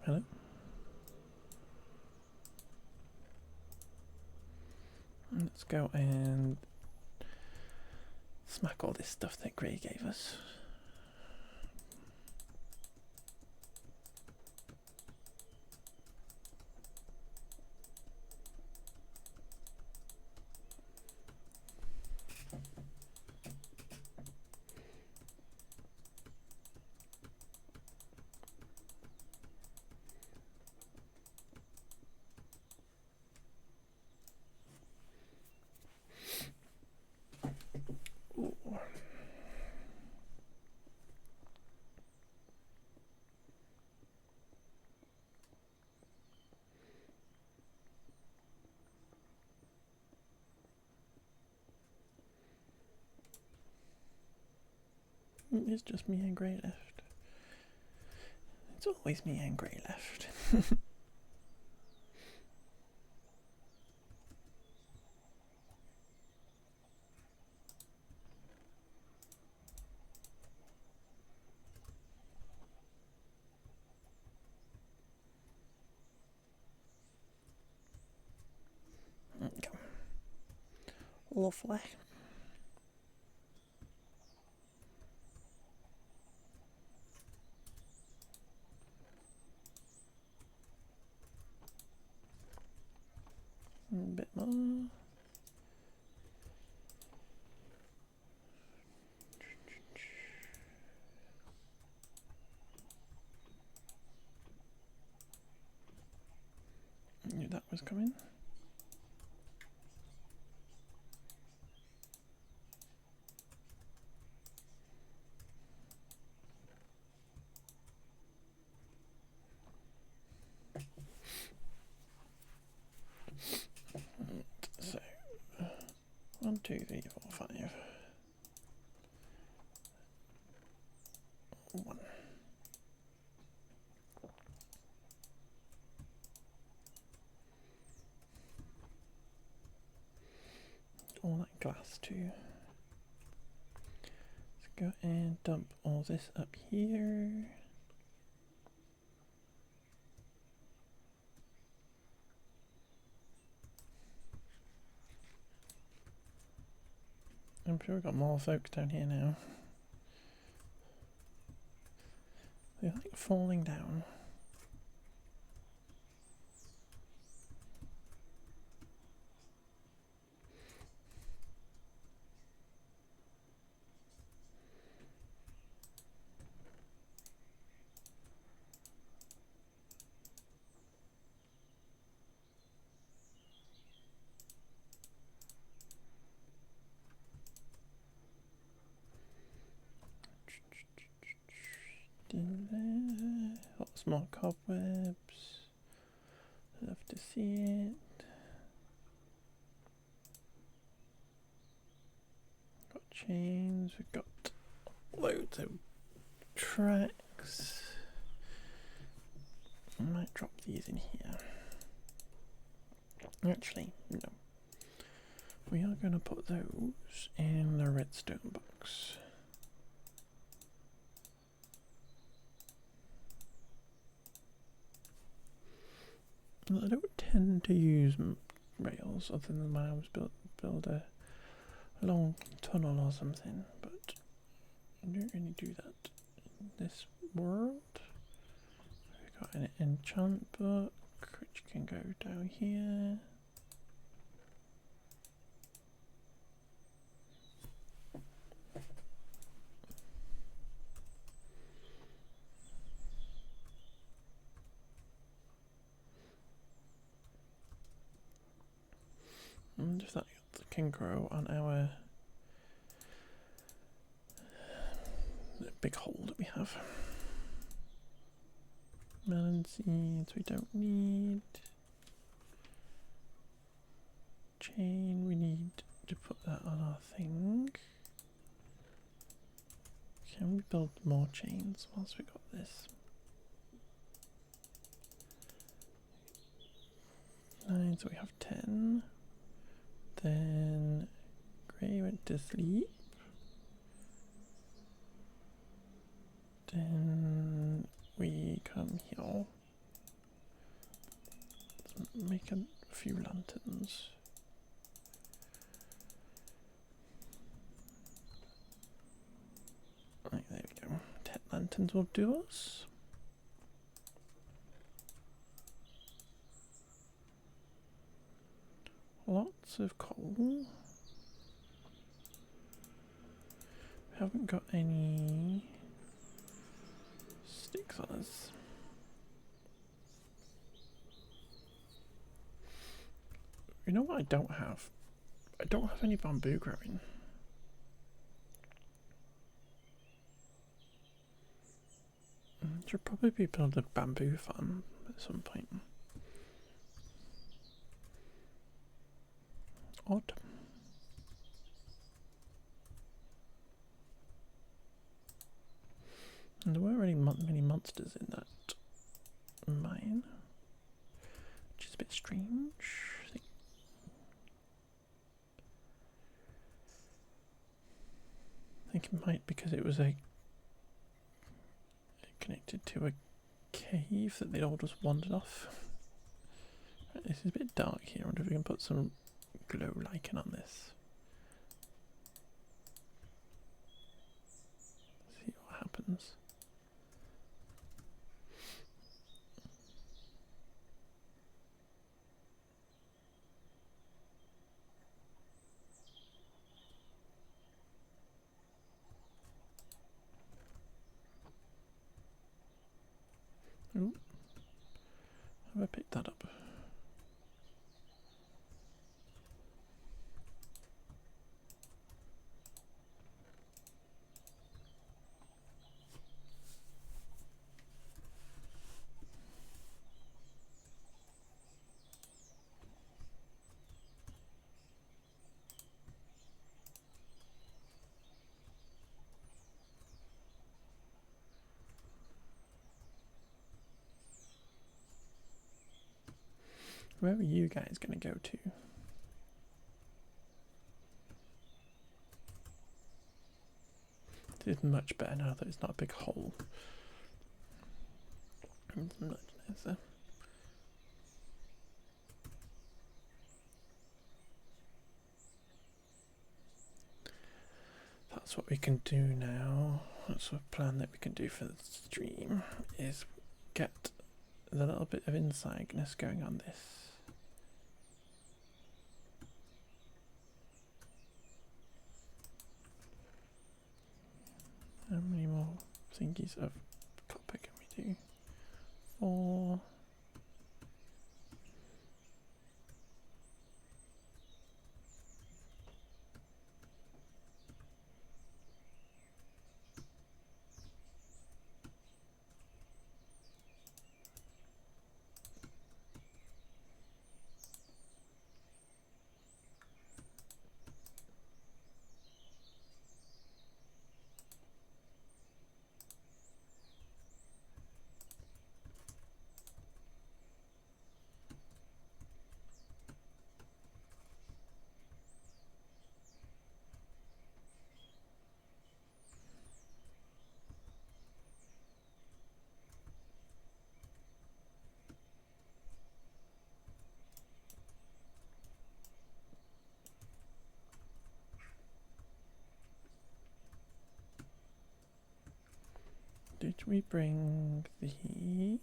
Hello. Let's go and smack all this stuff that Gray gave us. It's just me and Gray left. It's always me and Gray left. Okay. Lovely. A bit more. Knew that was coming. So 1, 2, 3, 4, 5. 1. All that glass too. Let's go and dump all this up here. I'm sure we've got more folks down here now. They're like falling down. In there. Lots more cobwebs. Love to see it. Got chains, we've got loads of tracks. I might drop these in here. Actually, no. We are going to put those in the redstone box. I don't tend to use rails other than when I was build a long tunnel or something, but I don't really do that in this world. We've got an enchant book which can go down here. And if that can grow on our big hole that we have. Melon seeds we don't need. Chain, we need to put that on our thing. Can we build more chains whilst we got this? 9, so we have 10. Then Grey went to sleep. Then we come here. Let's make a few lanterns. Right, there we go. 10 lanterns will do us. Lots of coal. We haven't got any sticks on us. You know what I don't have? I don't have any bamboo growing. Should probably be build a bamboo farm at some point. Odd. And there weren't really many monsters in that mine, which is a bit strange. I think it might because it was connected to a cave that they'd all just wandered off. Right, this is a bit dark here. I wonder if we can put some glow lichen on this. See what happens. Ooh. Have I picked that up? Where are you guys going to go to? It is much better now that it's not a big hole. It's much nicer. That's what we can do now. That's a plan that we can do for the stream, is get the little bit of insideness going on this. How many more thingies of copper can we do? 4. Did we bring the...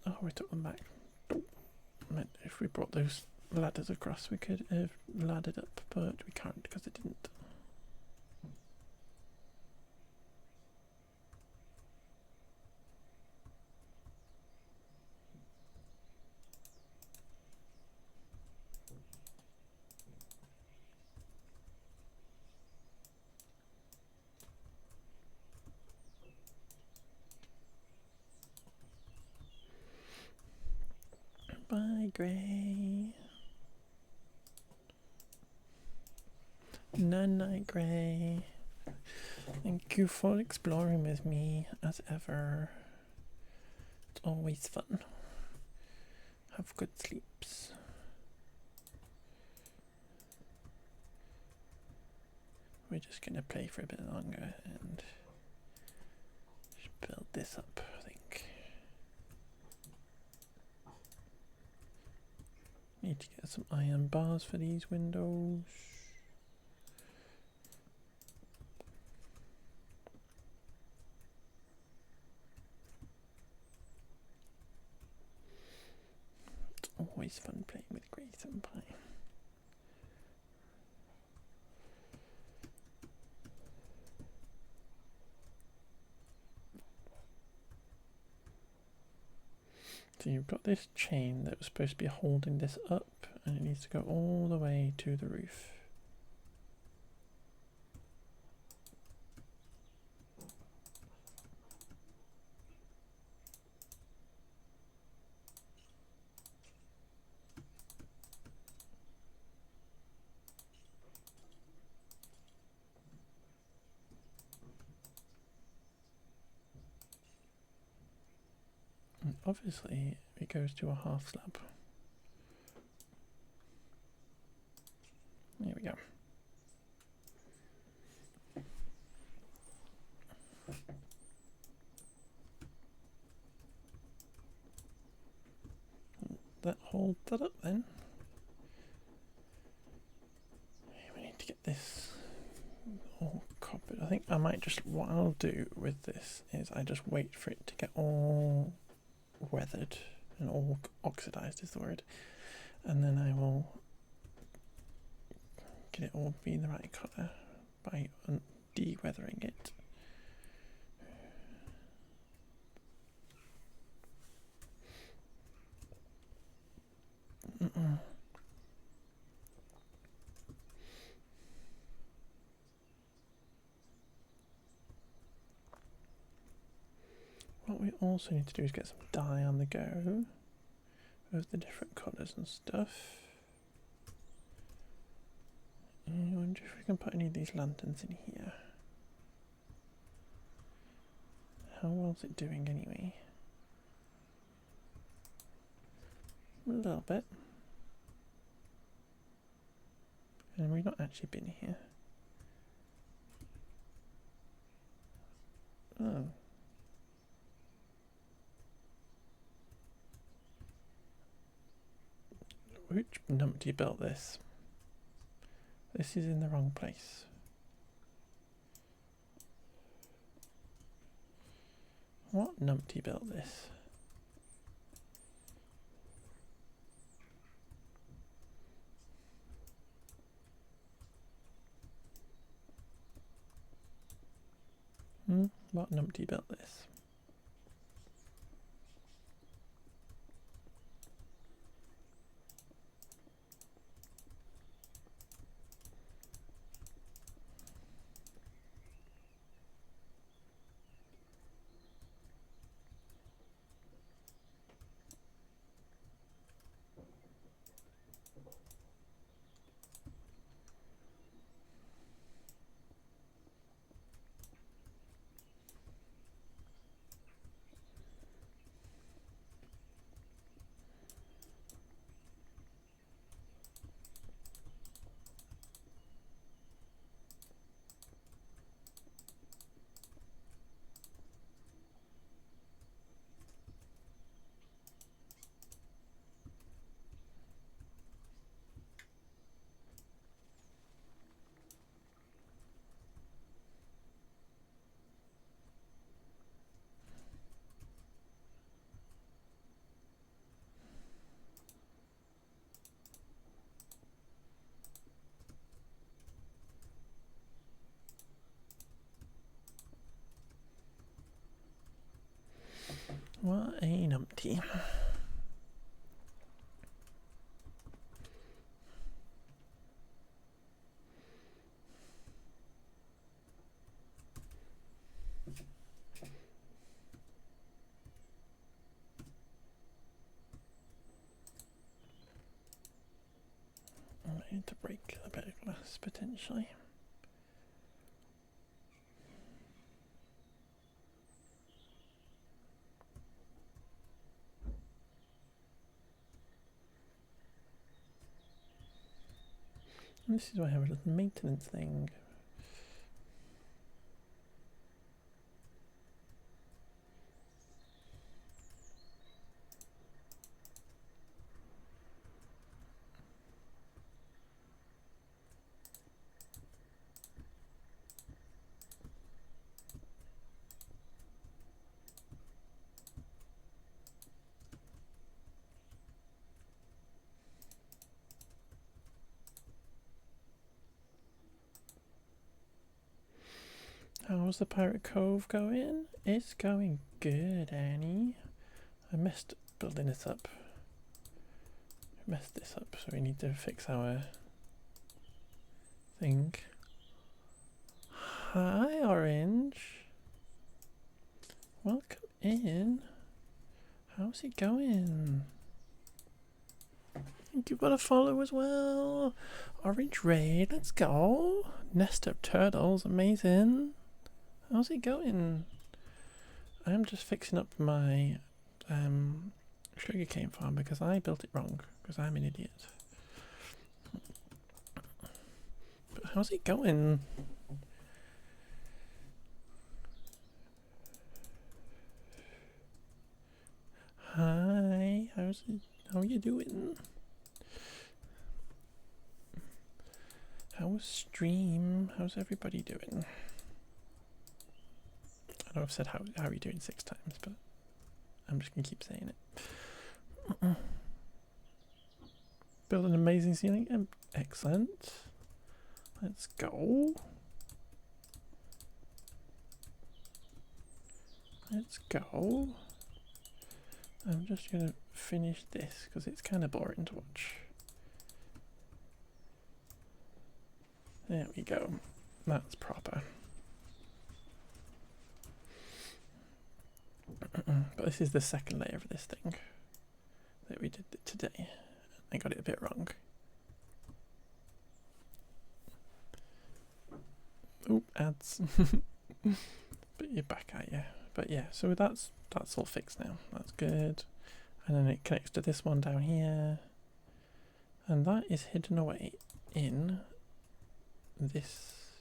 Oh, we took them back. Meant if we brought those ladders across, we could have laddered up, but we can't because it didn't. Bye, Grey. Night, Grey. Thank you for exploring with me, as ever. It's always fun. Have good sleeps. We're just gonna play for a bit longer and just build this up, I think. Need to get some iron bars for these windows. It's always fun playing with Grey Senpai. So you've got this chain that was supposed to be holding this up, and it needs to go all the way to the roof. And obviously it goes to a half slab. There we go. That hold that up then. We need to get this all copied. I think I might just, what I'll do with this is I just wait for it to get all weathered and all oxidized is the word, and then I will get it all being the right colour by de-weathering it. What we also need to do is get some dye on the go of the different colours and stuff. I wonder if we can put any of these lanterns in here. How well's it doing anyway? A little bit. And we've not actually been here. Oh. Which numpty built this? This is in the wrong place. What numpty built this? What numpty built this? What a numpty. I need to break a bit of glass potentially. And this is why I have a little maintenance thing. How's the Pirate Cove going? It's going good, Annie. I messed building this up. I messed this up, so we need to fix our thing. Hi, Orange. Welcome in. How's it going? Thank you for the follow as well. Orange Raid, let's go. Nest of turtles, amazing. How's it going? I'm just fixing up my sugarcane farm because I built it wrong, because I'm an idiot. But how's it going? Hi, how are you doing? How's stream? How's everybody doing? I know I've said how are you doing 6 times, but I'm just gonna keep saying it. Build an amazing ceiling. Excellent. Let's go. Let's go. I'm just gonna finish this because it's kind of boring to watch. There we go. That's proper. But this is the second layer of this thing that we did today. I got it a bit wrong. Oh, ads. But you're back at you. But yeah, so that's all fixed now. That's good. And then it connects to this one down here. And that is hidden away in this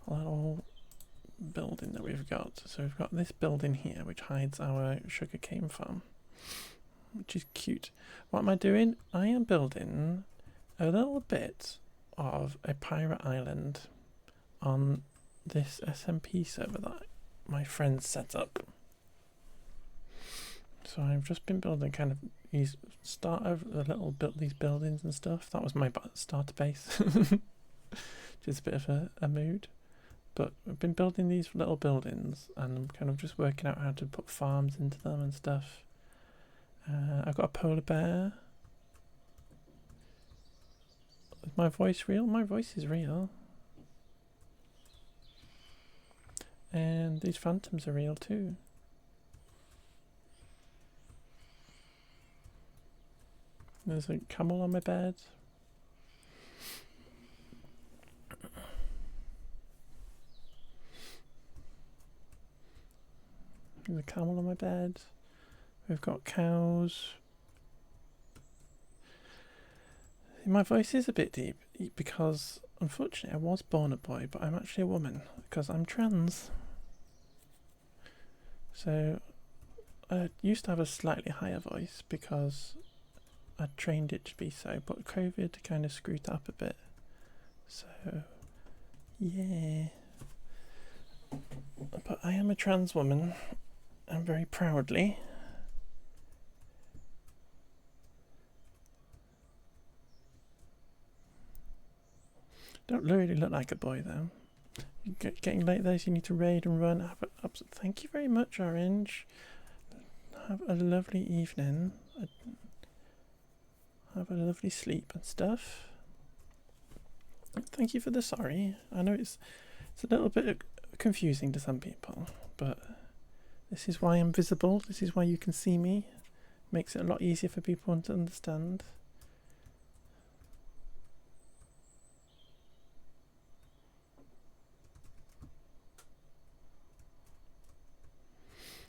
little building that we've got. So we've got this building here which hides our sugarcane farm, which is cute. What am I doing? I am building a little bit of a pirate island on this SMP server that my friends set up. So I've just been building kind of these these buildings and stuff. That was my starter base. Just a bit of a mood. But I've been building these little buildings and I'm kind of just working out how to put farms into them and stuff. I've got a polar bear. Is my voice real? My voice is real. And these phantoms are real too. There's a camel on my bed. There's a camel on my bed. We've got cows. My voice is a bit deep because unfortunately I was born a boy, but I'm actually a woman because I'm trans. So I used to have a slightly higher voice because I trained it to be so, but COVID kind of screwed up a bit. So yeah. But I am a trans woman, and very proudly. Don't really look like a boy though. Getting late there, so you need to raid and run. Thank you very much, Orange. Have a lovely evening. Have a lovely sleep and stuff. Thank you for the sorry. I know it's a little bit confusing to some people, but this is why I'm visible. This is why you can see me. Makes it a lot easier for people to understand.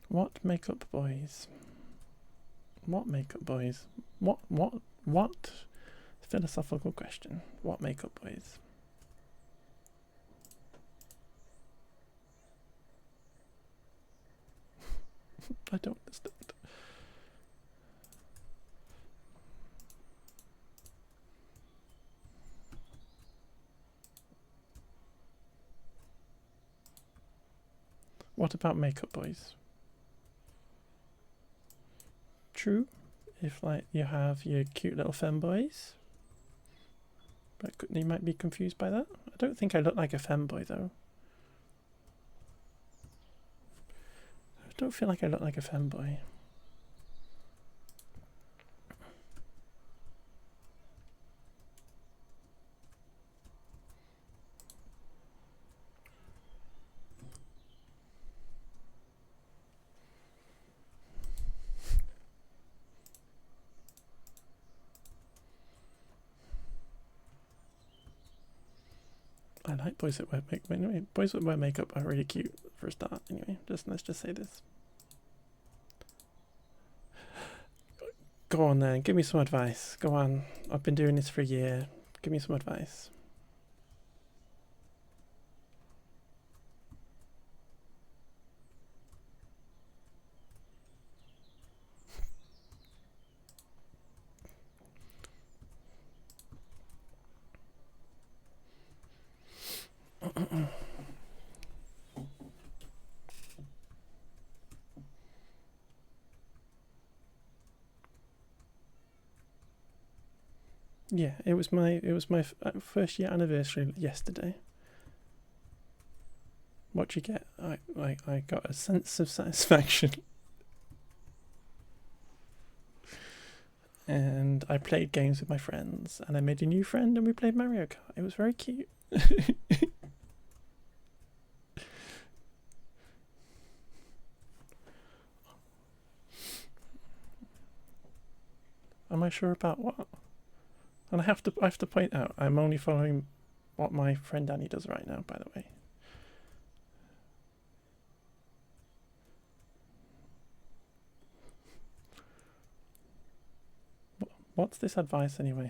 What makeup boys? What makeup boys? What? Philosophical question. What makeup boys? I don't understand. What about makeup boys? True, if like you have your cute little femboys, but you might be confused by that. I don't think I look like a femboy though. I don't feel like I look like a femboy. I like boys that wear makeup. Anyway, boys that wear makeup are really cute for a start. Anyway, let's just say this. Go on then, give me some advice. Go on. I've been doing this for a year. Give me some advice. Yeah, it was my first year anniversary yesterday. What'd you get? I got a sense of satisfaction. And I played games with my friends, and I made a new friend, and we played Mario Kart. It was very cute. Am I sure about what? And I have to point out, I'm only following what my friend Danny does right now, by the way. What's this advice anyway?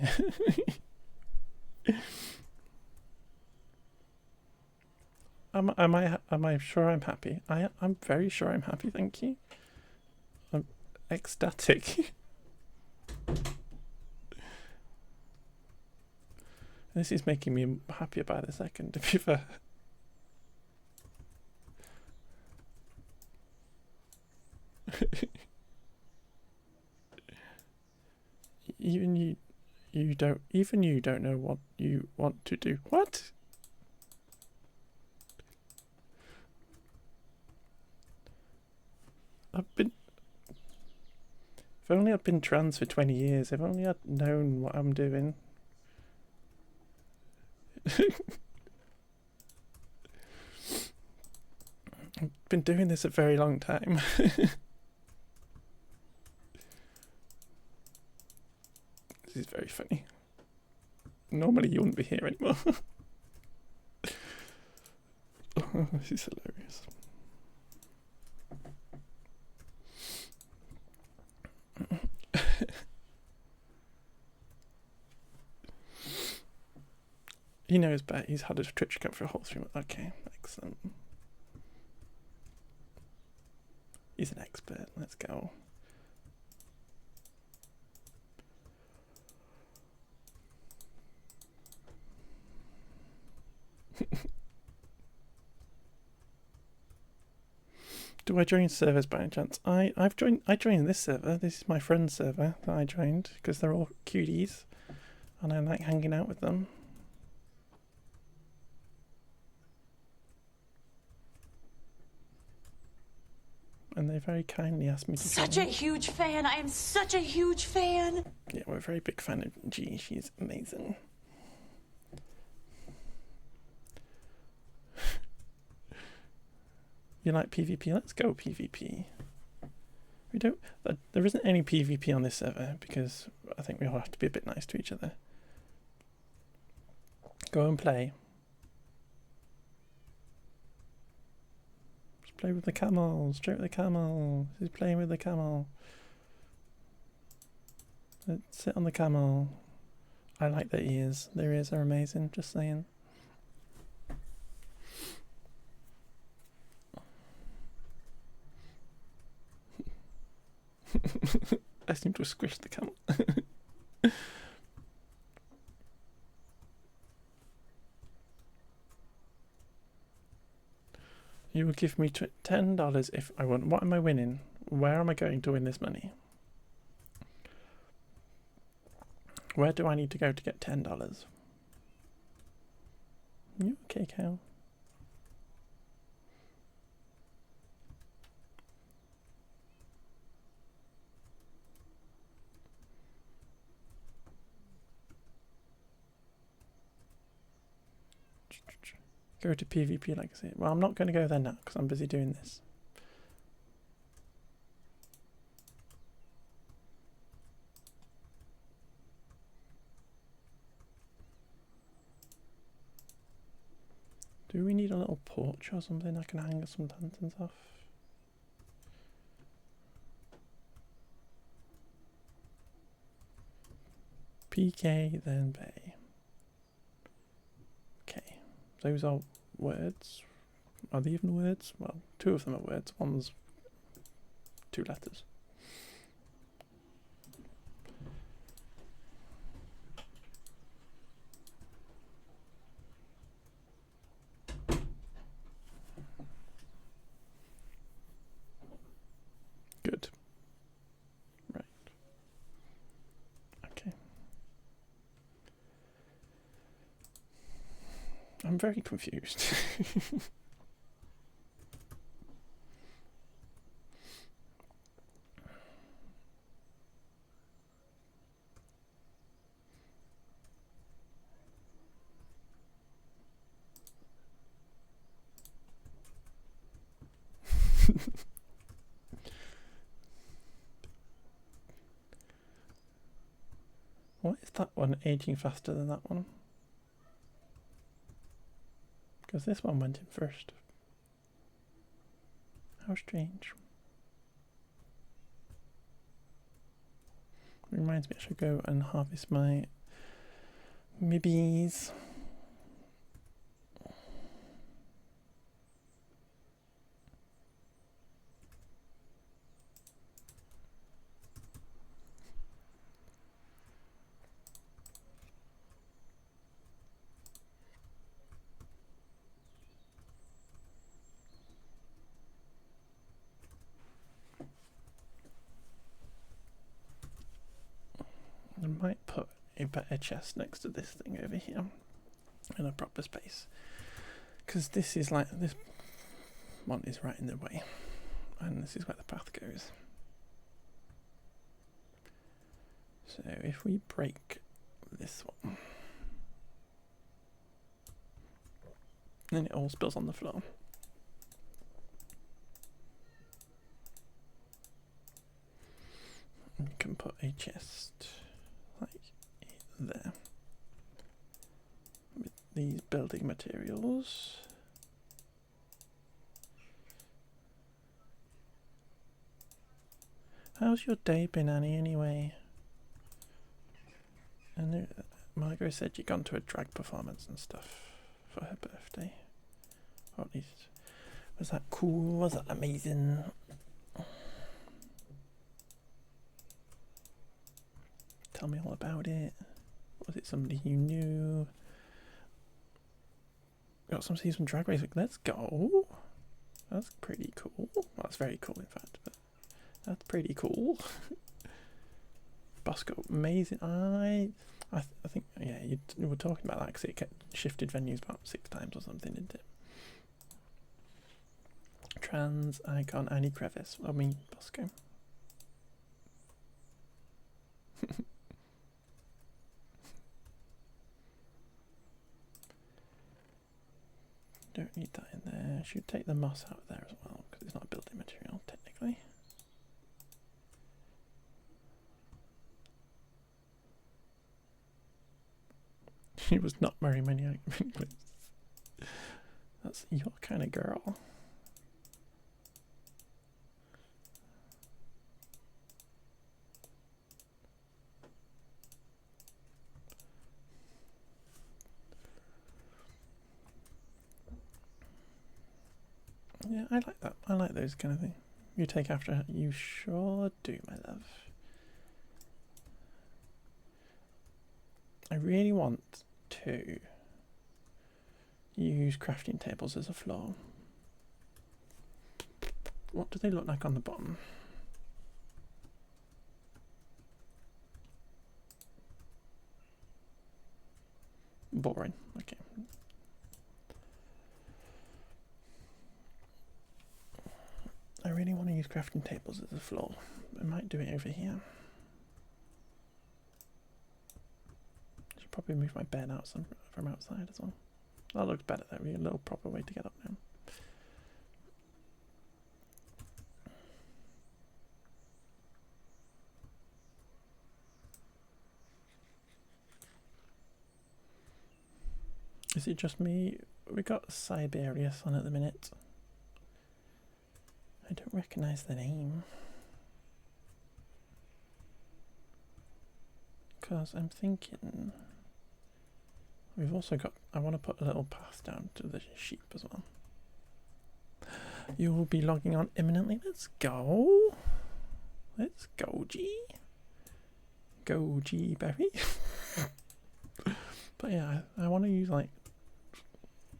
Am I sure I'm happy? I'm very sure I'm happy, thank you. I'm ecstatic. This is making me happier by the second, to be fair. Even you don't know what you want to do. What? If only I'd been trans for 20 years, if only I'd known what I'm doing. I've been doing this a very long time. This is very funny. Normally you wouldn't be here anymore. Oh, this is hilarious. He knows better. He's had a Twitch account for a whole 3 months. Okay, excellent. He's an expert. Let's go. Do I join servers by any chance? I joined this server. This is my friend's server that I joined because they're all cuties and I like hanging out with them. And they very kindly asked me to
Such
join.
a huge fan. I am such a huge fan.
Yeah, we're a very big fan of G. She's amazing. You like PvP? Let's go PvP. We don't. There isn't any PvP on this server because I think we all have to be a bit nice to each other. Go and play. Just play with the camel. Straight with the camel. He's playing with the camel. Let's sit on the camel. I like their ears. Their ears are amazing. Just saying. I seem to have squished the camel. You will give me $10 if I win. What am I winning? Where am I going to win this money? Where do I need to go to get $10? You okay, cow? Go to PvP like I say. Well, I'm not going to go there now because I'm busy doing this. Do we need a little porch or something I can hang some lanterns off? PK then Bay. Okay, those are words. Are they even words? Well, 2 of them are words. One's 2 letters. Good. Right. Okay. I'm very confused. Why is that one aging faster than that one? Because this one went in first. How strange. Reminds me I should go and harvest my bees. I might put a better chest next to this thing over here in a proper space, because this is like, this one is right in the way, and this is where the path goes. So if we break this one, then it all spills on the floor. You can put a chest like there with these building materials. How's your day been, Annie, anyway? And Margaret said you'd gone to a drag performance and stuff for her birthday. Or at least, was that cool? Was that amazing? Tell me all about it. Was it somebody you knew? Got some season Drag Race. Let's go. That's pretty cool. Well, that's very cool, in fact. But that's pretty cool. Bosco, amazing. I think, yeah, you were talking about that because it kept shifted venues about 6 times or something, didn't it? Trans icon Annie Crevice. I mean, Bosco. Don't need that in there. Should take the moss out of there as well because it's not a building material technically. She was not very many. That's your kind of girl. Yeah, I like that. I like those kind of things. You take after her. You sure do, my love. I really want to use crafting tables as a floor. What do they look like on the bottom? Boring. Okay. I really want to use crafting tables as a floor. I might do it over here. Should probably move my bed out from outside as well. That looks better though. A little proper way to get up now. Is it just me? We got Siberius on at the minute. I don't recognise the name. Because I'm thinking we've also got, I want to put a little path down to the sheep as well. You will be logging on imminently. Let's go. Let's go, G. Go, G Berry. But yeah, I want to use like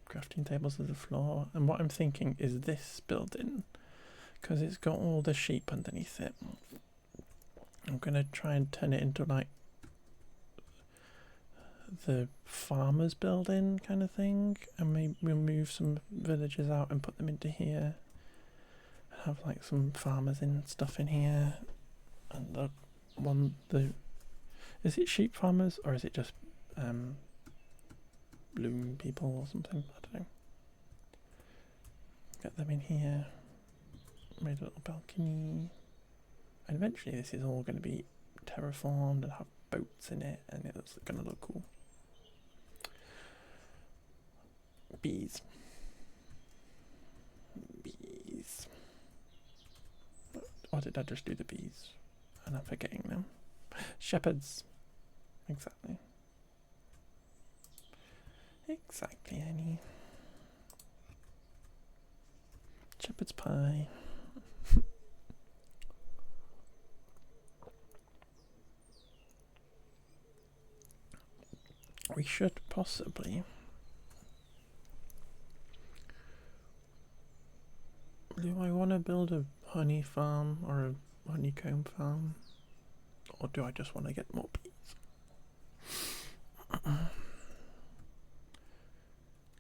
crafting tables as a floor. And what I'm thinking is this building, because it's got all the sheep underneath it. I'm going to try and turn it into like the farmer's building kind of thing, and maybe we'll move some villagers out and put them into here and have like some farmers and stuff in here. And is it sheep farmers or is it just bloom people or something? I don't know. Get them in here. Made a little balcony, and eventually this is all going to be terraformed and have boats in it, and it's going to look cool. Bees. Bees. Or did I just do the bees? And I'm forgetting them. Shepherds. Exactly. Exactly, Annie. Shepherd's pie. We should possibly do I want to build a honey farm or a honeycomb farm, Or do I just want to get more bees?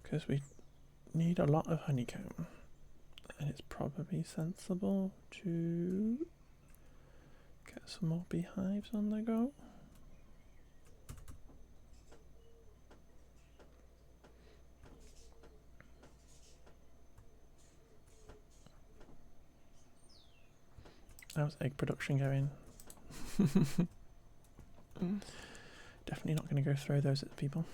Because we need a lot of honeycomb. And it's probably sensible to get some more beehives on the go. How's egg production going? Definitely not going to go throw those at people.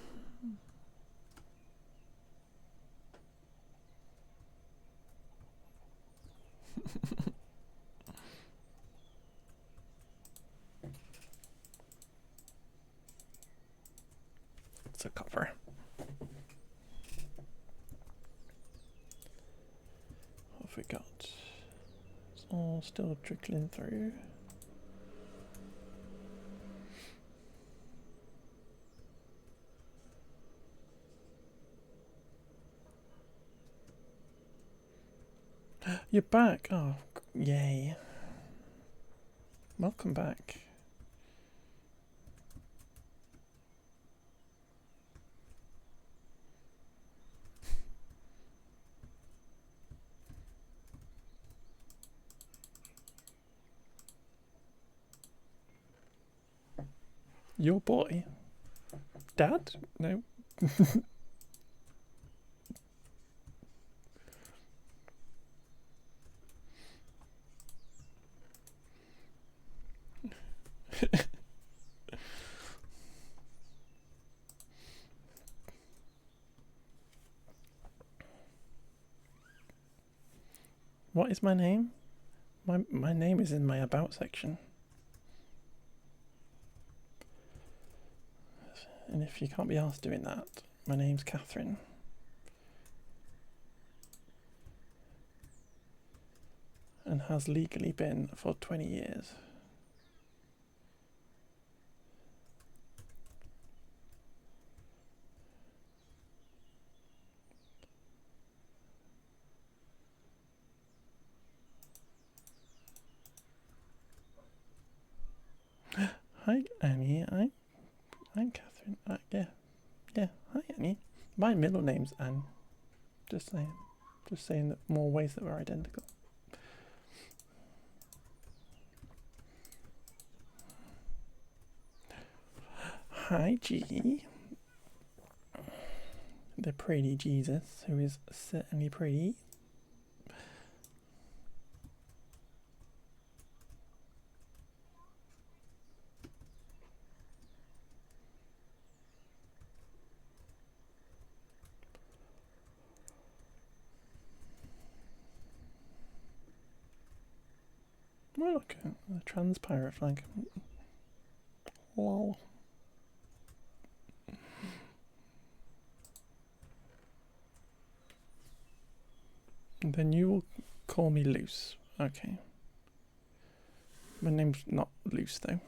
It's a copper. What have we got? It's all still trickling through. You're back! Oh, yay. Welcome back. Your boy? Dad? No. What is my name? My name is in my about section. And if you can't be asked doing that, my name's Catherine. And has legally been for 20 years. Hi Annie, I'm Catherine. Yeah. Hi Annie. My middle name's Anne. Just saying that more ways that we're identical. Hi G. The pretty Jesus, who is certainly pretty. Oh, look, a trans pirate flag. Lol. Then you will call me Loose. Okay. My name's not Loose though.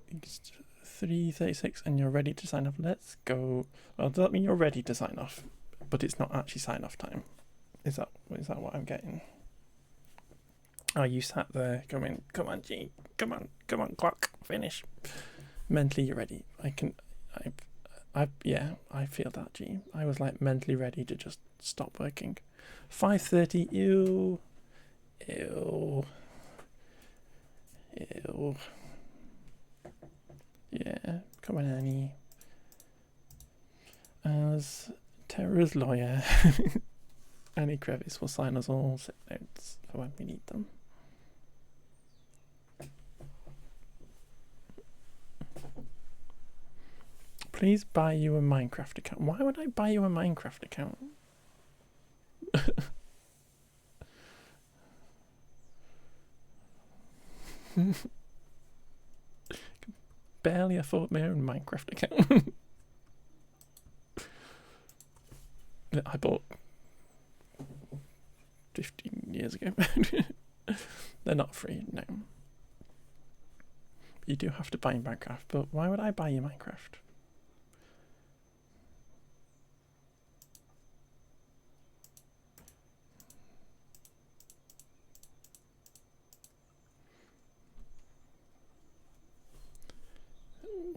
It's 3:36 and you're ready to sign off. Let's go. Well, does that mean you're ready to sign off? But it's not actually sign off time. Is that what I'm getting? Oh, you sat there going, come on, G, come on, clock, finish. Mentally, you're ready. Yeah, I feel that, G. I was like mentally ready to just stop working. 5:30, ew. Yeah, come on, Annie. As Tara's lawyer, Annie Crevice will sign us all sick notes for when we need them. Please buy you a Minecraft account. Why would I buy you a Minecraft account? Barely afford my own Minecraft account. That I bought 15 years ago. They're not free, no. You do have to buy Minecraft, but why would I buy you Minecraft?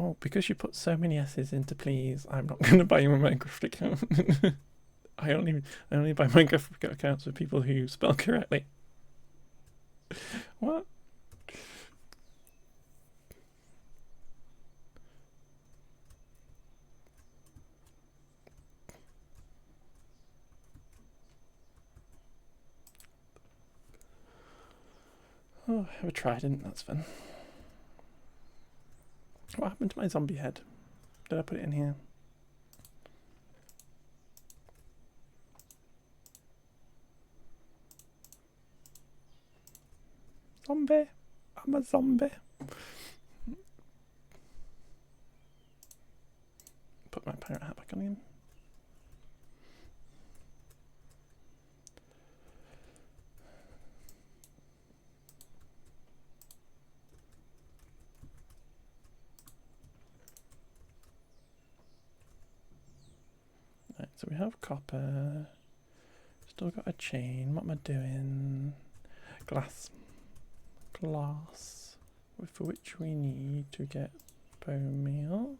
Oh, because you put so many S's into please, I'm not going to buy you a Minecraft account. I only buy Minecraft accounts for people who spell correctly. What? Oh, I have a trident, that's fun. What happened to my zombie head? Did I put it in here? Zombie! I'm a zombie! Put my pirate hat back on again. Right, so we have copper. Still got a chain. What am I doing? Glass. Glass. For which we need to get bone meal.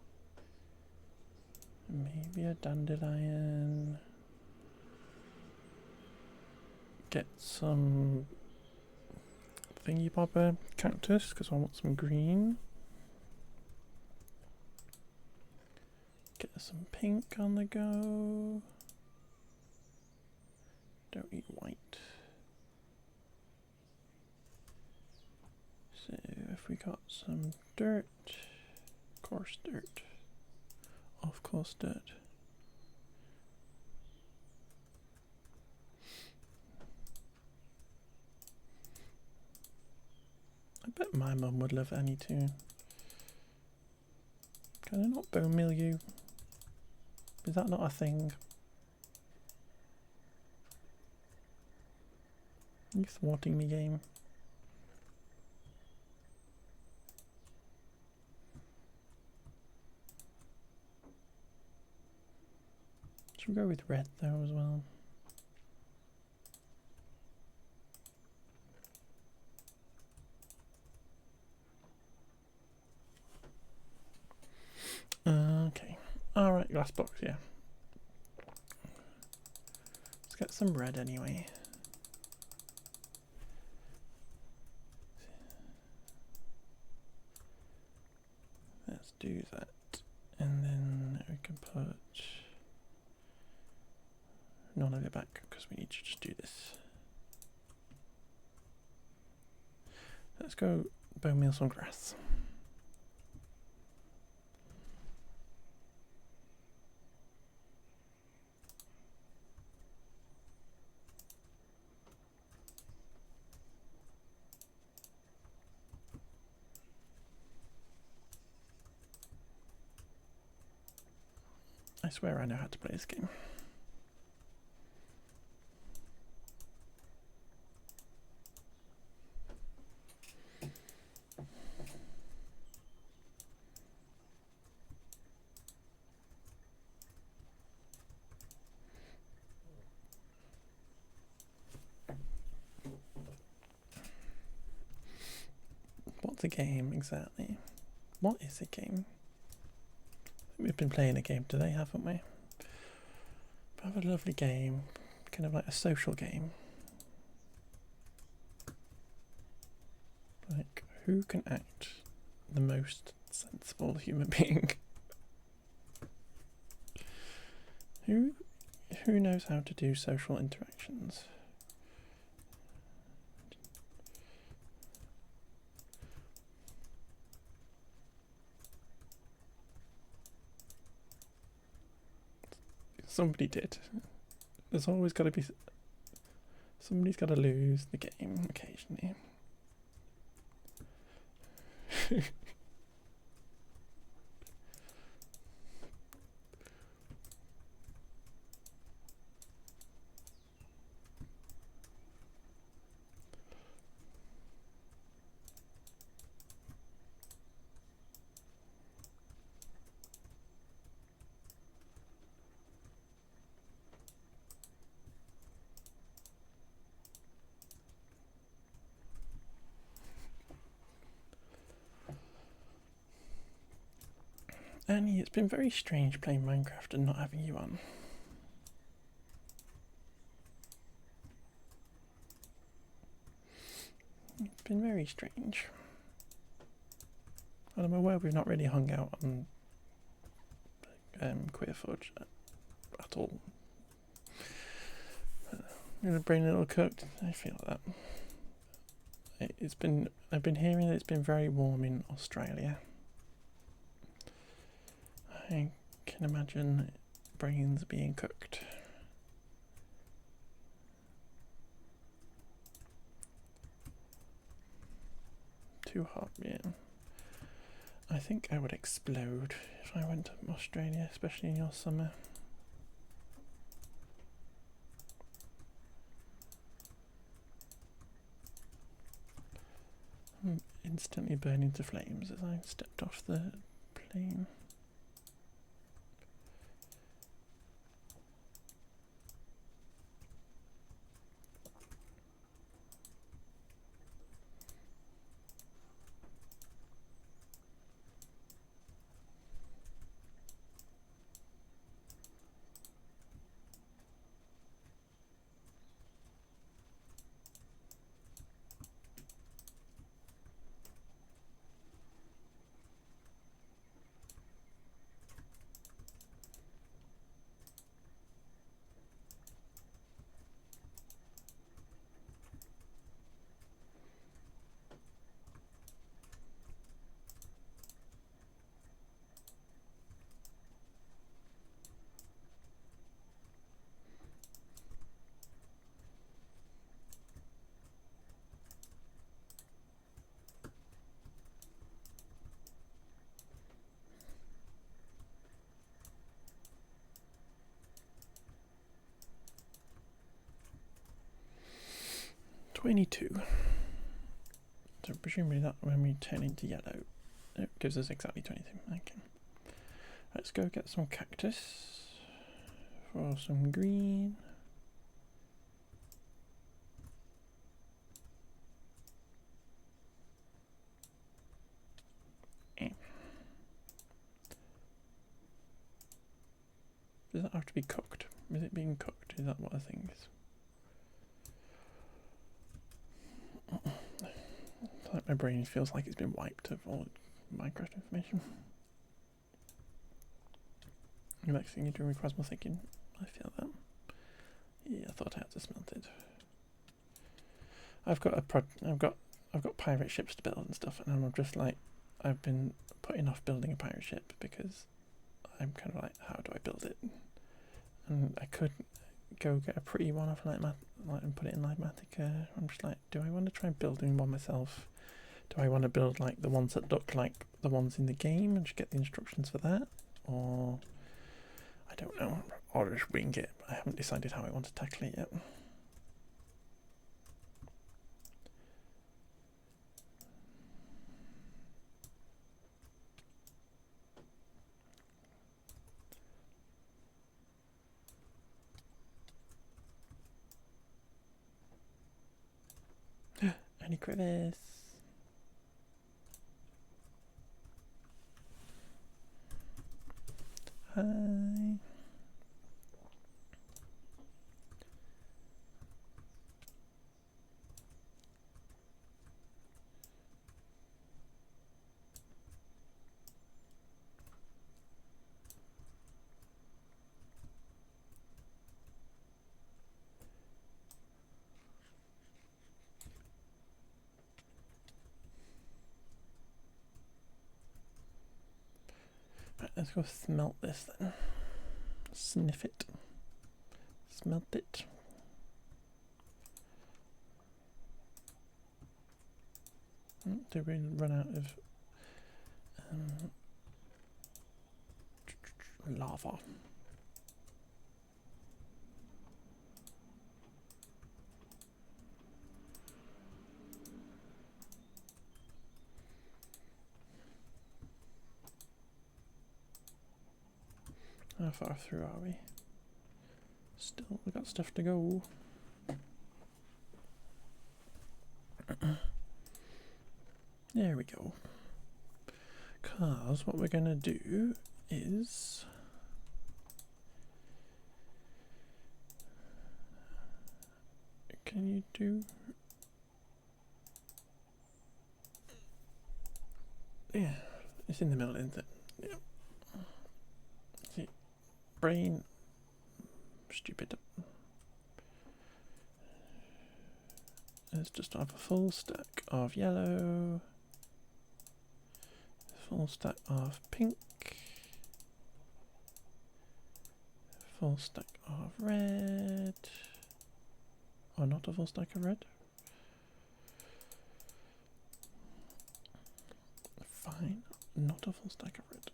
Maybe a dandelion. Get some thingy bobber cactus because I want some green. Get some pink on the go. Don't eat white. So if we got some dirt, coarse dirt, of course dirt. I bet my mum would love Annie too. Can I not bone meal you? Is that not a thing? Are you thwarting me, game? Should we go with red though as well? Okay. Alright, glass box, yeah. Let's get some red anyway. Let's do that. And then we can put none of it back because we need to just do this. Let's go bone meal some grass. I swear I know how to play this game. What's a game exactly? What is a game? We've been playing a game today, haven't we? Have a lovely game, kind of like a social game. Like, who can act the most sensible human being? Who knows how to do social interactions? Somebody did. There's always got to be... Somebody's got to lose the game occasionally. Annie, it's been very strange playing Minecraft and not having you on. It's been very strange. And I'm aware we've not really hung out on QUEERFORGE at all. Your brain a little cooked. I feel that. I've been hearing that it's been very warm in Australia. I can imagine brains being cooked. Too hot, yeah. I think I would explode if I went to Australia, especially in your summer. I'm instantly burning to flames as I stepped off the plane. $22. So presumably that when we turn into yellow, it gives us exactly 22. Okay. Let's go get some cactus for some green. Does that have to be cooked? Is it being cooked? Is that what I think is? Like my brain feels like it's been wiped of all Minecraft information. The next thing you do requires more thinking. I feel that. Yeah, I thought I had to smelt it. I've got pirate ships to build and stuff, and I'm just like, I've been putting off building a pirate ship because I'm kind of like, how do I build it? And I could go get a pretty one off and put it in Litematica. I'm just like, do I want to try building one myself? Do I want to build like the ones that look like the ones in the game and just get the instructions for that? Or I don't know, or just wing it. I haven't decided how I want to tackle it yet. Any crevice? Hi. Right, let's go smelt this then. Sniff it. Smelt it. Did we run out of lava? How far through are we? Still, we've got stuff to go. There we go. Because what we're going to do is can you do yeah, it's in the middle, isn't it? Yeah. See, brain stupid. Let's just have a full stack of yellow, full stack of pink, full stack of red, or not a full stack of red. Fine, not a full stack of red.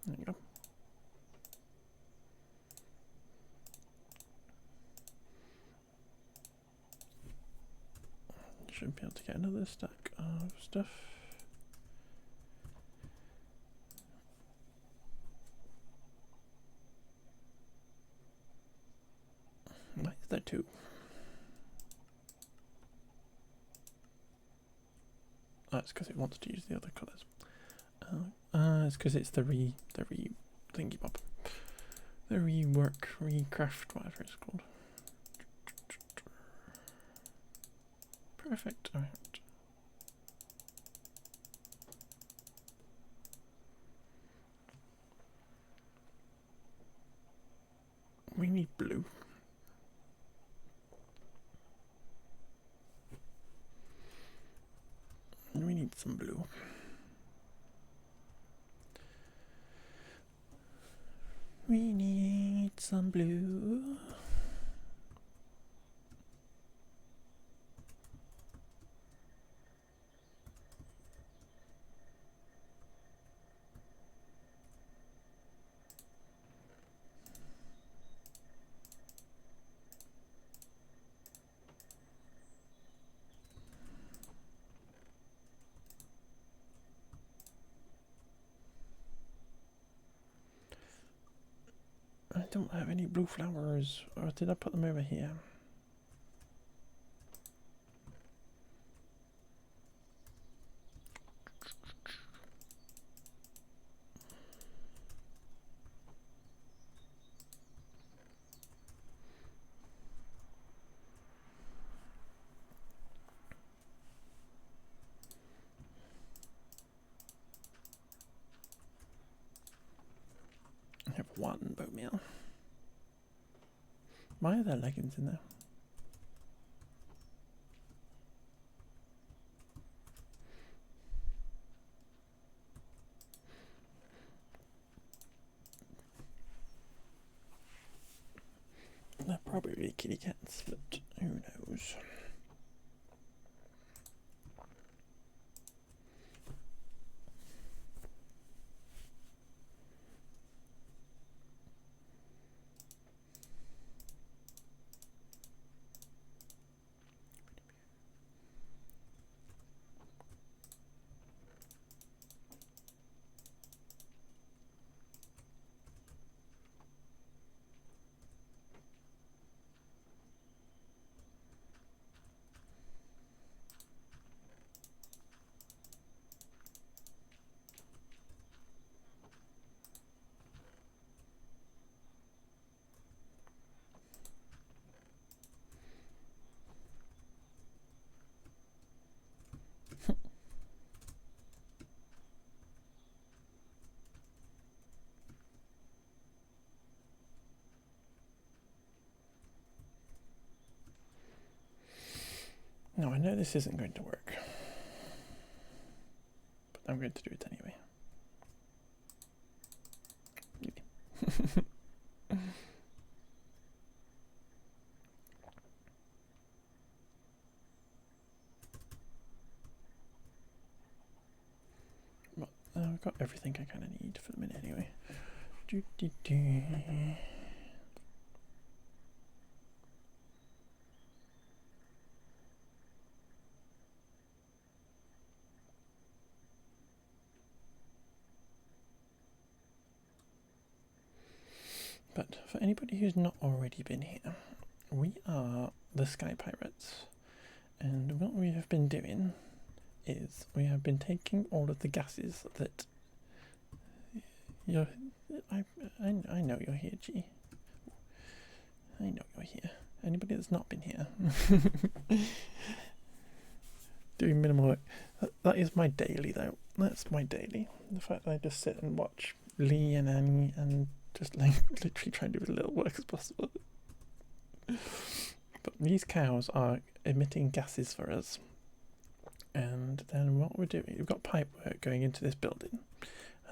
There you go. Should be able to get another stack of stuff. Why is there two? Oh, it's because it wants to use the other colours. It's because it's the thingy bob. The rework, recraft, whatever it's called. Perfect. Alright. We need blue. We need some blue. We need some blue. I don't have any blue flowers, or did I put them over here? I have one bone meal. Why are there leggings in there? They're probably kitty cats, but who knows? No, I know this isn't going to work, but I'm going to do it anyway. Well, I've got everything I kind of need for the minute anyway. But for anybody who's not already been here, we are the Sky Pirates, And what we have been doing is we have been taking all of the gases that you're... I know you're here, G. I know you're here. Anybody that's not been here. Doing minimal work. That is my daily, though. That's my daily. The fact that I just sit and watch Lee and Annie and just like literally try and do as little work as possible. But these cows are emitting gases for us. And then what we're doing, we've got pipe work going into this building.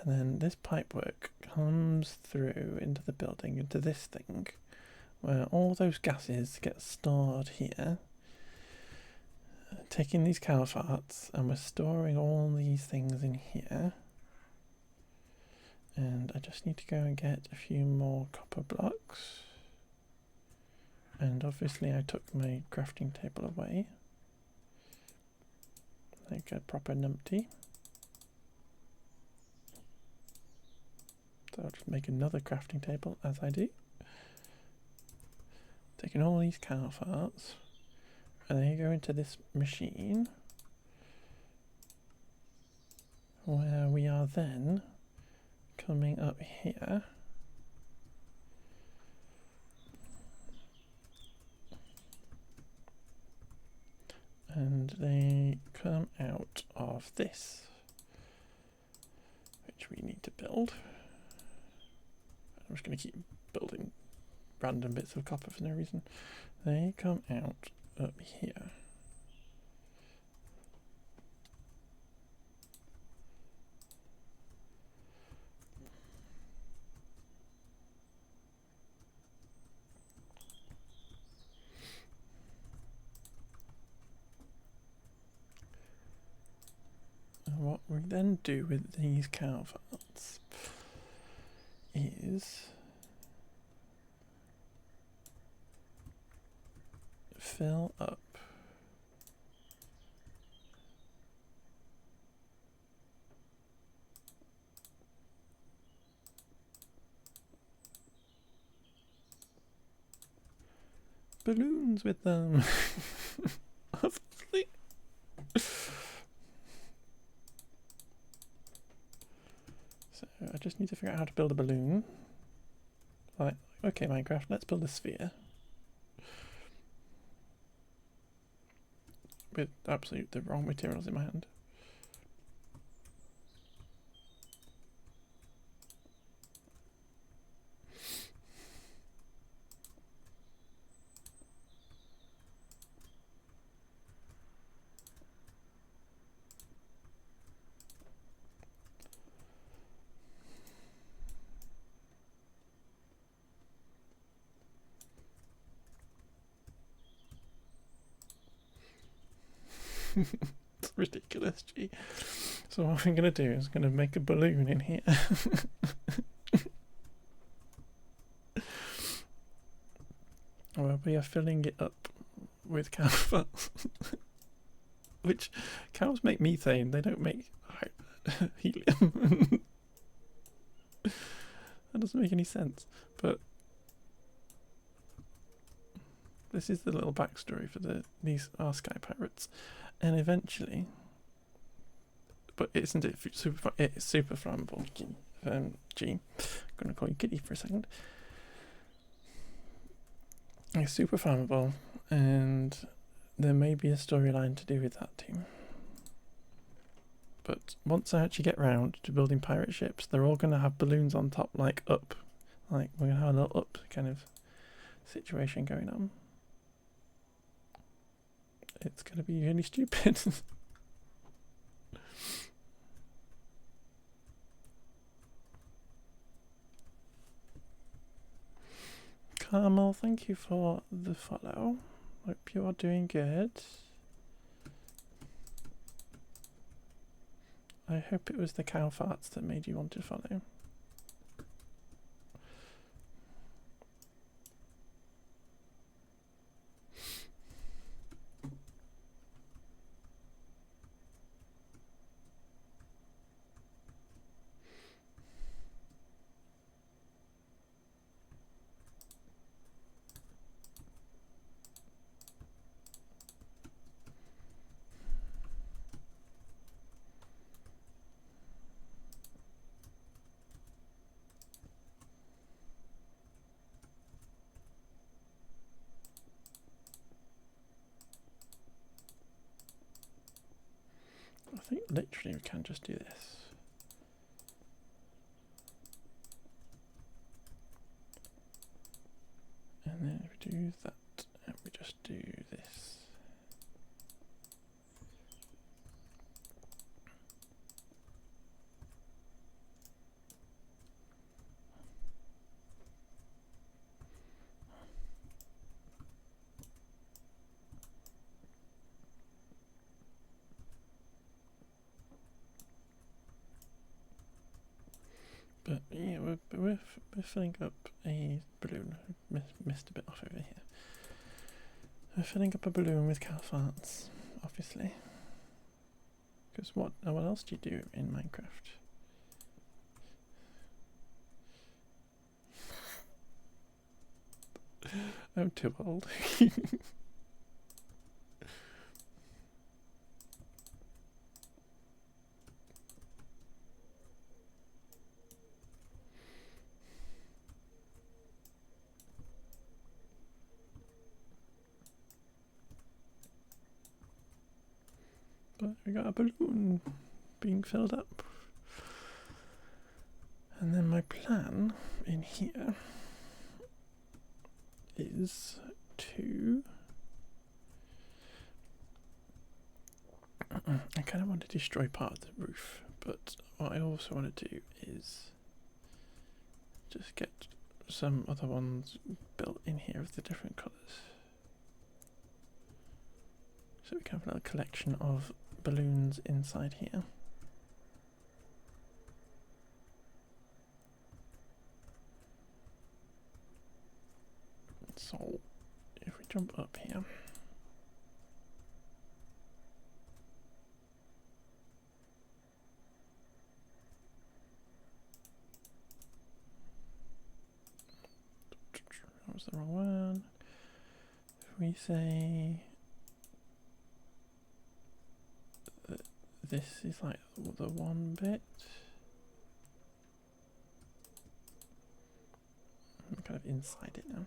And then this pipe work comes through into the building, into this thing, where all those gases get stored here. Taking these cow farts, and we're storing all these things in here. And I just need to go and get a few more copper blocks. And obviously I took my crafting table away. Like a proper numpty. So I'll just make another crafting table as I do. Taking all these cow farts. And then you go into this machine. Where we are then coming up here. And they come out of this, which we need to build. I'm just going to keep building random bits of copper for no reason. They come out up here. And what we then do with these cow farts is fill up balloons with them. Obviously. So I just need to figure out how to build a balloon. Like, okay, Minecraft, let's build a sphere. With absolutely the wrong materials in my hand. It's ridiculous, gee. So what I'm going to do is going to make a balloon in here. Where we are filling it up with cow farts. Which, cows make methane, they don't make helium. That doesn't make any sense. But this is the little backstory for these are sky pirates. And eventually, but isn't it super? It's super flammable. G, I'm going to call you Kitty for a second. It's super flammable, and there may be a storyline to do with that too. But once I actually get round to building pirate ships, they're all going to have balloons on top, like up, like we're going to have a little up kind of situation going on. It's going to be really stupid. Carmel, thank you for the follow. Hope you are doing good. I hope it was the cow farts that made you want to follow. think literally we can just do this. And then we do that, and we just do this. But yeah, we're filling up a balloon. Missed a bit off over here. We're filling up a balloon with cow farts, obviously. Because what else do you do in Minecraft? I'm too old. But we got a balloon being filled up. And then my plan in here is to... I kind of want to destroy part of the roof, but what I also want to do is just get some other ones built in here of the different colours. So we can have a little collection of balloons inside here. So if we jump up here, that was the wrong one. If we say that this is like the one bit, I'm kind of inside it now.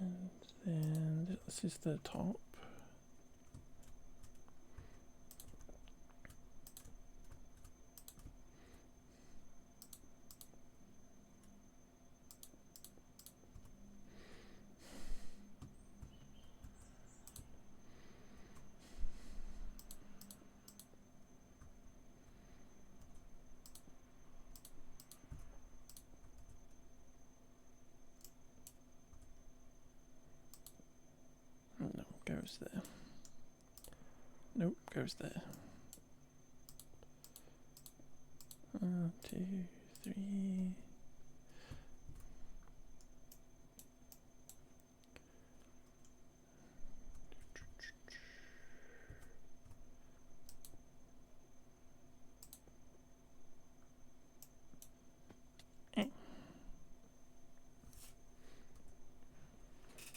And then this is the top. No, goes there. Nope, goes there. 1, 2, 3.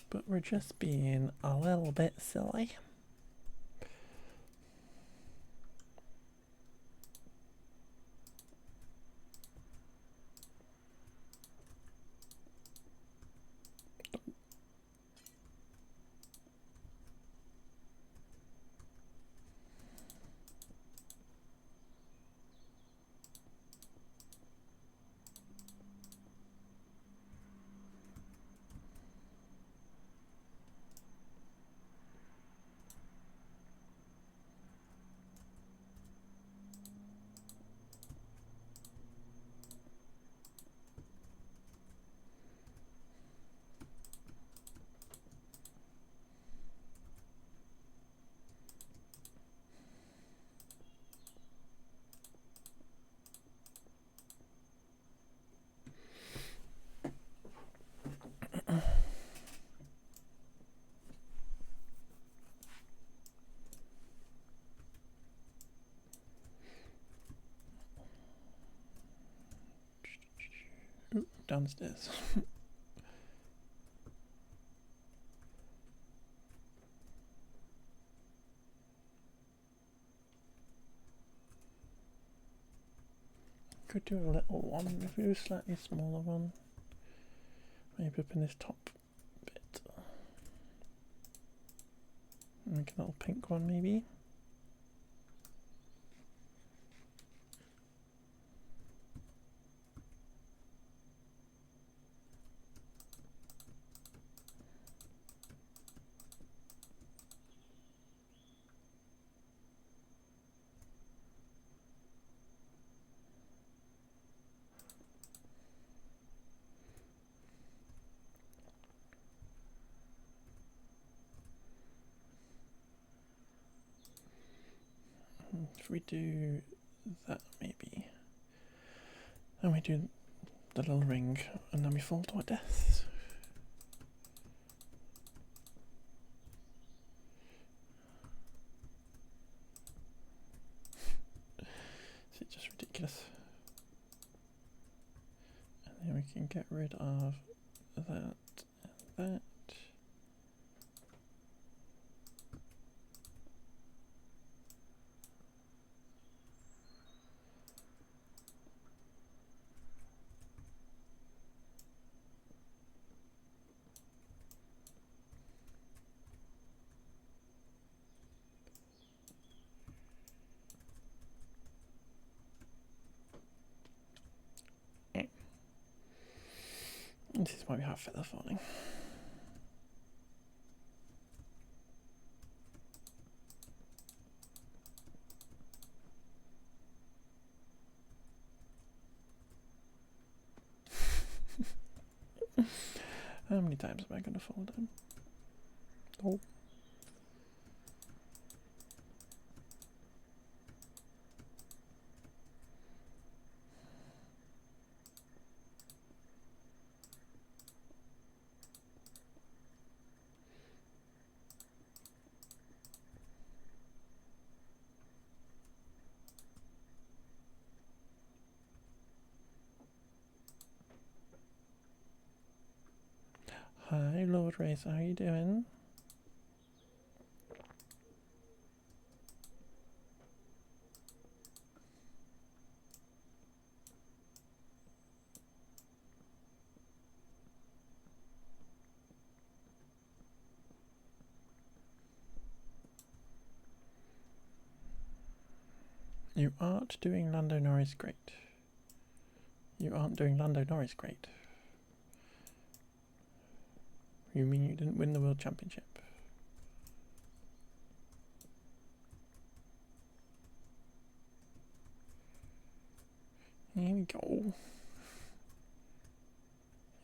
But we're just being a little bit silly. Ooh, downstairs. Could do a little one, if we do a slightly smaller one. Maybe up in this top bit. Make a little pink one maybe. If we do that maybe, and we do the little ring, and then we fall to our deaths. It's just ridiculous. And then we can get rid of that and that. This is why we have feather falling. How many times am I going to fall down? Oh. Hi, Lord Race, how are you doing? You aren't doing Lando Norris great. You aren't doing Lando Norris great. You mean you didn't win the World Championship? Here we go.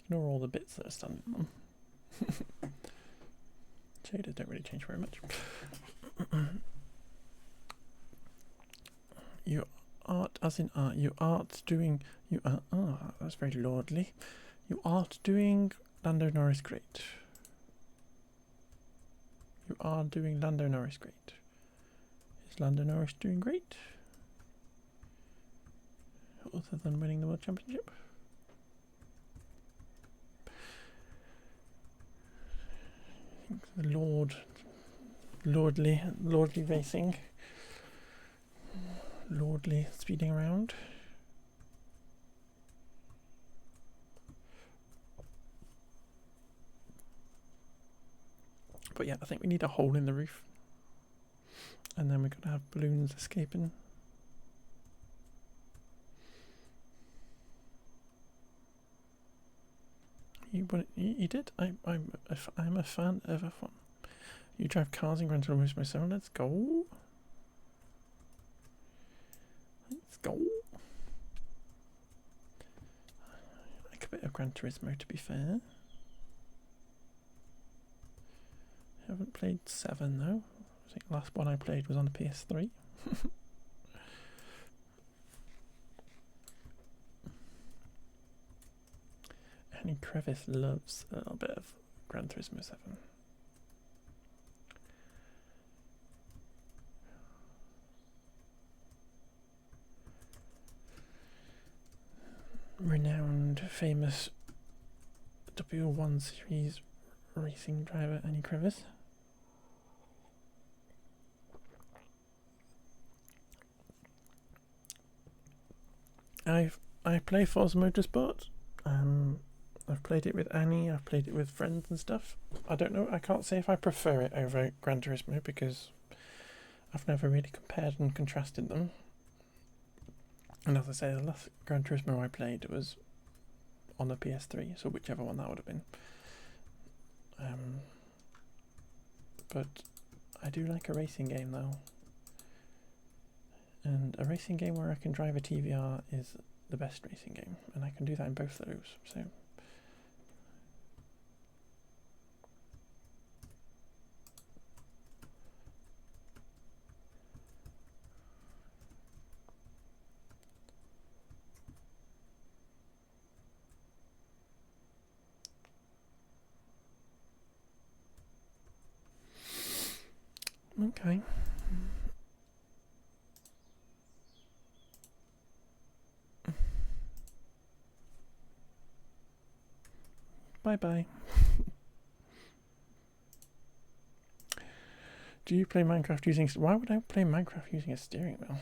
Ignore all the bits that are standing on. Shaders don't really change very much. You aren't, as in art, you aren't doing, you are, oh, that's very lordly. You aren't doing Lando Norris great. You are doing Lando Norris great. Is Lando Norris doing great? Other than winning the World Championship? I think the lordly racing. Lordly speeding around. But yeah, I think we need a hole in the roof. And then we're going to have balloons escaping. You did? I'm a fan of F1. You drive cars in Gran Turismo 7. Let's go. Let's go. I like a bit of Gran Turismo, to be fair. Haven't played 7 though. I think the last one I played was on the PS3. Annie Crevice loves a little bit of Gran Turismo 7. Renowned, famous W1 series racing driver Annie Crevice. I play Forza Motorsport. I've played it with Annie, I've played it with friends and stuff. I don't know, I can't say if I prefer it over Gran Turismo because I've never really compared and contrasted them. And as I say, the last Gran Turismo I played was on the PS3, so whichever one that would have been. But I do like a racing game though. And a racing game where I can drive a TVR is the best racing game, and I can do that in both of those. So okay. Bye-bye. Do you play Minecraft using... Why would I play Minecraft using a steering wheel?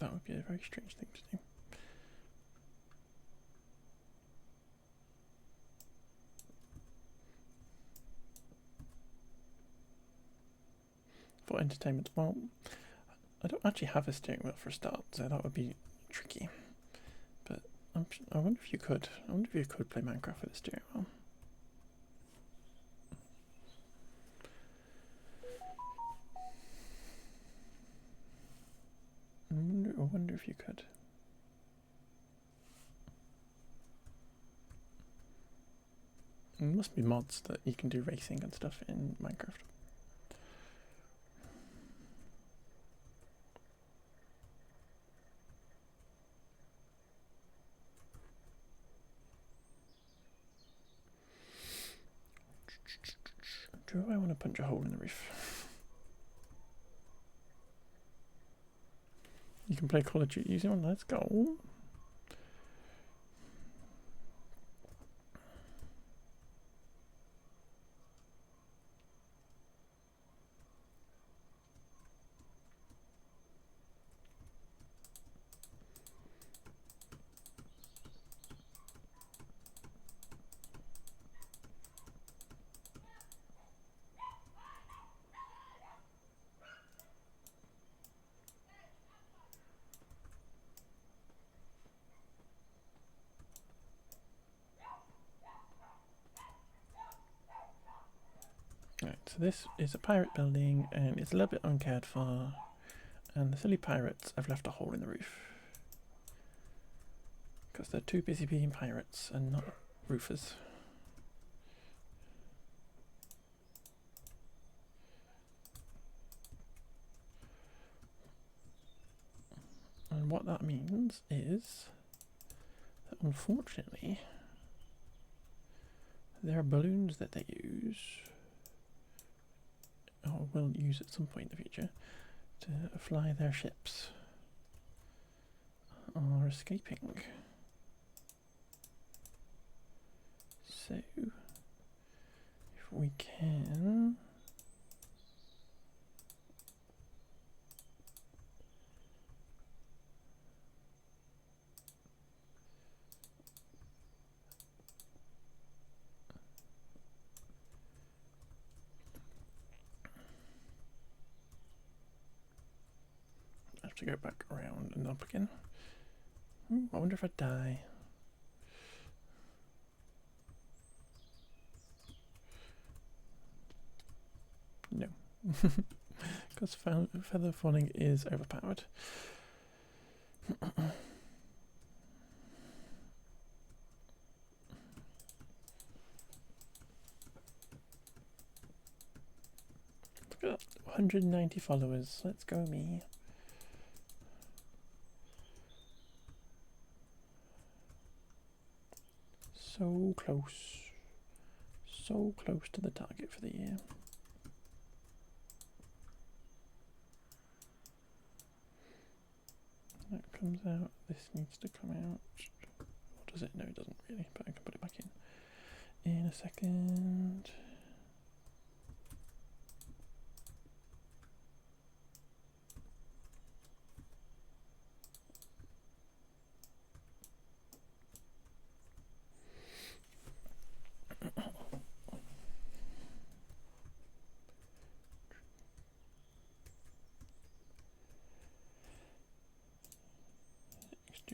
That would be a very strange thing to do. For entertainment, well, I don't actually have a steering wheel for a start, so that would be tricky. But I wonder if you could. I wonder if you could play Minecraft with a steering wheel. I wonder if you could. There must be mods that you can do racing and stuff in Minecraft. Do I want to punch a hole in the roof? You can play Call of Duty using one. Let's go. Right, so this is a pirate building and it's a little bit uncared for, and the silly pirates have left a hole in the roof because they're too busy being pirates and not roofers. And what that means is that unfortunately there are balloons that they use, or will use at some point in the future, to fly their ships, are escaping. So, if we can... to go back around and up again. I wonder if I die. No. Because feather falling is overpowered. Look at that, 190 followers. Let's go me. So close to the target for the year. That comes out, this needs to come out. Or does it? No, it doesn't really, but I can put it back in a second.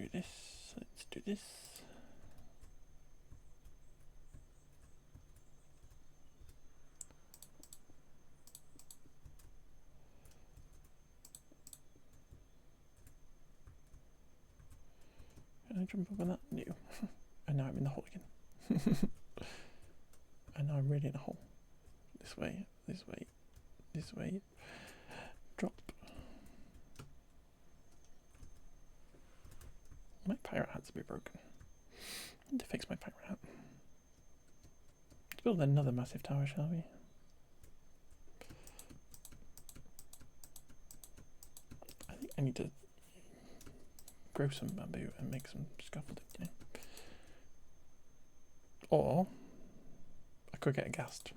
do this. Let's do this. Can I jump up on that? No. And now I'm in the hole again. And now I'm really in a hole. This way, this way, this way. Drop. My pirate hat's a bit broken. I need to fix my pirate hat. Let's build another massive tower, shall we? I think I need to grow some bamboo and make some scaffolding, you know? Or I could get a ghast.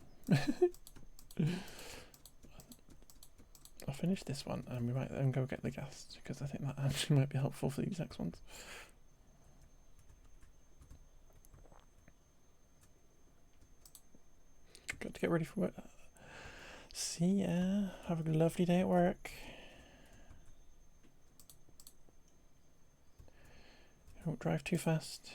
I'll finish this one and we might then go get the ghast, because I think that actually might be helpful for these next ones. Got to get ready for work. See ya. Have a lovely day at work. Don't drive too fast.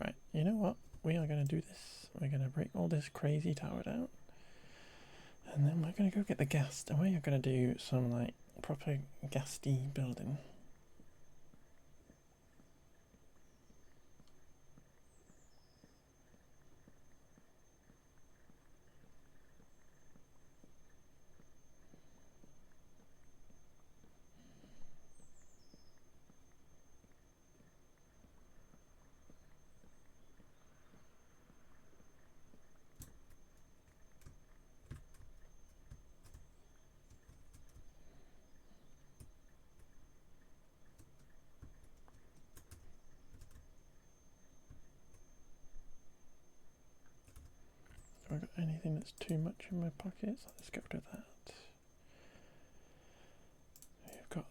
Right, you know what? We are going to do this. We're going to break all this crazy tower down. And then we're going to go get the ghast. And we are going to do some like proper ghasty building. Have I got anything that's too much in my pockets? Let's go to that. We've got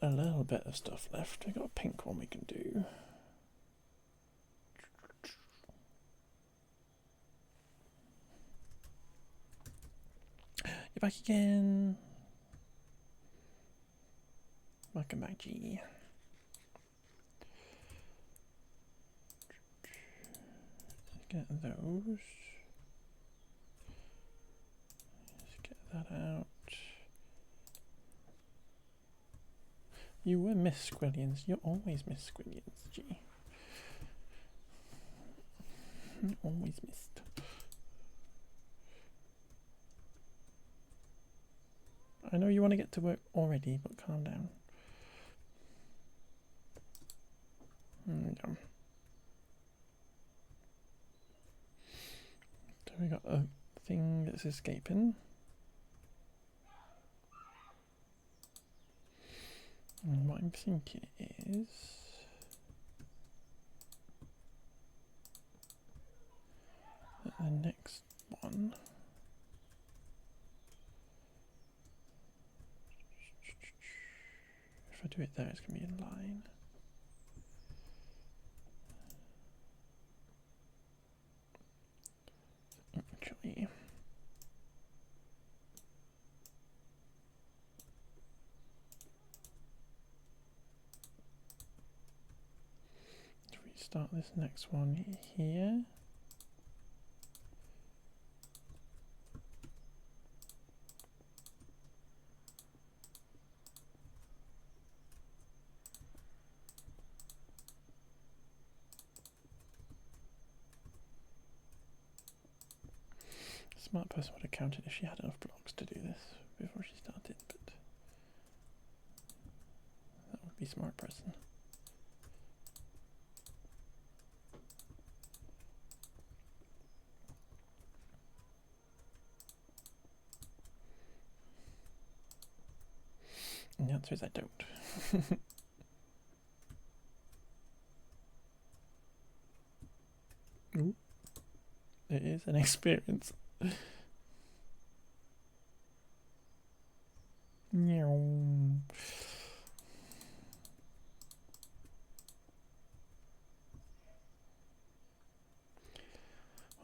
a little bit of stuff left. We've got a pink one we can do. You're back again. Welcome back, G. Let's get those. Let's get that out. You were Miss Squillions. You're always Miss Squillions, G. You're always missed. I know you want to get to work already, but calm down. Yeah. So we got a thing that's escaping. And what I'm thinking is that the next one if I do it there, it's going to be in line. Actually, if we start this next one here. Smart person would have counted if she had enough blocks to do this before she started, but that would be smart person. And the answer is I don't. Ooh. It is an experience. Meow.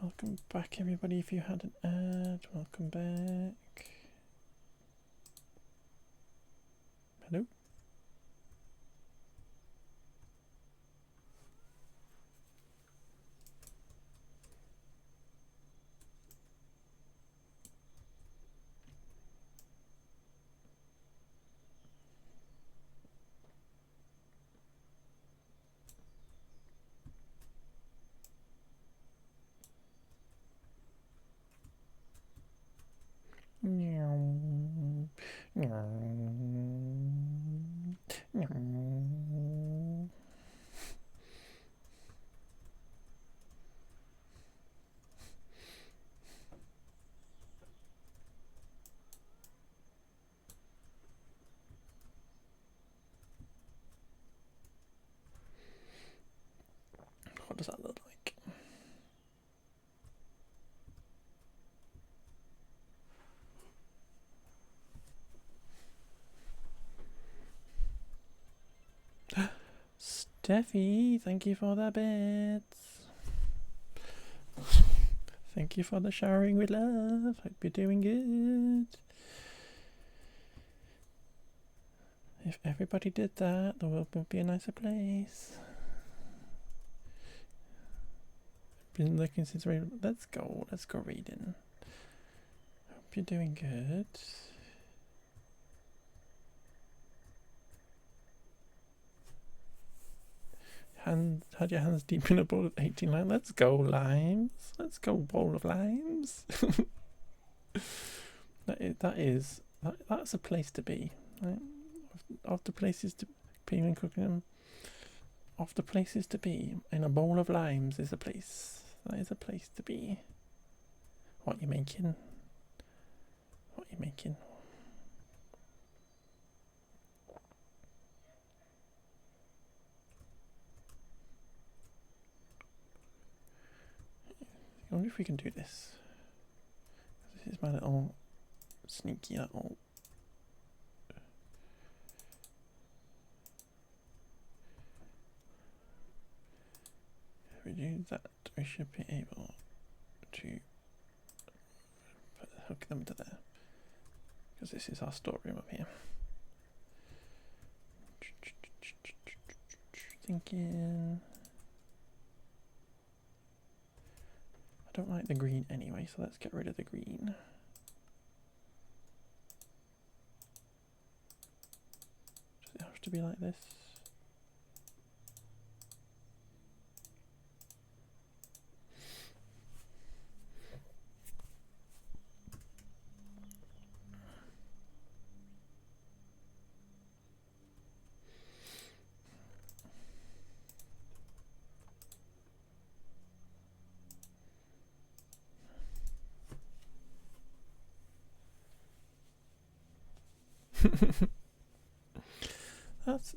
Welcome back, everybody. If you had an ad, welcome back. Hello. What does that look like? Steffi, thank you for the bits. Thank you for the showering with love. Hope you're doing good. If everybody did that, the world would be a nicer place. Been looking since let's go reading. Hope you're doing good. Had your hands deep in a bowl of 18 limes. Let's go, limes. Let's go, bowl of limes. That's a place to be. Right? Of the places to be when cooking them, of the places to be, in a bowl of limes is a place. That is a place to be. What you making? What you making? I wonder if we can do this. This is my little sneaky little. If we do that, we should be able to hook them to there. Because this is our storeroom up here. Thinking. I don't like the green anyway, so let's get rid of the green. Does it have to be like this?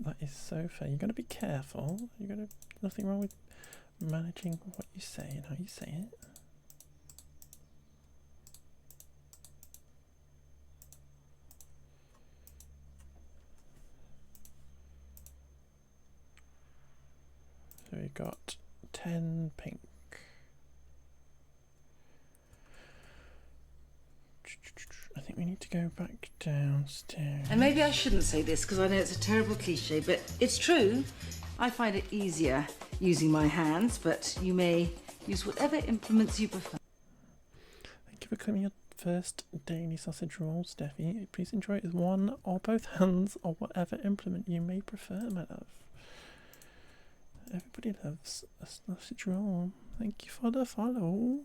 That is so fair. You've got to be careful. Nothing wrong with managing what you say and how you say it. So we got 10 pink. I think we need to go back downstairs.
And maybe I shouldn't say this because I know it's a terrible cliche, but it's true. I find it easier using my hands, but you may use whatever implements you prefer.
Thank you for claiming your first daily sausage roll, Steffi. Please enjoy it with one or both hands or whatever implement you may prefer, my love. Everybody loves a sausage roll. Thank you for the follow.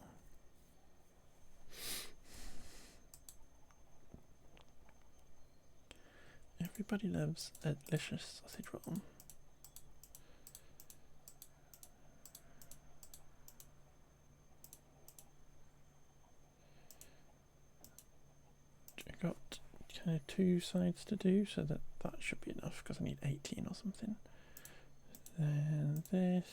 Everybody loves a delicious sausage roll. I got kind of 2 sides to do, so that should be enough because I need 18 or something. Then this,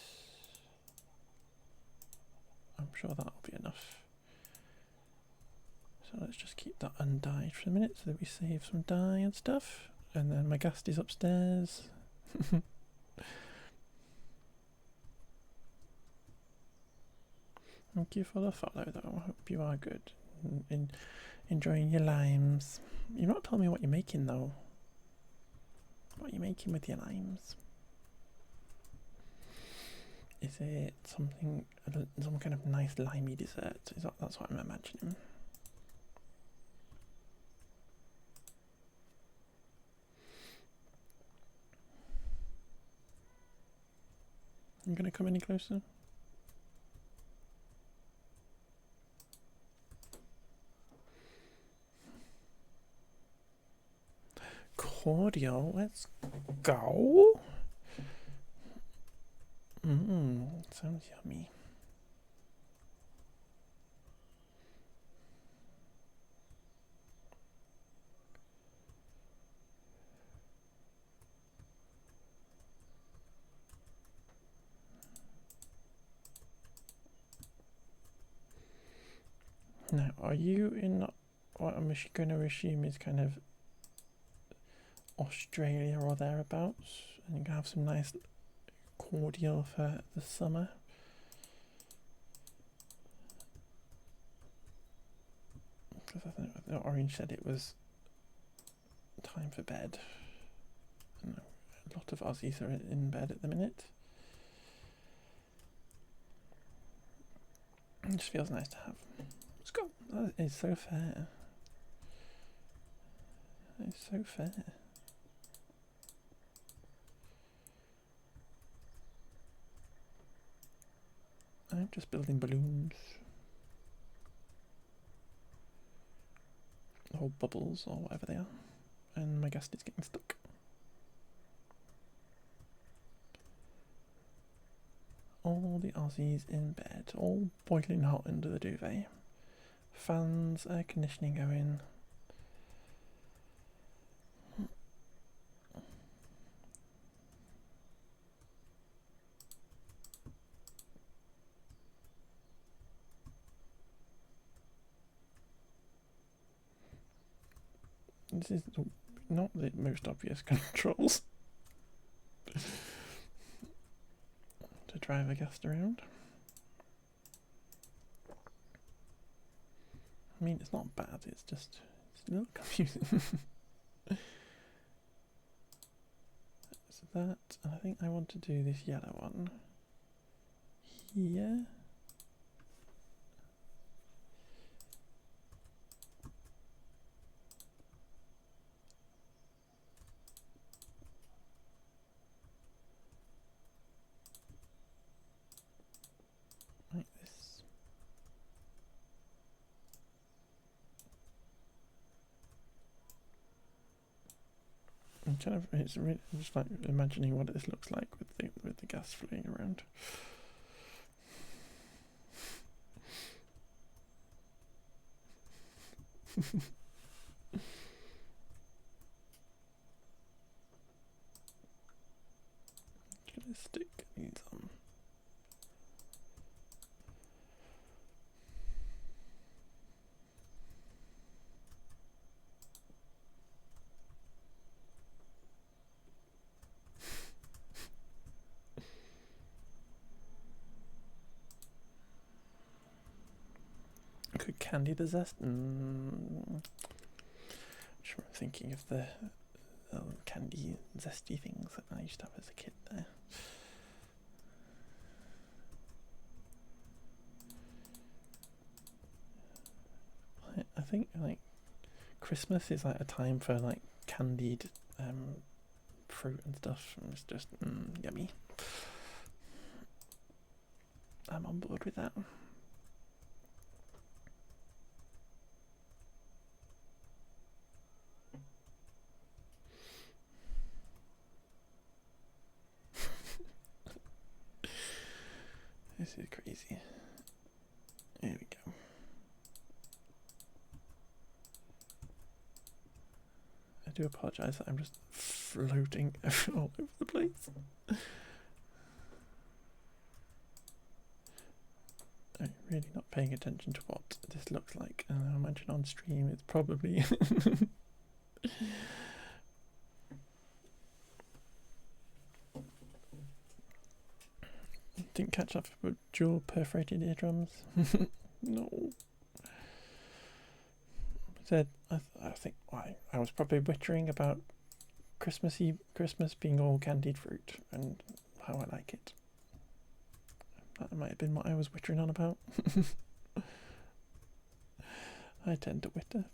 I'm sure that'll be enough. So let's just keep that undyed for a minute so that we save some dye and stuff. And then my ghast is upstairs. Thank you for the follow, though. I hope you are good. Enjoying your limes. You're not telling me what you're making, though. What are you making with your limes? Is it something, some kind of nice limey dessert? That's what I'm imagining. You gonna come any closer? Cordial, let's go. Sounds yummy. Now, are you in what I'm going to assume is kind of Australia or thereabouts? And you can have some nice cordial for the summer. Because I think Orange said it was time for bed. And a lot of Aussies are in bed at the minute. It just feels nice to have. Let's go. That is so fair. That is so fair. I'm just building balloons. Or bubbles, or whatever they are. And my guest is getting stuck. All the Aussies in bed, all boiling hot under the duvet. Fans, air conditioning going. This is not the most obvious controls to drive a guest around. I mean, it's not bad, it's just a little confusing. So that, and I think I want to do this yellow one here. Like this. I'm trying to, it's really, I'm just like imagining what this looks like with the gas flowing around. Gonna stick these on. Could candy the zest? Just thinking of the candy zesty things that I used to have as a kid there. I think like Christmas is like a time for like candied fruit and stuff. It's just yummy. I'm on board with that. This is crazy. There we go. I do apologise that I'm just floating all over the place. I'm really not paying attention to what this looks like, and I imagine on stream it's probably Didn't catch up with dual perforated eardrums. No. Said I think I was probably wittering about Christmas being all candied fruit and how I like it. That might have been what I was wittering on about. I tend to witter.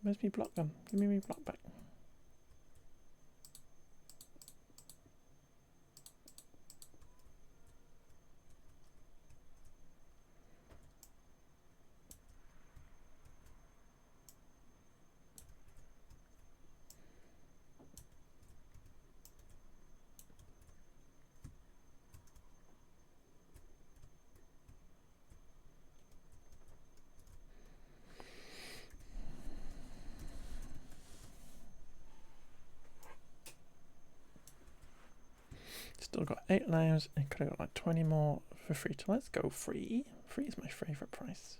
Where's me block gone? Give me my block back. Still got 8 lives and could have got like 20 more for free. So let's go free. Free is my favourite price.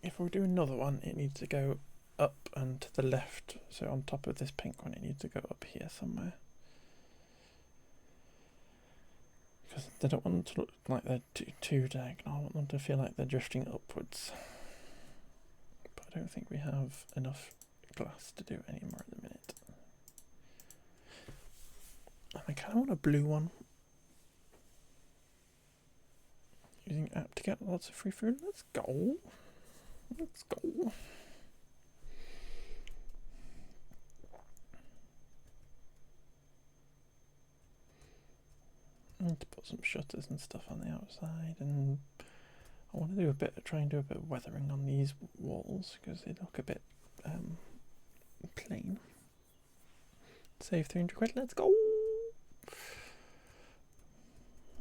If we do another one, it needs to go up and to the left. So on top of this pink one, it needs to go up here somewhere. Because they don't want them to look like they're too diagonal. I want them to feel like they're drifting upwards. But I don't think we have enough glass to do any more at the minute. I kind of want a blue one. Using app to get lots of free food. Let's go. Let's go. I need to put some shutters and stuff on the outside, and I want to do try and do a bit of weathering on these walls because they look a bit plain. Save 300 quid. Let's go.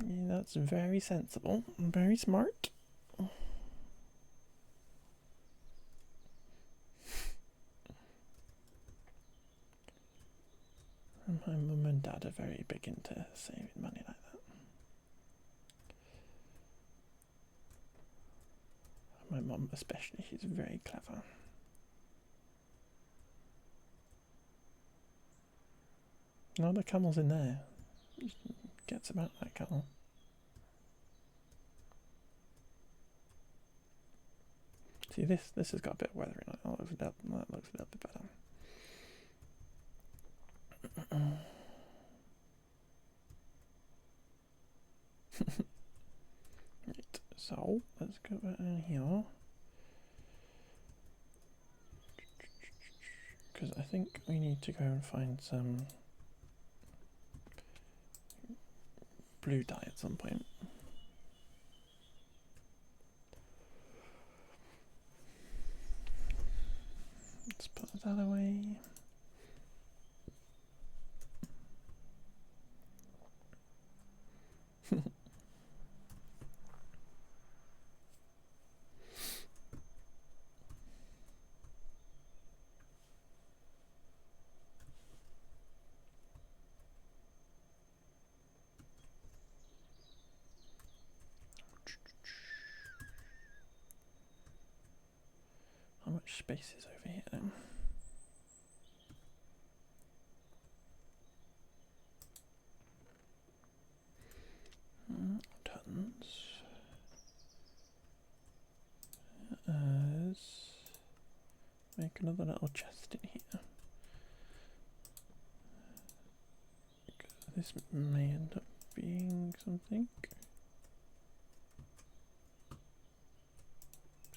Yeah, that's very sensible and very smart. And my mum and dad are very big into saving money like that. My mum especially, she's very clever. No, the camel's in there. Gets about that camel. See, this has got a bit of weathering on it. That looks a little bit better. Right, so let's go in here. Because I think we need to go and find some blue dye at some point. Let's put that away. How much space is over here then? Tons. Make another little chest in here. This may end up being something.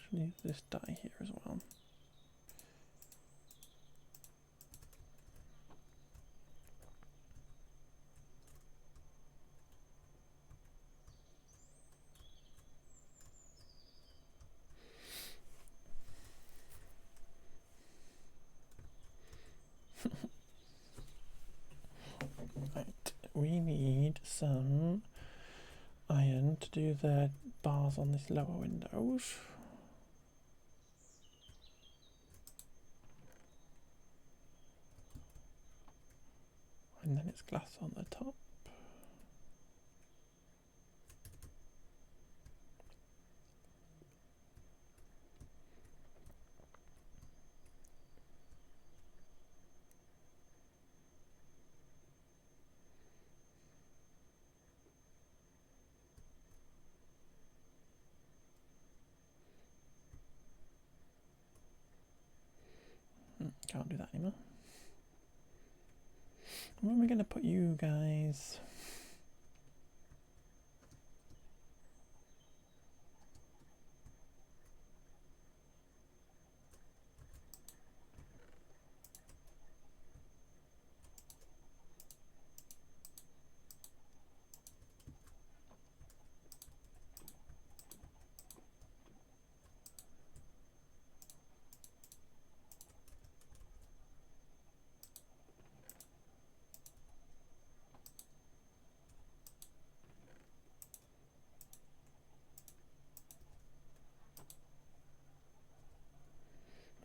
Need this dye here as well. Right, we need some iron to do the bars on this lower windows. and then it's glass on the top. Can't do that anymore. Where am I going to put you guys?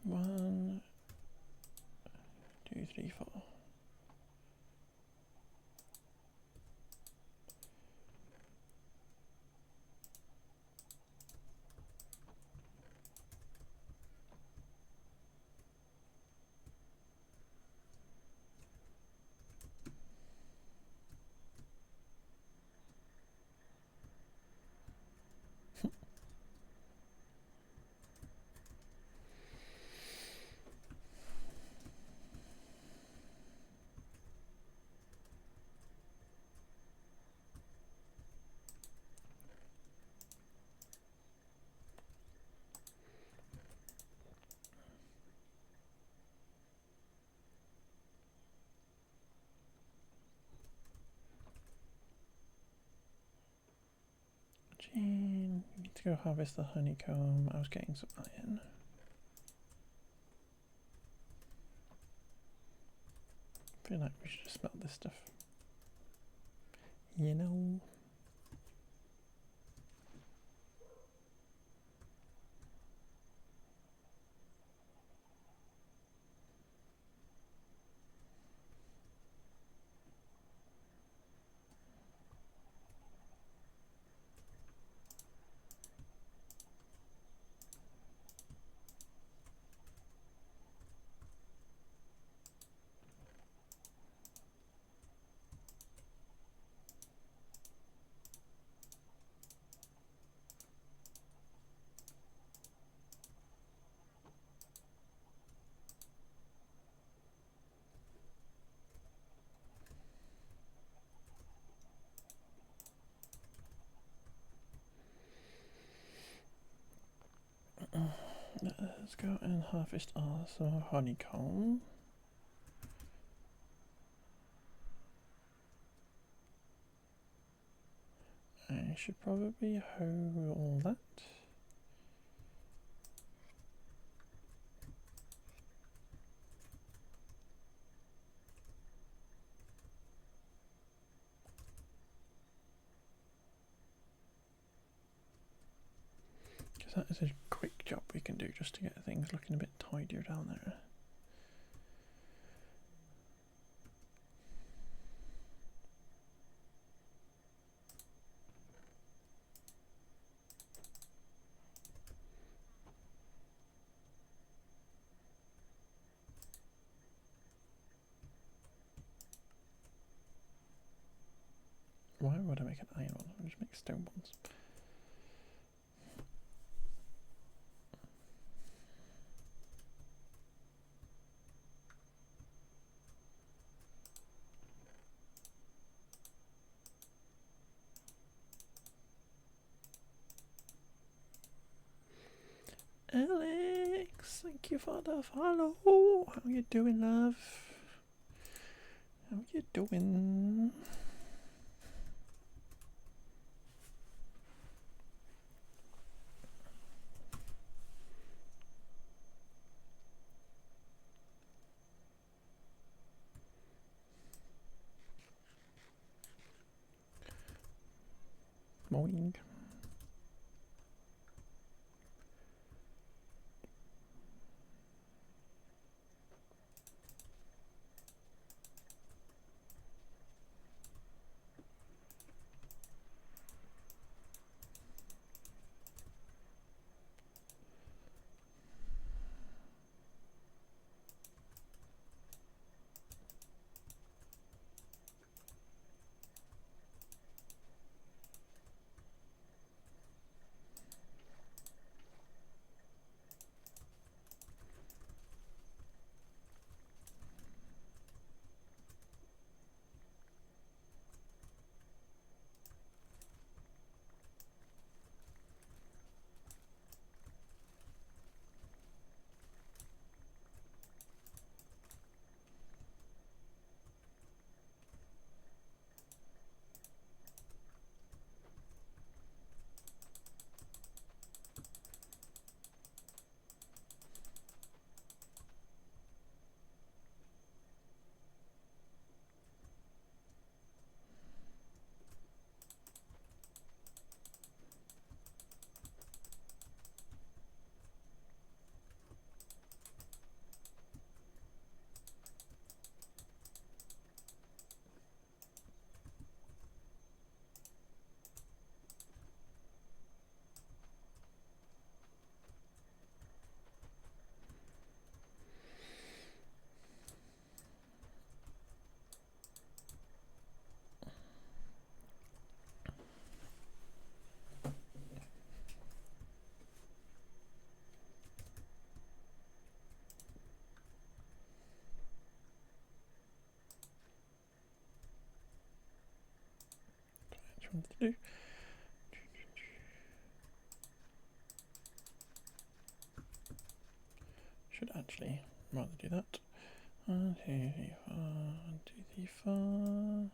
One, two, three, four. Jean, you need to go harvest the honeycomb. I was getting some iron. I feel like we should have smelt this stuff. You know. Let's go and harvest our honeycomb. I should probably hoe all that. Because that is a quick job we can do just to get things looking a bit tidier down there. Why would I make an iron one? I'll just make stone ones. Alex, thank you for the follow. How you doing, love? How you doing? Morning. want to do. Should actually rather do that. 1, 2, 3, 4. 1, 2, 3, 4.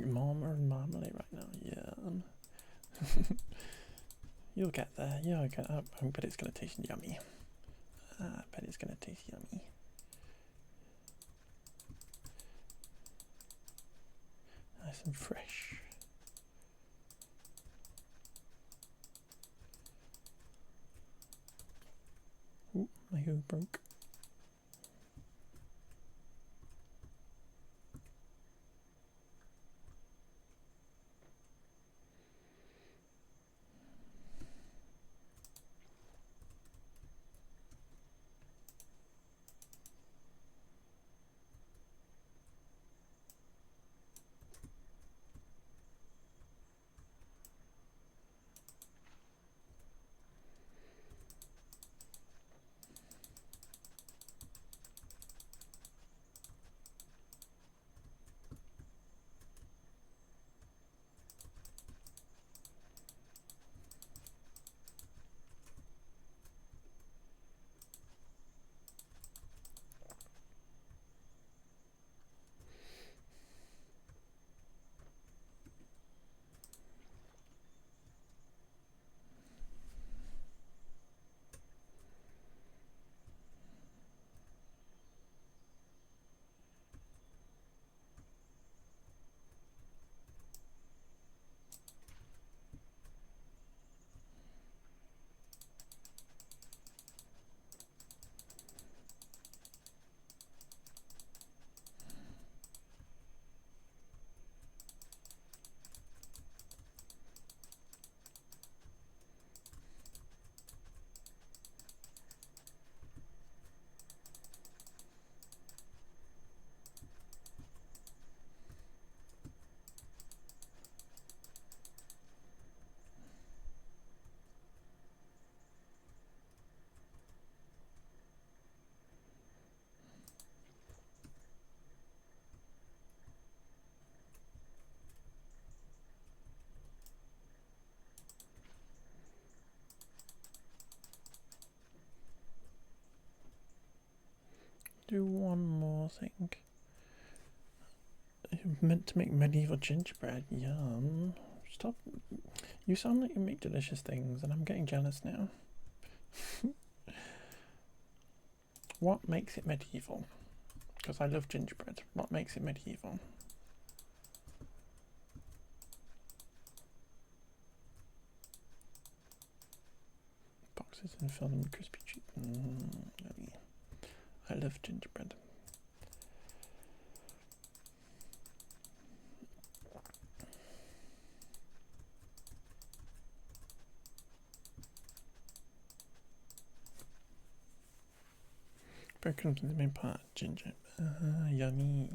Mama and marmalade right now, yeah. You'll get there, you'll get up. I bet it's gonna taste yummy. I bet it's gonna taste yummy. Nice and fresh. Ooh, my hoof broke. Do one more thing. I'm meant to make medieval gingerbread. Yum. Stop. You sound like you make delicious things, and I'm getting jealous now. What makes it medieval? Because I love gingerbread. What makes it medieval? Boxes and fill them with crispy treat. Yummy. I love gingerbread. Bread comes in the main part. Ginger. Yummy.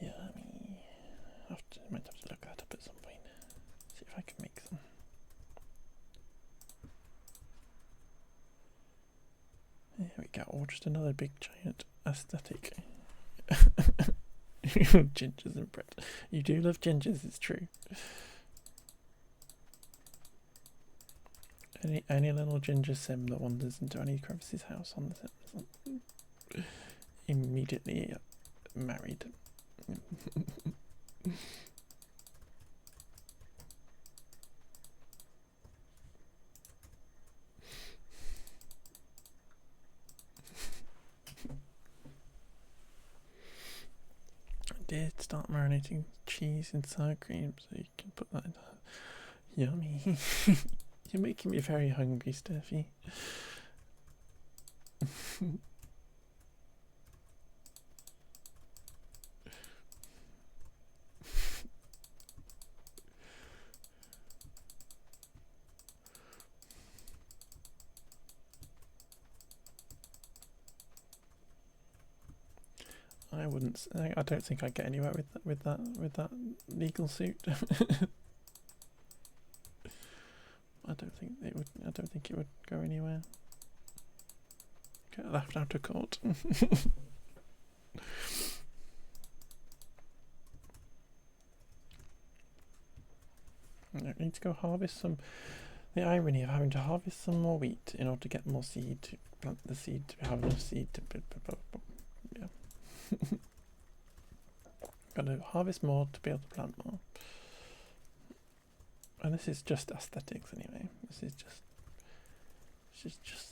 Yummy. I might have to look that up at some point. See if I can make some. There we go. Or just another big giant aesthetic. Gingers and bread. You do love gingers, it's true. Any little ginger sim that wanders into any crevice's house on the sim immediately married. I did start marinating cheese in sour cream, so you can put that in. Yummy. You're making me very hungry, Steffi. I wouldn't. I don't think I'd get anywhere with that legal suit. I don't think it would. I don't think it would go anywhere. Get left out of court. I need to go harvest some. The irony of having to harvest some more wheat in order to get more seed, to plant the seed, to have enough seed to. Yeah. Got to harvest more to be able to plant more. And this is just aesthetics anyway. This is just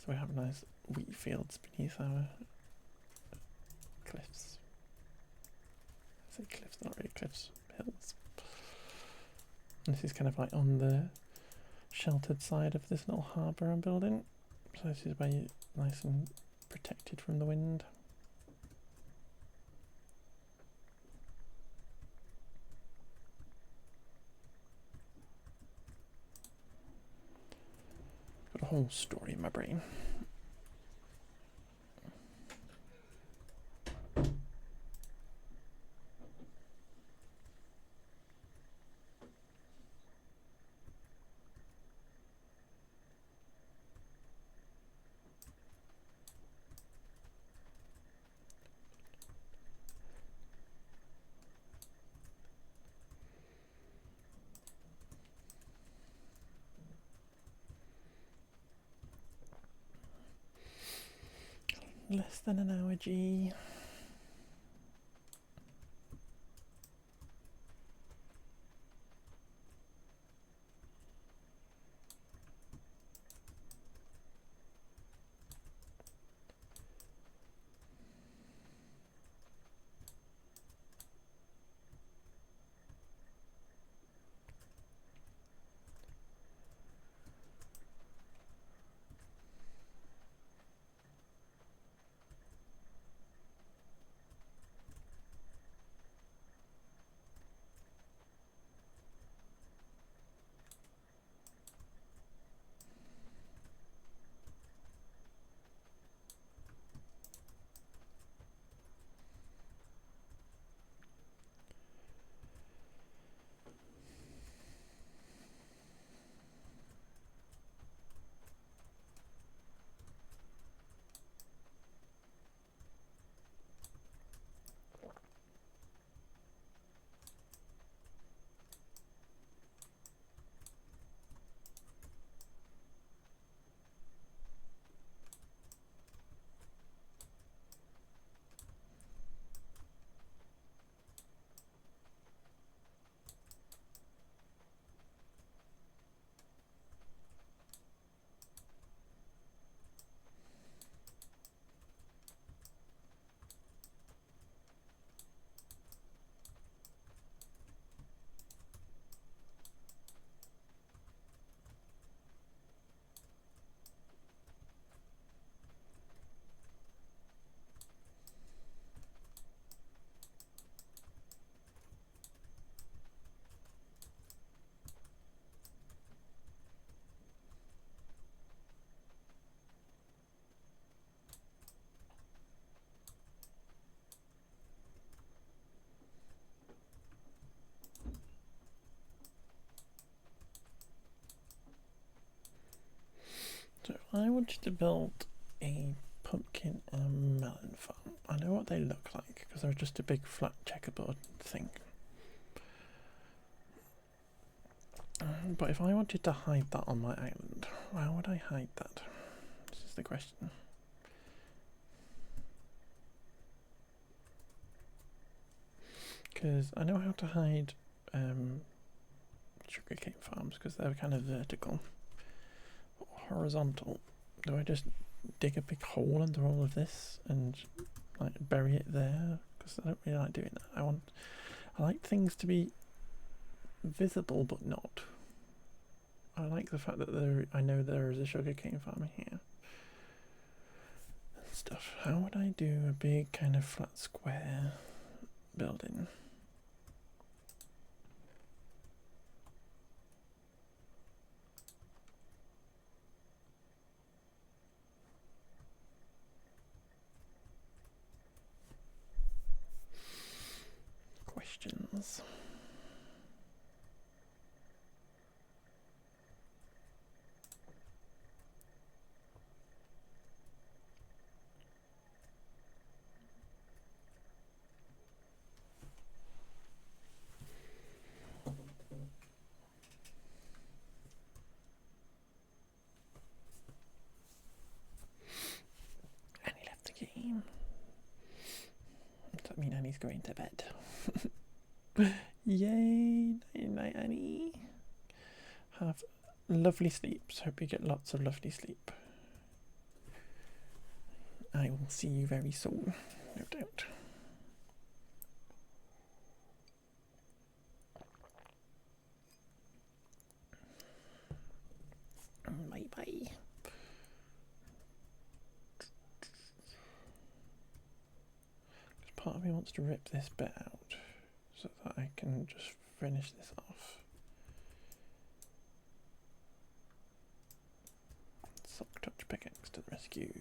we have nice wheat fields beneath our cliffs. I say cliffs, not really cliffs, hills. And this is kind of like on the sheltered side of this little harbour I'm building. So this is where you're nice and protected from the wind. Got a whole story in my brain. Less than an hour, G. So I wanted to build a pumpkin and melon farm. I know what they look like because they're just a big flat checkerboard thing. But if I wanted to hide that on my island, how would I hide that? This is the question. because I know how to hide sugarcane farms because they're kind of vertical or horizontal. Do I just dig a big hole under all of this and like bury it there? Because I don't really like doing that. I like things to be visible but not. I like the fact that I know there is a sugarcane farm here and stuff. How would I do a big kind of flat square building? Questions. Annie left the game. Does that mean Annie's going to bed? Yay! Night night, Annie. Have lovely sleeps. Hope you get lots of lovely sleep. I will see you very soon, no doubt. Bye bye. Part of me wants to rip this bit out so that I can just finish this off. Sock touch pickaxe to the rescue.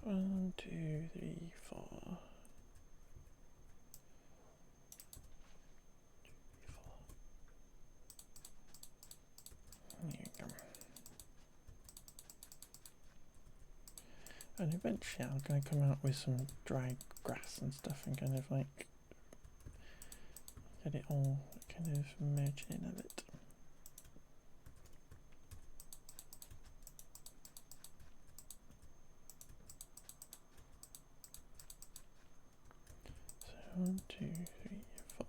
One, two, three, four. There you go. And eventually I'm going to come out with some dry grass and stuff and kind of like get it all kind of merged in a bit. So 1, 2, 3, 4.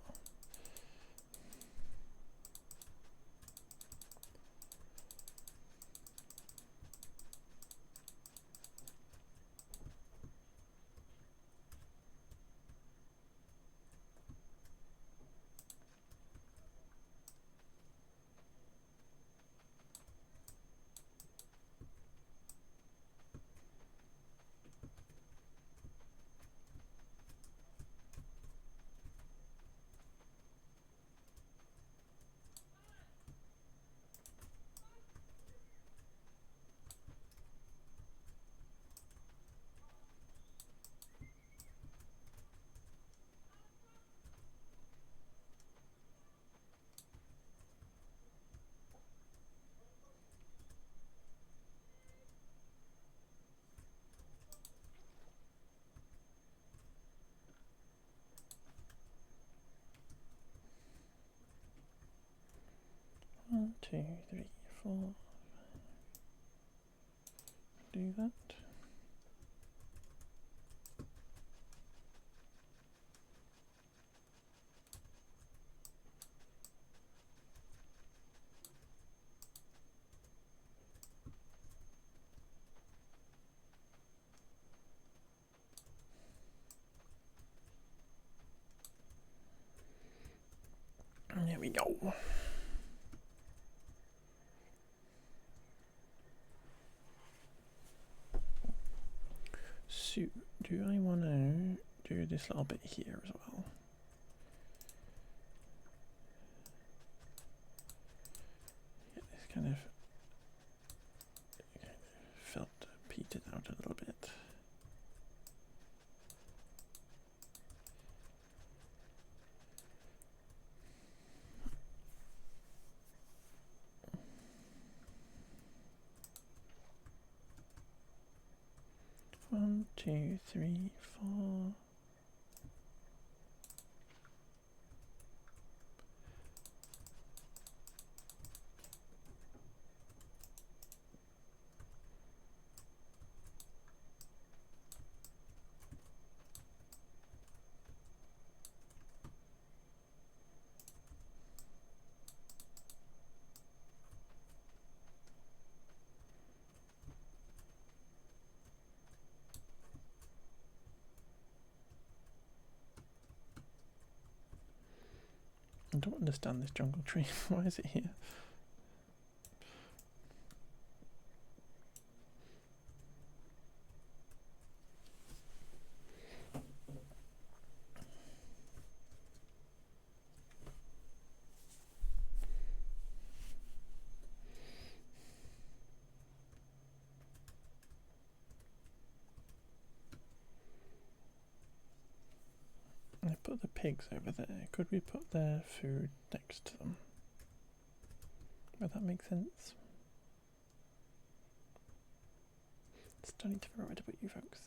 One, two, three, four. Do that. And there we go. So, do I want to do this little bit here as well? kind of felt petered out a little bit. One, two, three, four. I don't understand this jungle tree. Why is it here? I put the pigs over there. Could we put their food next to them? Would that make sense? Still need to figure out where to put you folks.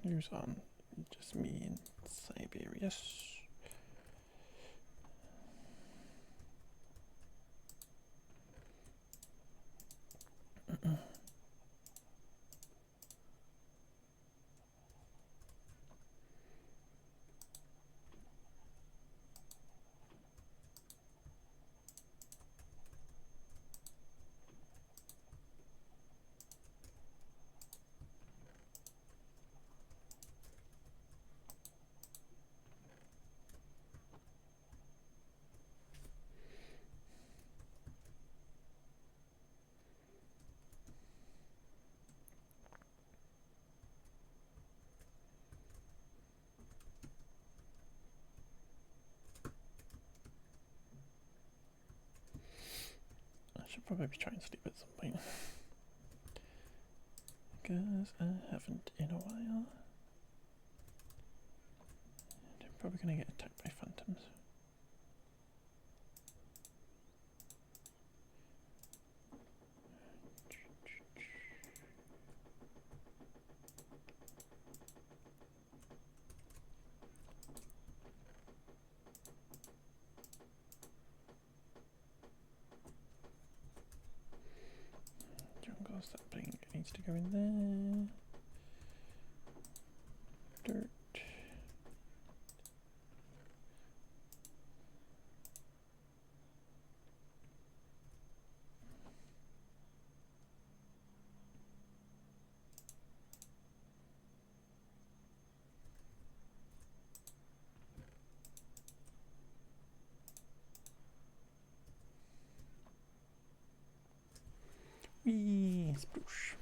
Who's on? Just me and Siberius. I should probably try and sleep at some point. Because I haven't in a while. And I'm probably going to get attacked by phantoms. Jungle sapling needs to go in there. Dirt. Wee, sploosh.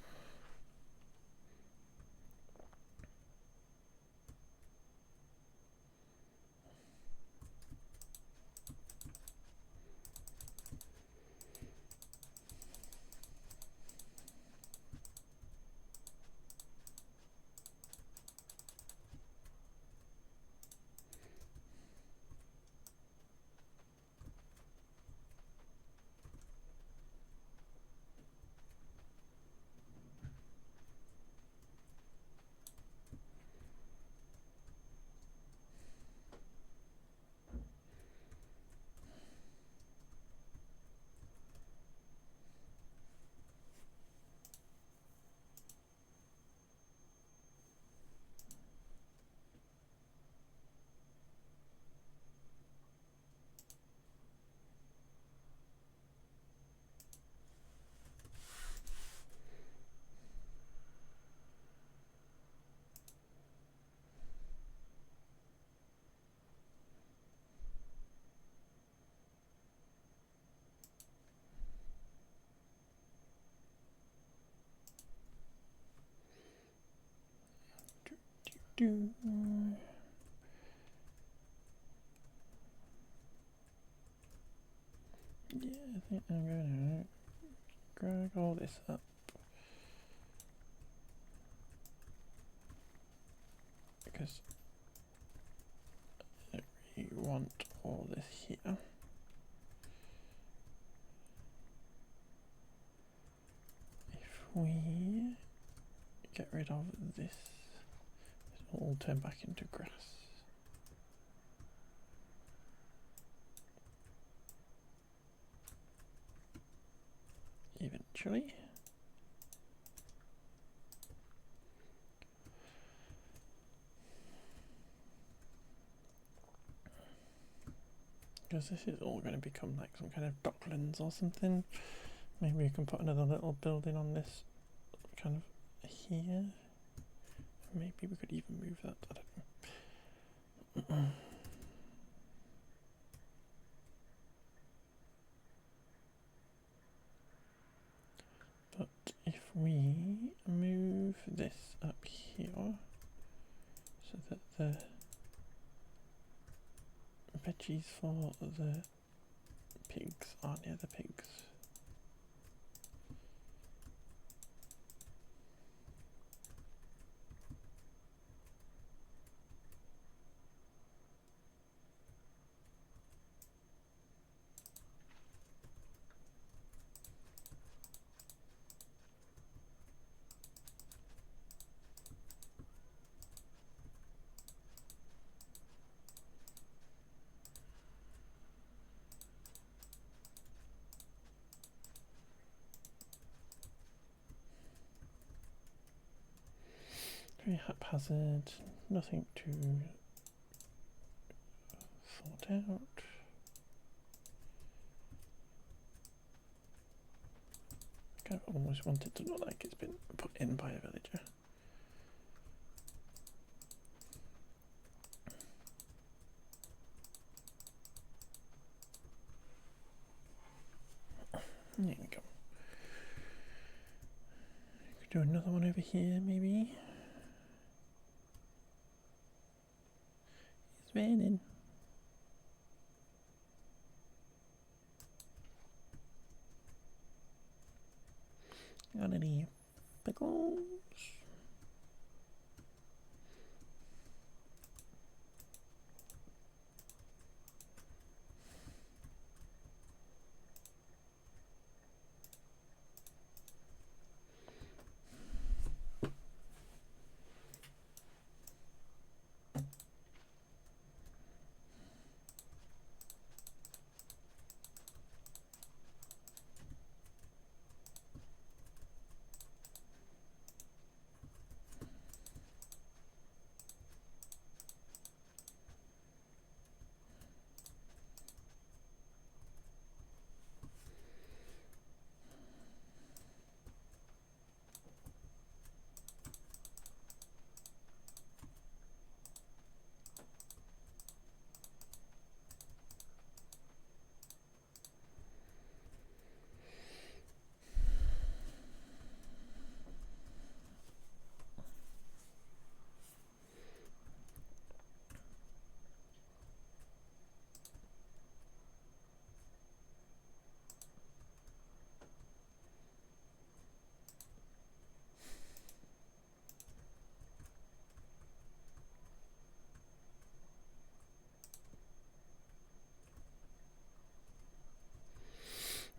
Do. I'm going to drag all this up. Because we want all this here. If we get rid of this, it'll all turn back into grass. Eventually. Because this is all going to become like some kind of docklands or something. Maybe we can put another little building on this kind of here. Maybe we could even move that, I don't know. But if we move this up here so that the veggies for the pigs are near the pigs. Very haphazard, nothing to thought out. I kind of almost want it to look like it's been put in by a villager. There we go. Could do another one over here, maybe. It's raining. Got any pickles?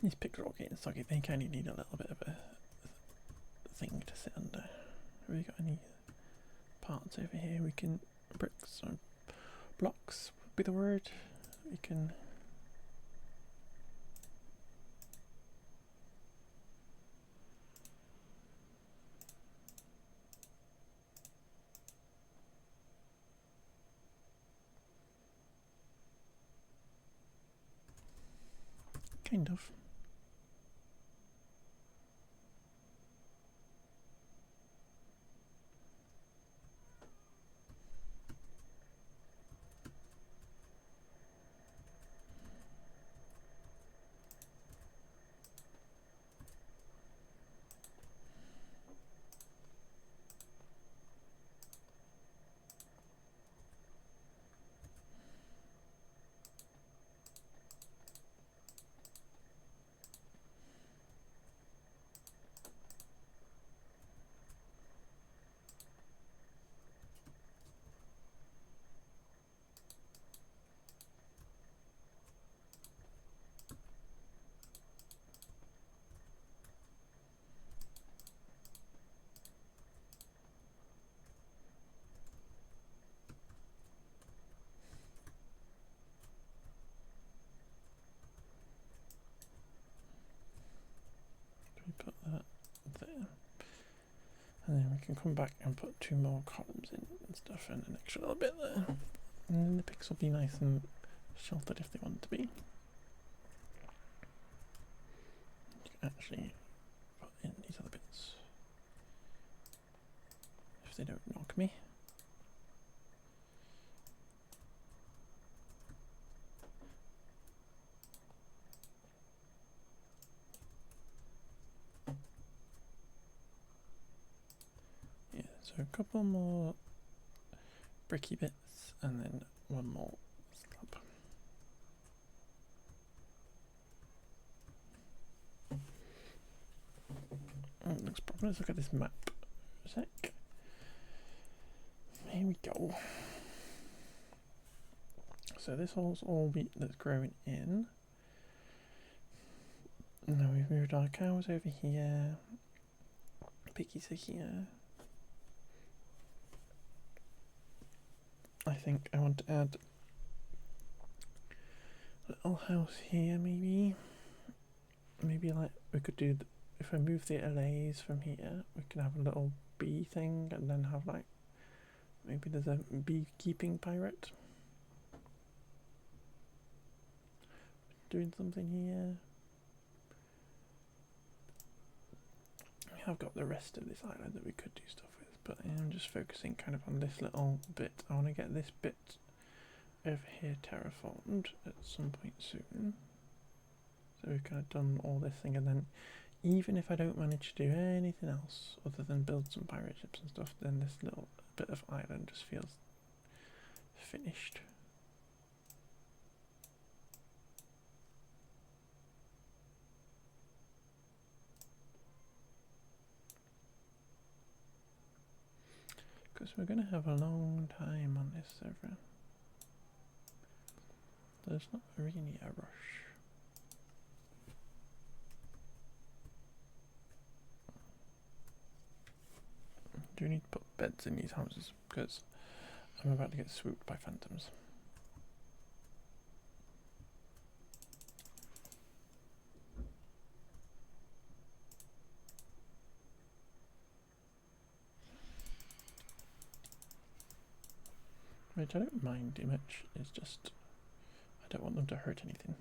These pigs are all getting soggy. They kind of need a little bit of a thing to sit under. Have we got any parts over here? We can bricks or blocks would be the word. We can kind of. can come back and put 2 more columns in and stuff, and an extra little bit there. And then the pics will be nice and sheltered if they want to be. You can actually put in these other bits if they don't knock me. Yeah, so a couple more bricky bits and then 1 more slab. Oh, it looks proper. Let's look at this map for a sec. Here we go. So this hole's all wheat that's growing in. Now we've moved our cows over here. Piggies are here. I think I want to add a little house here, maybe. Maybe like we could do, if I move the LAs from here, we can have a little bee thing and then have like, maybe there's a beekeeping pirate. Doing something here. We have got the rest of this island that we could do stuff with, but I'm just focusing kind of on this little bit. I want to get this bit over here terraformed at some point soon. So we've kind of done all this thing, and then even if I don't manage to do anything else other than build some pirate ships and stuff, then this little bit of island just feels finished. Because we're going to have a long time on this server. There's not really a rush. Do you need to put beds in these houses? Because I'm about to get swooped by phantoms. Which I don't mind too much, it's just I don't want them to hurt anything.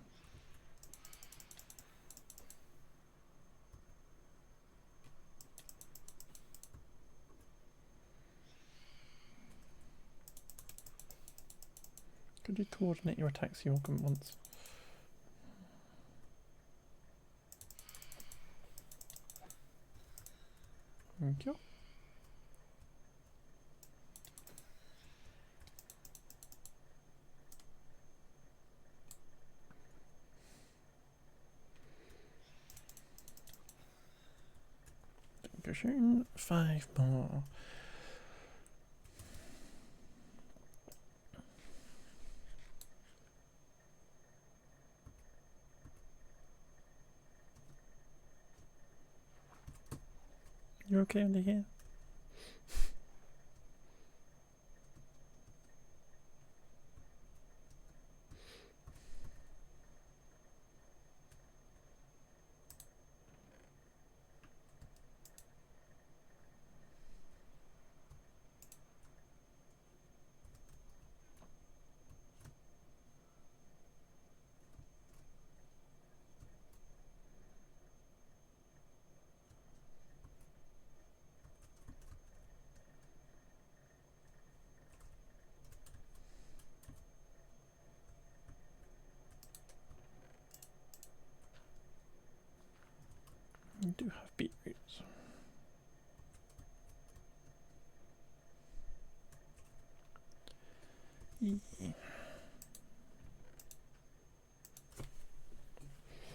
Could you coordinate your attacks you all come at once? Thank you. Dankeschön. 5 more. You okay under here? You do have beetroots. Yeah.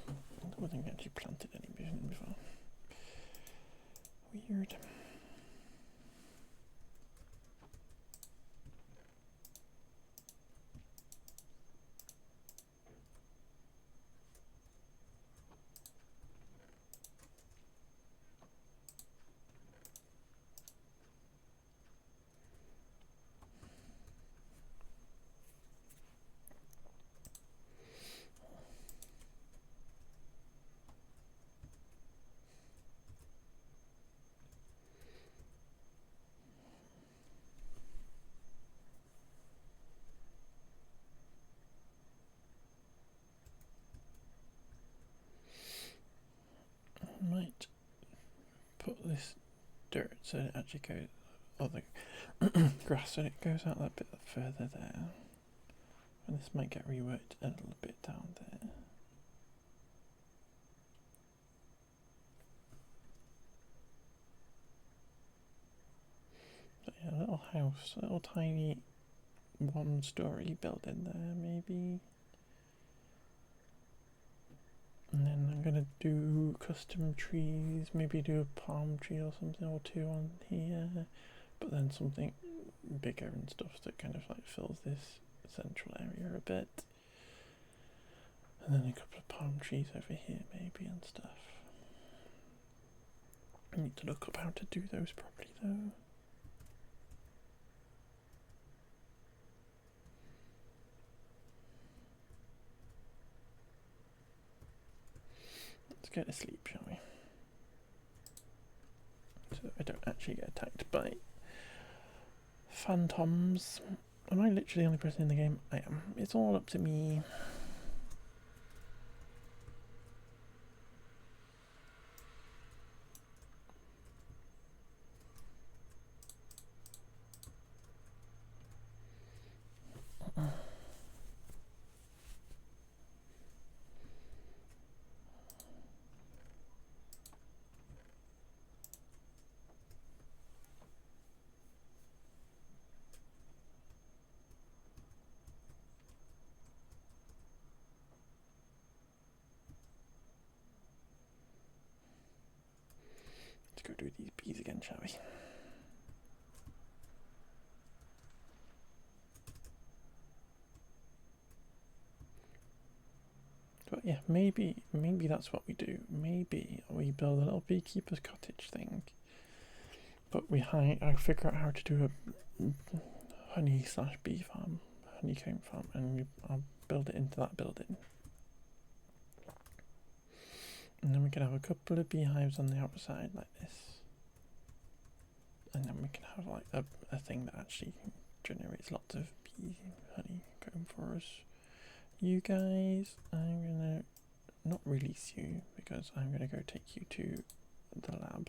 I don't think I actually planted any vision before. Weird. this dirt so it actually goes, or the grass, so it goes out that bit further there. And this might get reworked a little bit down there. But yeah, a little house, a little tiny one-story building there, maybe. And then I'm gonna do custom trees, maybe do a palm tree or something or two on here, but then something bigger and stuff that kind of like fills this central area a bit. And then a couple of palm trees over here maybe and stuff. I need to look up how to do those properly though. Let's go to sleep, shall we? So I don't actually get attacked by phantoms. Am I literally the only person in the game? I am. It's all up to me. Let's go do these bees again, shall we? But yeah, maybe that's what we do. Maybe we build a little beekeeper's cottage thing. But I figure out how to do a honey/bee farm, honeycomb farm, and I'll build it into that building. And then we can have a couple of beehives on the outside like this. And then we can have like a thing that actually generates lots of bee honeycomb for us. You guys, I'm gonna not release you because I'm gonna go take you to the lab.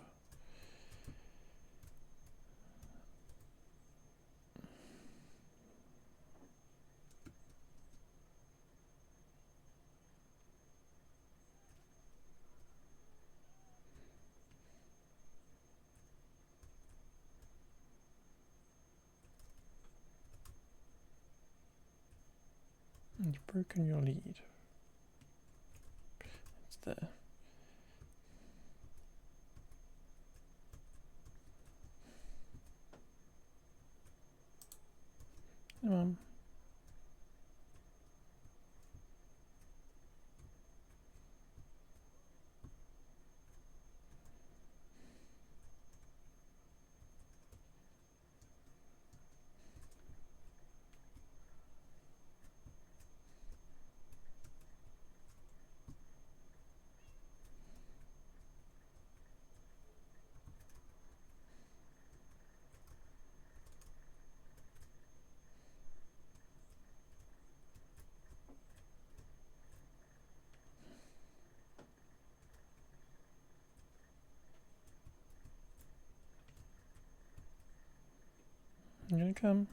You've broken your lead. It's there. Come on. You gonna come?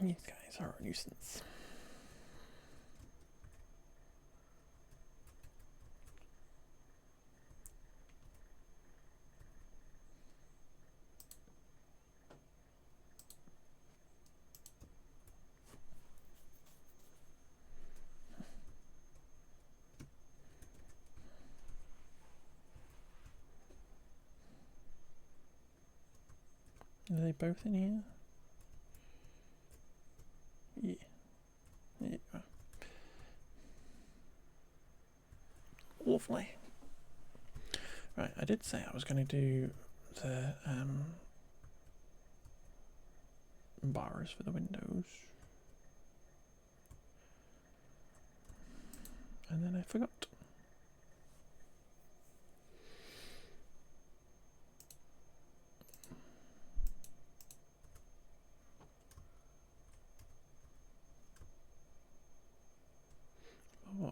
These guys are a nuisance. Are they both in here? Yeah. Yeah. Lovely. Right, I did say I was going to do the bars for the windows. And then I forgot.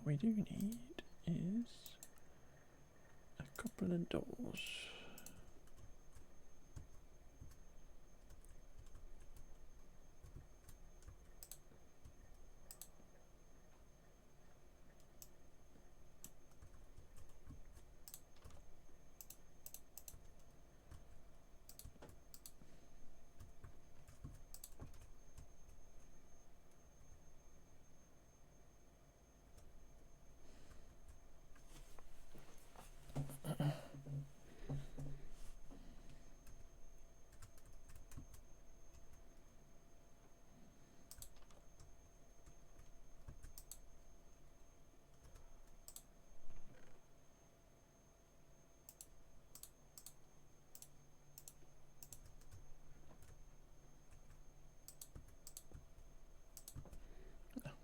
what we do need is a couple of doors.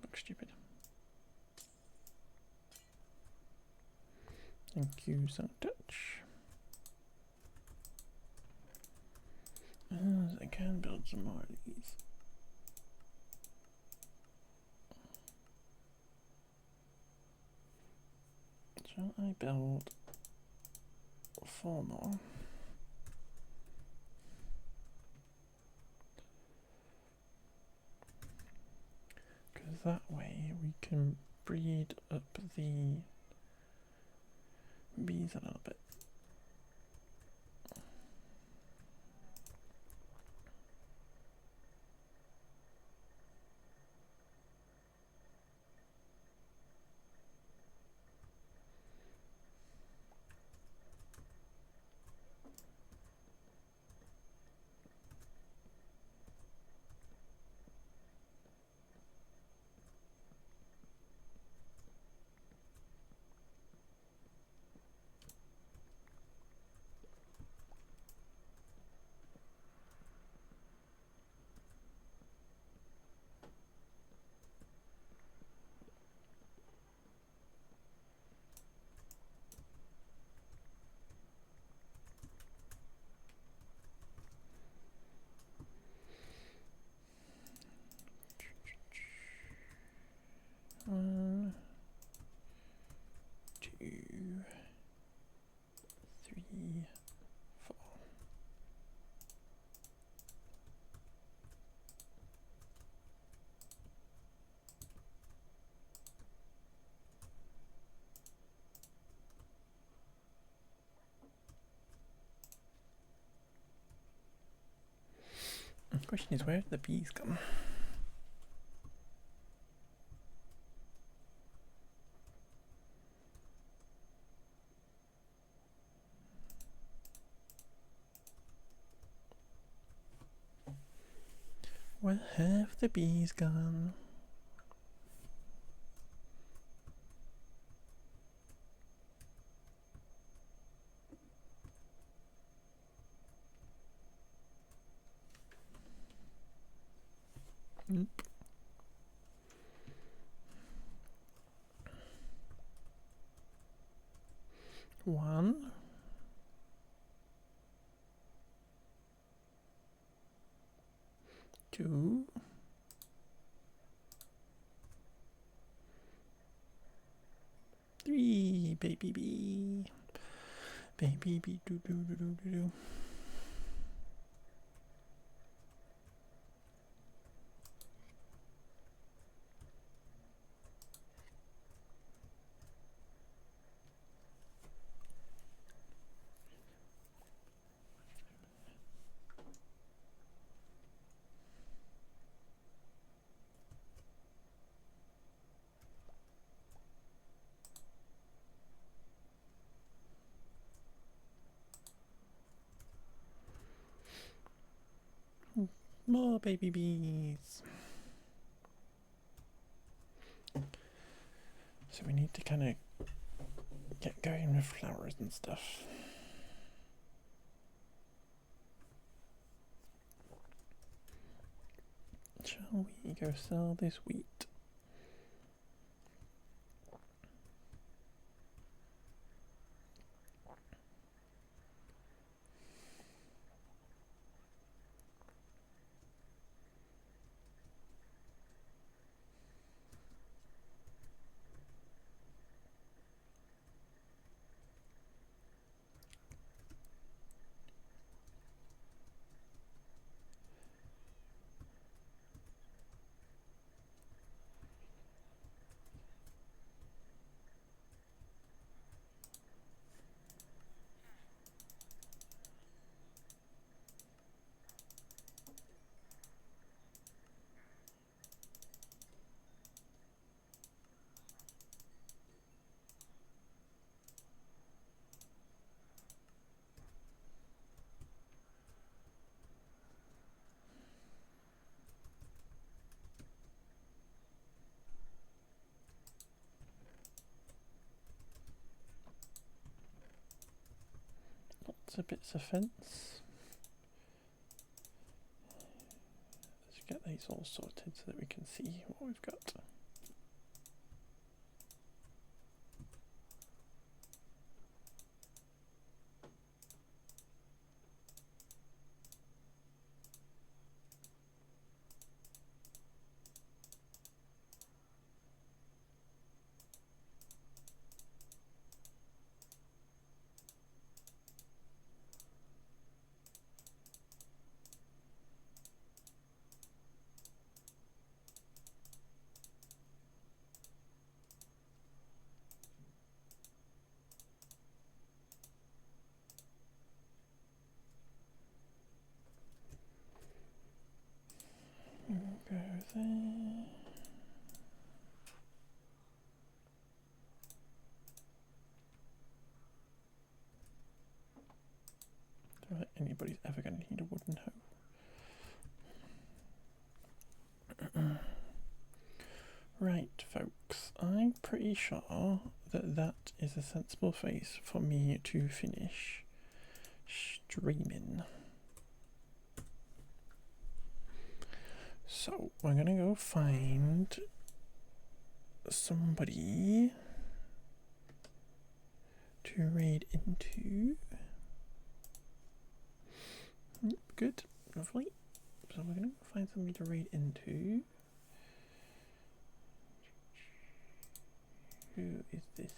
Look stupid. Thank you, Touch. I can build some more of these. Shall I build 4 more? Because that way we can breed up the bees a little bit. One, 2, 3, 4. The question is, where did the bees come? Where have the bees gone? Nope. One. 2. 3, baby bee. Baby bee do do do do do do. More baby bees. So we need to kind of get going with flowers and stuff. Shall we go sell this wheat? lots of bits of fence. Let's get these all sorted so that we can see what we've got. Go there. Don't think anybody's ever going to need a wooden hoe. Right, folks, I'm pretty sure that that is a sensible place for me to finish streaming. So we're gonna go find somebody to raid into. Good, lovely. So we're gonna go find somebody to raid into. Who is this?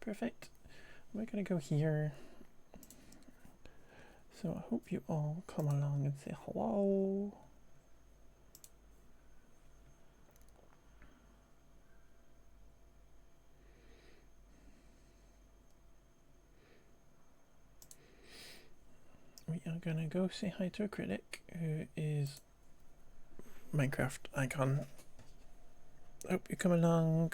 Perfect. We're gonna go here. So I hope you all come along and say hello. We are gonna go say hi to a critic who is Minecraft icon. Hope you come along.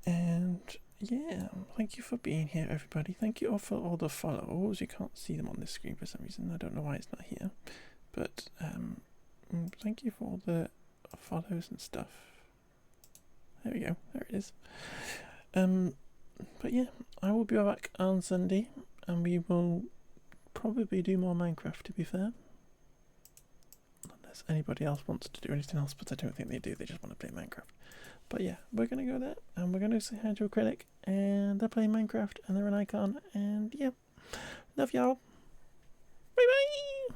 And yeah, thank you for being here, everybody. Thank you all for all the follows. You can't see them on this screen for some reason. I don't know why it's not here. But thank you for all the follows and stuff. There we go. There it is. But yeah, I will be back on Sunday, and we will probably do more Minecraft, to be fair. Unless anybody else wants to do anything else, but I don't think they do. They just want to play Minecraft. But yeah, we're going to go there, and we're going to say hi to a critic, and they're playing Minecraft, and they're an icon, and yeah, love y'all. Bye bye!